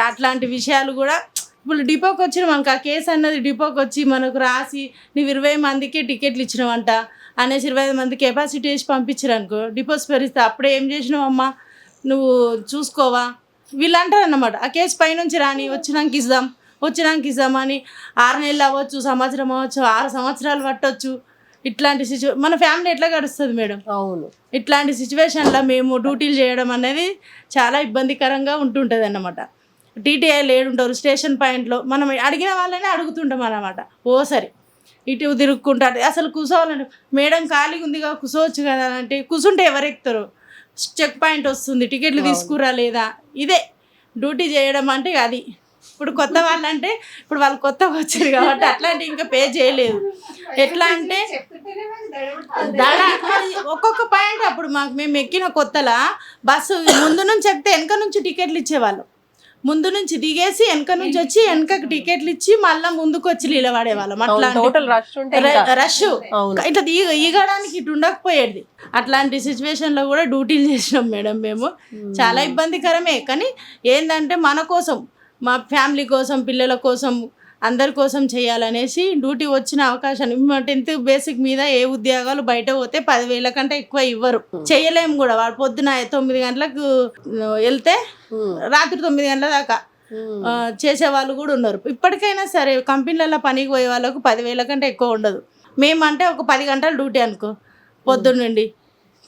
అట్లాంటి విషయాలు కూడా ఇప్పుడు డిపోకి వచ్చిన మనకు ఆ కేసు అన్నది డిపోకి వచ్చి మనకు రాసి నువ్వు 20 మందికి టికెట్లు ఇచ్చినావంట అనేసి 25 మంది కెపాసిటీ వేసి పంపించారు అనుకో, డిపోస్ పెరిస్తే అప్పుడే ఏం చేసినావు అమ్మా నువ్వు చూసుకోవా వీళ్ళు అంటారు అన్నమాట. ఆ కేసు పైనుంచి రాని వచ్చినాక ఇద్దామని 6 నెలలు అవ్వచ్చు, సంవత్సరం అవ్వచ్చు, 6 సంవత్సరాలు పట్టవచ్చు. ఇట్లాంటి మన ఫ్యామిలీ ఎట్లా గడుస్తుంది మేడం? అవును, ఇట్లాంటి సిచ్యువేషన్లో మేము డ్యూటీలు చేయడం అనేది చాలా ఇబ్బందికరంగా ఉంటుంటుంది అన్నమాట. టీటీఐలు ఏడుంటారు స్టేషన్ పాయింట్లో, మనం అడిగిన వాళ్ళనే అడుగుతుంటాం అన్నమాట. సరే ఇటు తిరుక్కుంటారు, అసలు కూర్చోవాలంటే మేడం ఖాళీగా ఉందిగా కూర్చోవచ్చు కదా అంటే కూర్చుంటే ఎవరు ఎక్కుతారు, చెక్ పాయింట్ వస్తుంది టికెట్లు తీసుకురా లేదా, ఇదే డ్యూటీ చేయడం అంటే అది. ఇప్పుడు కొత్త వాళ్ళంటే ఇప్పుడు వాళ్ళు కొత్తగా వచ్చారు కాబట్టి అట్లాంటి ఇంకా పే చేయలేదు. ఎట్లా అంటే ఒక్కొక్క పాయింట్ అప్పుడు మేము ఎక్కిన కొత్తలా బస్సు ముందు నుంచి ఎక్కితే వెనక నుంచి టికెట్లు ఇచ్చేవాళ్ళు, ముందు నుంచి దిగేసి వెనక నుంచి వచ్చి వెనకకి టికెట్లు ఇచ్చి మళ్ళీ ముందుకు వచ్చి నిలబడేవాళ్ళం. అట్లా రష్ ఇట్లా ఈగడానికి ఇటు ఉండకపోయేది. అట్లాంటి సిచ్యువేషన్లో కూడా డ్యూటీలు చేసినాం మేడం మేము. చాలా ఇబ్బందికరమే, కానీ ఏంటంటే మన కోసం మా ఫ్యామిలీ కోసం పిల్లల కోసం అందరి కోసం చేయాలనేసి డ్యూటీ వచ్చిన అవకాశాన్ని 10th బేసిక్ మీద ఏ ఉద్యోగాలు బయట పోతే 10,000 కంటే ఎక్కువ ఇవ్వరు, చేయలేము కూడా. వాడు పొద్దున 9 గంటలకు వెళ్తే రాత్రి 9 గంటల దాకా చేసేవాళ్ళు కూడా ఉన్నారు. ఇప్పటికైనా సరే కంపెనీలలో పనికి పోయే వాళ్ళకు 10,000 కంటే ఎక్కువ ఉండదు. మేమంటే ఒక 10 గంటల డ్యూటీ అనుకో పొద్దున్న నుండి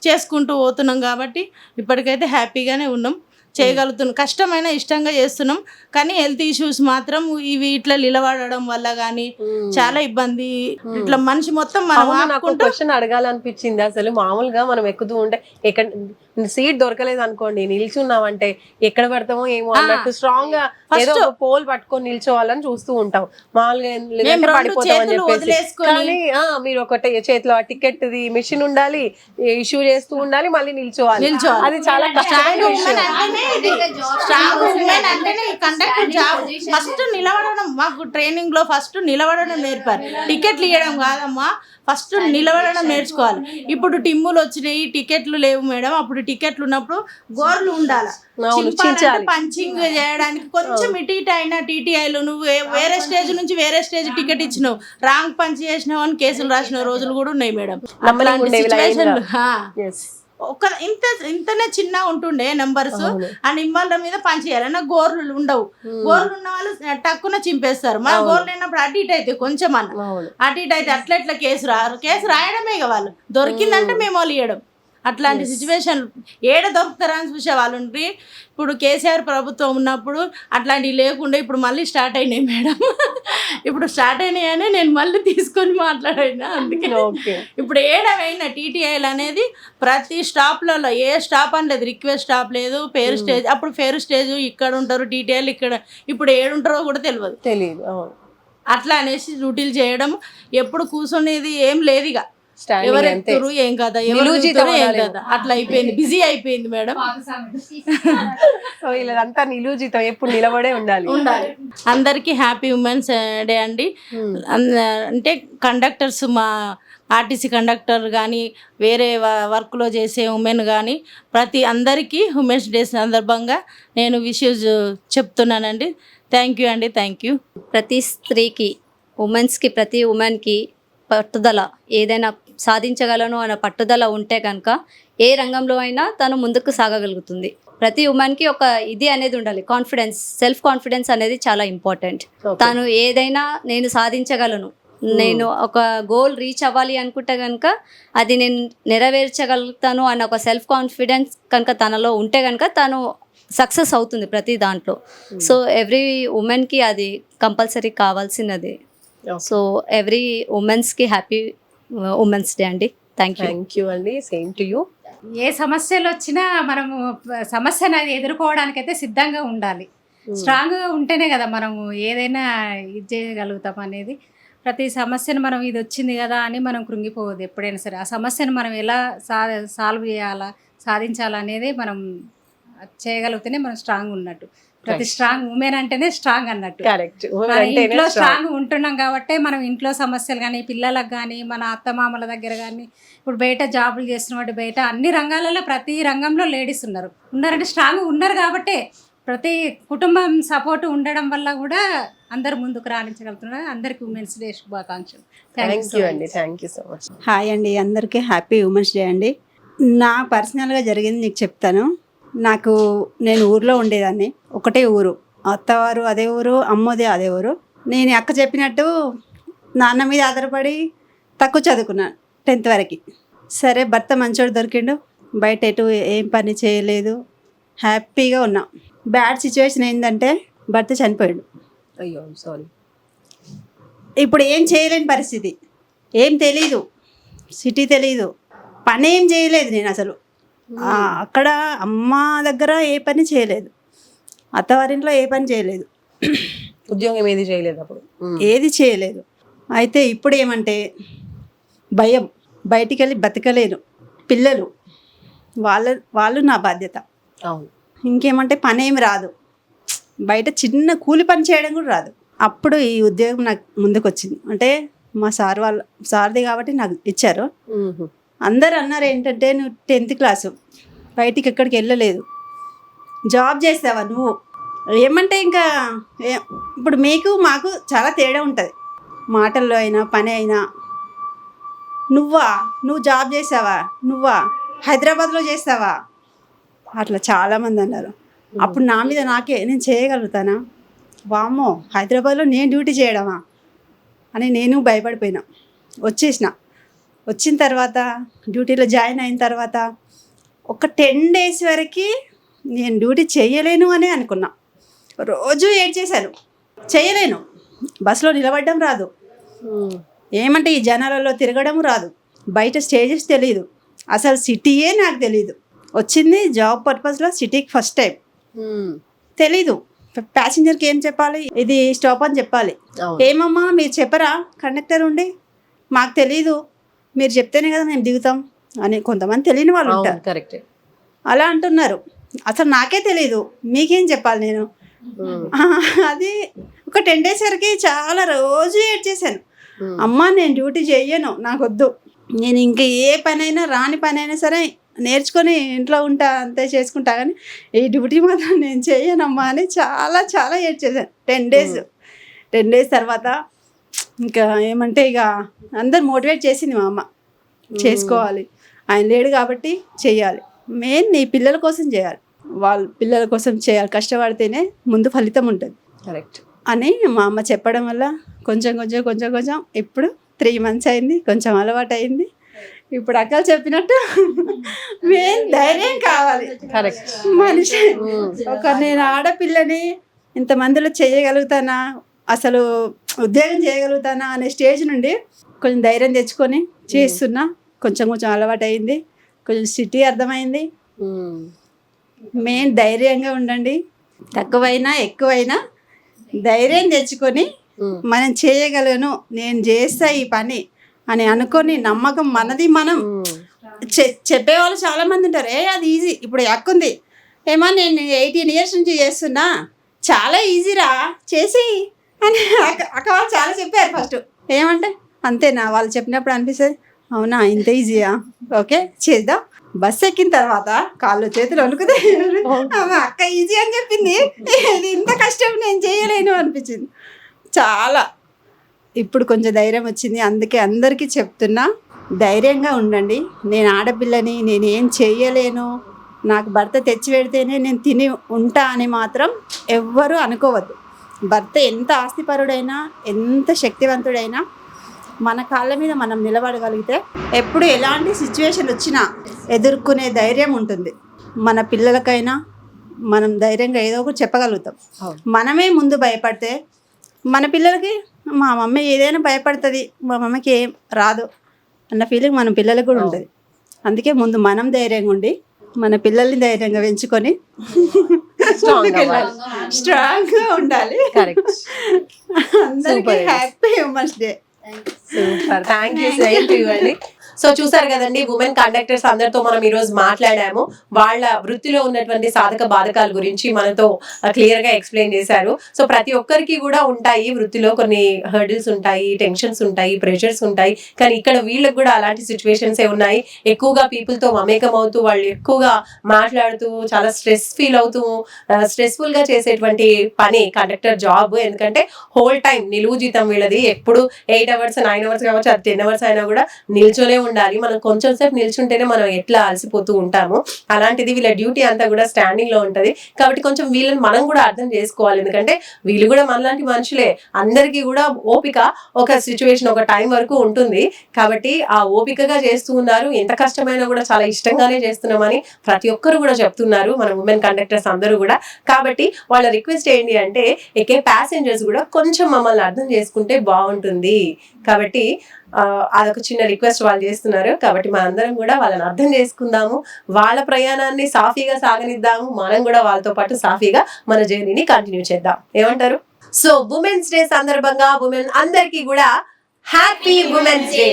చేసుకుంటూ పోతున్నాం కాబట్టి ఇప్పటికైతే హ్యాపీగానే ఉన్నాం, చేయగలుగుతున్నాం. కష్టమైన ఇష్టంగా చేస్తున్నాం, కానీ హెల్త్ ఇష్యూస్ మాత్రం ఇవి ఇట్లా నిలబడడం వల్ల కానీ చాలా ఇబ్బంది. ఇట్లా మనిషి మొత్తం మనం క్వశ్చన్ అడగాలనిపించింది. అసలు మామూలుగా మనం ఎక్కుతూ ఉంటే ఎక్కడ సీట్ దొరకలేదు అనుకోండి, నిల్చున్నామంటే ఎక్కడ పడతామో ఏమో అన్నట్టు స్ట్రాంగ్ గా ఏదో ఒక పోల్ పట్టుకొని నిల్చోవాలని చూస్తూ ఉంటాం. మామూలుగా పడిపోతామని చెప్పేసి, కానీ మీరు ఒకటి చేతిలో ఆ టికెట్ మిషన్ ఉండాలి, ఇష్యూ చేస్తూ ఉండాలి, మళ్ళీ నిల్చోవాలి. అది చాలా ఫస్ట్ నిలబడడం మాకు ట్రైనింగ్ లో ఫస్ట్ నిలబడడం నేర్పారు. టికెట్లు ఇవ్వడం కాదమ్మా, ఫస్ట్ నిలబడడం నేర్చుకోవాలి. ఇప్పుడు టిమ్ములు వచ్చినాయి, టికెట్లు లేవు మేడం. అప్పుడు టికెట్లు ఉన్నప్పుడు గోర్లు ఉండాలి, పంచింగ్ చేయడానికి కొంచెం ఇటు అయినా టీటీఐలు నువ్వు వేరే స్టేజ్ నుంచి వేరే స్టేజ్ టికెట్ ఇచ్చినావు, రాంగ్ పంచ్ చేసినావు అని కేసులు రాసిన రోజులు కూడా ఉన్నాయి మేడం. ఇంతనే చిన్న ఉంటుండే నెంబర్స్, అవును. ఆ నిమ్మల మీద పనిచేయాలి. నాకు గోర్లు ఉండవు, గోర్లు ఉన్న వాళ్ళు టక్కున చింపేస్తారు. మన గోర్లు లేనప్పుడు అటు ఇటు అయితే కొంచెం అన్న అవును. అటు ఇటు అయితే అట్లా కేసు రాయడమే ఇక వాళ్ళు దొరికిందంటే మేము వాళ్ళు ఇవ్వడం. అట్లాంటి సిచ్యువేషన్ ఏడ దొరుకుతారని చూసే వాళ్ళు ఉండ్రి. ఇప్పుడు కేసీఆర్ ప్రభుత్వం ఉన్నప్పుడు అట్లాంటివి లేకుండా ఇప్పుడు మళ్ళీ స్టార్ట్ అయినాయి మేడం. ఇప్పుడు స్టార్ట్ అయినాయని నేను మళ్ళీ తీసుకొని మాట్లాడినా. అందుకే ఓకే. ఇప్పుడు ఏడవైనా టీటీఐలు అనేది ప్రతి స్టాప్లలో ఏ స్టాప్ అని లేదు, రిక్వెస్ట్ స్టాప్ లేదు, పేరు స్టేజ్. అప్పుడు పేరు స్టేజ్ ఇక్కడ ఉంటారు టీటీఐలు ఇక్కడ, ఇప్పుడు ఏడుంటారో కూడా తెలియదు. అవును. అట్లా అనేసి డ్యూటీలు చేయడం, ఎప్పుడు కూర్చునేది ఏం లేదు. ఇక Standing ఎవరు అంతే. ఎక్కుతారు ఏం కదా, ఎవరు నిలువుజీతం ఎక్కుతారు ఏం అనాలి. కదా, అట్లా అయిపోయింది, బిజీ అయిపోయింది మేడం. సో వీళ్ళదంతా నిలువుజీతం, ఎప్పుడు నిలబడే ఉండాలి. అందరికీ హ్యాపీ ఉమెన్స్ డే అండి. అంటే కండక్టర్స్, మా ఆర్టీసీ కండక్టర్ కానీ వేరే వర్క్లో చేసే ఉమెన్ కానీ ప్రతి అందరికీ ఉమెన్స్ డే సందర్భంగా నేను విషెస్ చెప్తున్నానండి. థ్యాంక్ యూ అండి, థ్యాంక్ యూ. ప్రతి స్త్రీకి, ఉమెన్స్కి, ప్రతి ఉమెన్కి పట్టుదల, ఏదైనా సాధించగలను అన్న పట్టుదల ఉంటే కనుక ఏ రంగంలో అయినా తను ముందుకు సాగగలుగుతుంది. ప్రతి ఉమెన్కి ఒక ఇది అనేది ఉండాలి, కాన్ఫిడెన్స్, సెల్ఫ్ కాన్ఫిడెన్స్ అనేది చాలా ఇంపార్టెంట్. తను ఏదైనా నేను సాధించగలను, నేను ఒక గోల్ రీచ్ అవ్వాలి అనుకుంటే కనుక అది నేను నెరవేర్చగలుగుతాను అన్న ఒక సెల్ఫ్ కాన్ఫిడెన్స్ కనుక తనలో ఉంటే కనుక తను సక్సెస్ అవుతుంది ప్రతి దాంట్లో. సో ఎవ్రీ ఉమెన్కి అది కంపల్సరీ కావాల్సినది. సో ఎవ్రీ ఉమెన్స్కి హ్యాపీ ఉమెన్స్ డే అండి. థ్యాంక్ యూ అండి. Same to you. ఏ సమస్యలు వచ్చినా మనము సమస్యను అది ఎదుర్కోవడానికైతే సిద్ధంగా ఉండాలి. స్ట్రాంగ్గా ఉంటేనే కదా మనము ఏదైనా ఇది చేయగలుగుతాం అనేది. ప్రతి సమస్యను మనం ఇది వచ్చింది కదా అని మనం కృంగిపోవద్దు. ఎప్పుడైనా సరే ఆ సమస్యను మనం ఎలా సాల్వ్ చేయాలా, సాధించాలా అనేది మనం చేయగలిగితేనే మనం స్ట్రాంగ్ ఉన్నట్టు. ప్రతి స్ట్రాంగ్ ఉమెన్ అంటేనే స్ట్రాంగ్ అన్నట్టు. కరెక్ట్. ఇంట్లో స్ట్రాంగ్ ఉంటున్నాం కాబట్టి మనం ఇంట్లో సమస్యలు కానీ, పిల్లలకు కానీ, మన అత్తమామల దగ్గర కానీ, ఇప్పుడు బయట జాబులు చేస్తున్నట్టు బయట అన్ని రంగాలలో ప్రతి రంగంలో లేడీస్ ఉన్నారంటే స్ట్రాంగ్ ఉన్నారు కాబట్టి ప్రతి కుటుంబం సపోర్ట్ ఉండడం వల్ల కూడా అందరు ముందుకు రాణించగలుగుతున్నారు. అందరికీ ఉమెన్స్ డే శుభాకాంక్షలు. థ్యాంక్ యూ అండి. Thank you so much. Hi అండి, అందరికీ హ్యాపీ ఉమెన్స్ డే అండి. నా పర్సనల్గా జరిగింది నీకు చెప్తాను. నేను ఊర్లో ఉండేదాన్ని, ఒకటే ఊరు, అత్తవారు అదే ఊరు, అమ్మోదే అదే ఊరు. నేను అక్క చెప్పినట్టు నాన్న మీద ఆధారపడి తక్కువ చదువుకున్నాను 10th వరకు. సరే, భర్త మంచోడు దొరికిండు, బయట ఎటు ఏం పని చేయలేదు, హ్యాపీగా ఉన్నా. బ్యాడ్ సిచ్యువేషన్ ఏంటంటే భర్త చనిపోయాడు. అయ్యో, సారీ. ఇప్పుడు ఏం చేయలేని పరిస్థితి, ఏం తెలీదు, సిటీ తెలీదు, పని ఏం చేయలేదు నేను అసలు. అక్కడ అమ్మ దగ్గర ఏ పని చేయలేదు, అత్తవారింట్లో ఏ పని చేయలేదు, ఉద్యోగం ఏది చేయలేదు అప్పుడు, ఏది చేయలేదు. అయితే ఇప్పుడు ఏమంటే భయం, బయటికి వెళ్ళి బతకలేను, పిల్లలు వాళ్ళు నా బాధ్యత. అవును. ఇంకేమంటే పని ఏమి రాదు, బయట చిన్న కూలి పని చేయడం కూడా రాదు. అప్పుడు ఈ ఉద్యోగం నాకు ముందుకు వచ్చింది. అంటే మా సార్ది కాబట్టి నాకు ఇచ్చారు. అందరు అన్నారు ఏంటంటే, నువ్వు 10th క్లాసు, బయటికి ఎక్కడికి వెళ్ళలేదు, జాబ్ చేస్తావా నువ్వు? ఏమంటే ఇంకా ఇప్పుడు మాకు చాలా తేడా ఉంటుంది, మాటల్లో అయినా పని అయినా. నువ్వు జాబ్ చేసావా, హైదరాబాద్లో చేస్తావా, అట్లా చాలామంది అన్నారు. అప్పుడు నా మీద నేను చేయగలుగుతానా, వామ్మో హైదరాబాద్లో నేను డ్యూటీ చేయడమా అని నేను భయపడిపోయినా. వచ్చిన తర్వాత డ్యూటీలో జాయిన్ అయిన తర్వాత ఒక 10 days వరకు నేను డ్యూటీ చేయలేను అని అనుకున్నా. రోజు ఏడ్చేశాను, చేయలేను, బస్సులో నిలబడడం రాదు, ఏమంటే ఈ జనాలలో తిరగడం రాదు, బయట స్టేజెస్ తెలీదు, అసలు సిటీయే నాకు తెలీదు. వచ్చింది జాబ్ పర్పస్లో సిటీకి ఫస్ట్ టైం, తెలీదు. ప్యాసింజర్కి ఏం చెప్పాలి, ఇది స్టాప్ అని చెప్పాలి. ఏమమ్మా మీరు చెప్పరా కండక్టర్ ఉండి, మాకు తెలీదు, మీరు చెప్తేనే కదా మేము దిగుతాం అని కొంతమంది తెలియని వాళ్ళు ఉంటారు. కరెక్ట్. అలా అంటున్నారు. అసలు నాకే తెలీదు, మీకేం చెప్పాలి నేను. అది ఒక 10 days వరకు చాలా రోజు ఏడ్చేసాను. అమ్మ నేను డ్యూటీ చెయ్యను, నాకు వద్దు, నేను ఇంక ఏ పనైనా రాని పని అయినా సరే నేర్చుకొని ఇంట్లో ఉంటా, అంతే చేసుకుంటా, కానీ ఈ డ్యూటీ మాత్రం నేను చెయ్యనమ్మా అని చాలా చాలా ఏడ్చేసాను 10 days. 10 days తర్వాత ఇంకా ఏమంటే ఇక అందరు మోటివేట్ చేసింది మా అమ్మ, చేసుకోవాలి ఆయన లేడు కాబట్టి చేయాలి. మెయిన్ నీ పిల్లల కోసం చేయాలి, వాళ్ళ పిల్లల కోసం చేయాలి. కష్టపడితేనే ముందు ఫలితం ఉంటుంది కరెక్ట్ అని మా అమ్మ చెప్పడం వల్ల కొంచెం కొంచెం కొంచెం కొంచెం ఇప్పుడు 3 months అయింది, కొంచెం అలవాటు అయింది. ఇప్పుడు అక్కలు చెప్పినట్టు మెయిన్ ధైర్యం కావాలి. కరెక్ట్ మనిషి నేను ఆడపిల్లని ఇంతమందిలో చేయగలుగుతానా, అసలు ఉద్యోగం చేయగలుగుతానా అనే స్టేజ్ నుండి కొంచెం ధైర్యం తెచ్చుకొని చేస్తున్నా. కొంచెం కొంచెం అలవాటు అయింది, కొంచెం సిటీ అర్థమైంది. మెయిన్ ధైర్యంగా ఉండండి, తక్కువైనా ఎక్కువైనా ధైర్యం తెచ్చుకొని మనం చేయగలను, నేను చేస్తా ఈ పని అని అనుకొని నమ్మకం మనది. మనం చెప్పేవాళ్ళు చాలా మంది ఉంటారు, అది ఈజీ. ఇప్పుడు అక్కుంది ఏమో, నేను 18 years నుంచి చేస్తున్నా, చాలా ఈజీరా చేసి అని అక్క వాళ్ళు చాలా చెప్పారు. ఫస్ట్ ఏమంటే అంతేనా, వాళ్ళు చెప్పినప్పుడు అనిపిస్తుంది అవునా ఇంత ఈజీయా, ఓకే చేద్దాం. బస్సు ఎక్కిన తర్వాత కాళ్ళు చేతులు వణుకుతాయి, అక్క ఈజీ అని చెప్పింది, ఇది ఇంత కష్టం నేను చేయలేను అనిపించింది చాలా. ఇప్పుడు కొంచెం ధైర్యం వచ్చింది, అందుకే అందరికీ చెప్తున్నా ధైర్యంగా ఉండండి. నేను ఆడపిల్లని, నేను ఏం చెయ్యలేను, నాకు భర్త తెచ్చి పెడితేనే నేను తిని ఉంటా అని మాత్రం ఎవ్వరూ అనుకోవద్దు. భర్త ఎంత ఆస్తిపరుడైనా, ఎంత శక్తివంతుడైనా మన కాళ్ళ మీద మనం నిలబడగలిగితే ఎప్పుడు ఎలాంటి సిచ్యువేషన్ వచ్చినా ఎదుర్కొనే ధైర్యం ఉంటుంది. మన పిల్లలకైనా మనం ధైర్యంగా ఏదో ఒకటి చెప్పగలుగుతాం. మనమే ముందు భయపడితే మన పిల్లలకి మా మమ్మీ ఏదైనా భయపడుతుంది, మా మమ్మీకి ఏం రాదు అన్న ఫీలింగ్ మన పిల్లలకు కూడా ఉంటుంది. అందుకే ముందు మనం ధైర్యంగా ఉండి మన పిల్లల్ని ధైర్యంగా పెంచుకొని స్ట్రాంగ్గా ఉండాలి. అందరికీ happy women's day. Super, thank you, same to you అండి. సో చూసారు కదండి, ఉమెన్ కండక్టర్స్ అందరితో మనం ఈ రోజు మాట్లాడాము. వాళ్ళ వృత్తిలో ఉన్నటువంటి సాధక బాధకాల గురించి మనతో క్లియర్ గా ఎక్స్ప్లెయిన్ చేశారు. సో ప్రతి ఒక్కరికి కూడా ఉంటాయి వృత్తిలో కొన్ని హర్డిల్స్ ఉంటాయి, టెన్షన్స్ ఉంటాయి, ప్రెషర్స్ ఉంటాయి. కానీ ఇక్కడ వీళ్ళకి కూడా అలాంటి సిచ్యువేషన్స్ ఉన్నాయి. ఎక్కువగా పీపుల్ తో మమేకం అవుతూ, వాళ్ళు ఎక్కువగా మాట్లాడుతూ, చాలా స్ట్రెస్ ఫీల్ అవుతూ, స్ట్రెస్ఫుల్ గా చేసేటువంటి పని కండక్టర్ జాబ్. ఎందుకంటే హోల్ టైం నిలువు జీతం వీళ్ళది. ఎప్పుడు 8 hours 9 hours కావచ్చు, అది 10 hours అయినా కూడా నిల్చొనే ఉండాలి. మనం కొంచెం సేపు నిల్చుంటేనే మనం ఎట్లా అలసిపోతూ ఉంటాము, అలాంటిది వీళ్ళ డ్యూటీ అంతా కూడా స్టాండింగ్ లో ఉంటది. కాబట్టి కొంచెం వీళ్ళని మనం కూడా అర్థం చేసుకోవాలి. ఎందుకంటే వీళ్ళు కూడా మనలాంటి మనుషులే. అందరికీ కూడా ఓపిక ఒక సిచ్యువేషన్, ఒక టైం వరకు ఉంటుంది. కాబట్టి ఆ ఓపికగా చేస్తూ ఉన్నారు. ఎంత కష్టమైనా కూడా చాలా ఇష్టంగానే చేస్తున్నామని ప్రతి ఒక్కరు కూడా చెప్తున్నారు మన ఉమెన్ కండక్టర్స్ అందరూ కూడా. కాబట్టి వాళ్ళ రిక్వెస్ట్ ఏంటి అంటే, ఎక్కే ప్యాసింజర్స్ కూడా కొంచెం మమ్మల్ని అర్థం చేసుకుంటే బాగుంటుంది. కాబట్టి అదొక చిన్న రిక్వెస్ట్ వాళ్ళు చేస్తున్నారు. కాబట్టి మనందరం కూడా వాళ్ళని అర్థం చేసుకుందాము, వాళ్ళ ప్రయాణాన్ని సాఫీగా సాగనిద్దాము, మనం కూడా వాళ్ళతో పాటు సాఫీగా మన జర్నీని కంటిన్యూ చేద్దాం. ఏమంటారు? సో ఉమెన్స్ డే సందర్భంగా ఉమెన్ అందరికీ కూడా హ్యాపీ ఉమెన్స్ డే.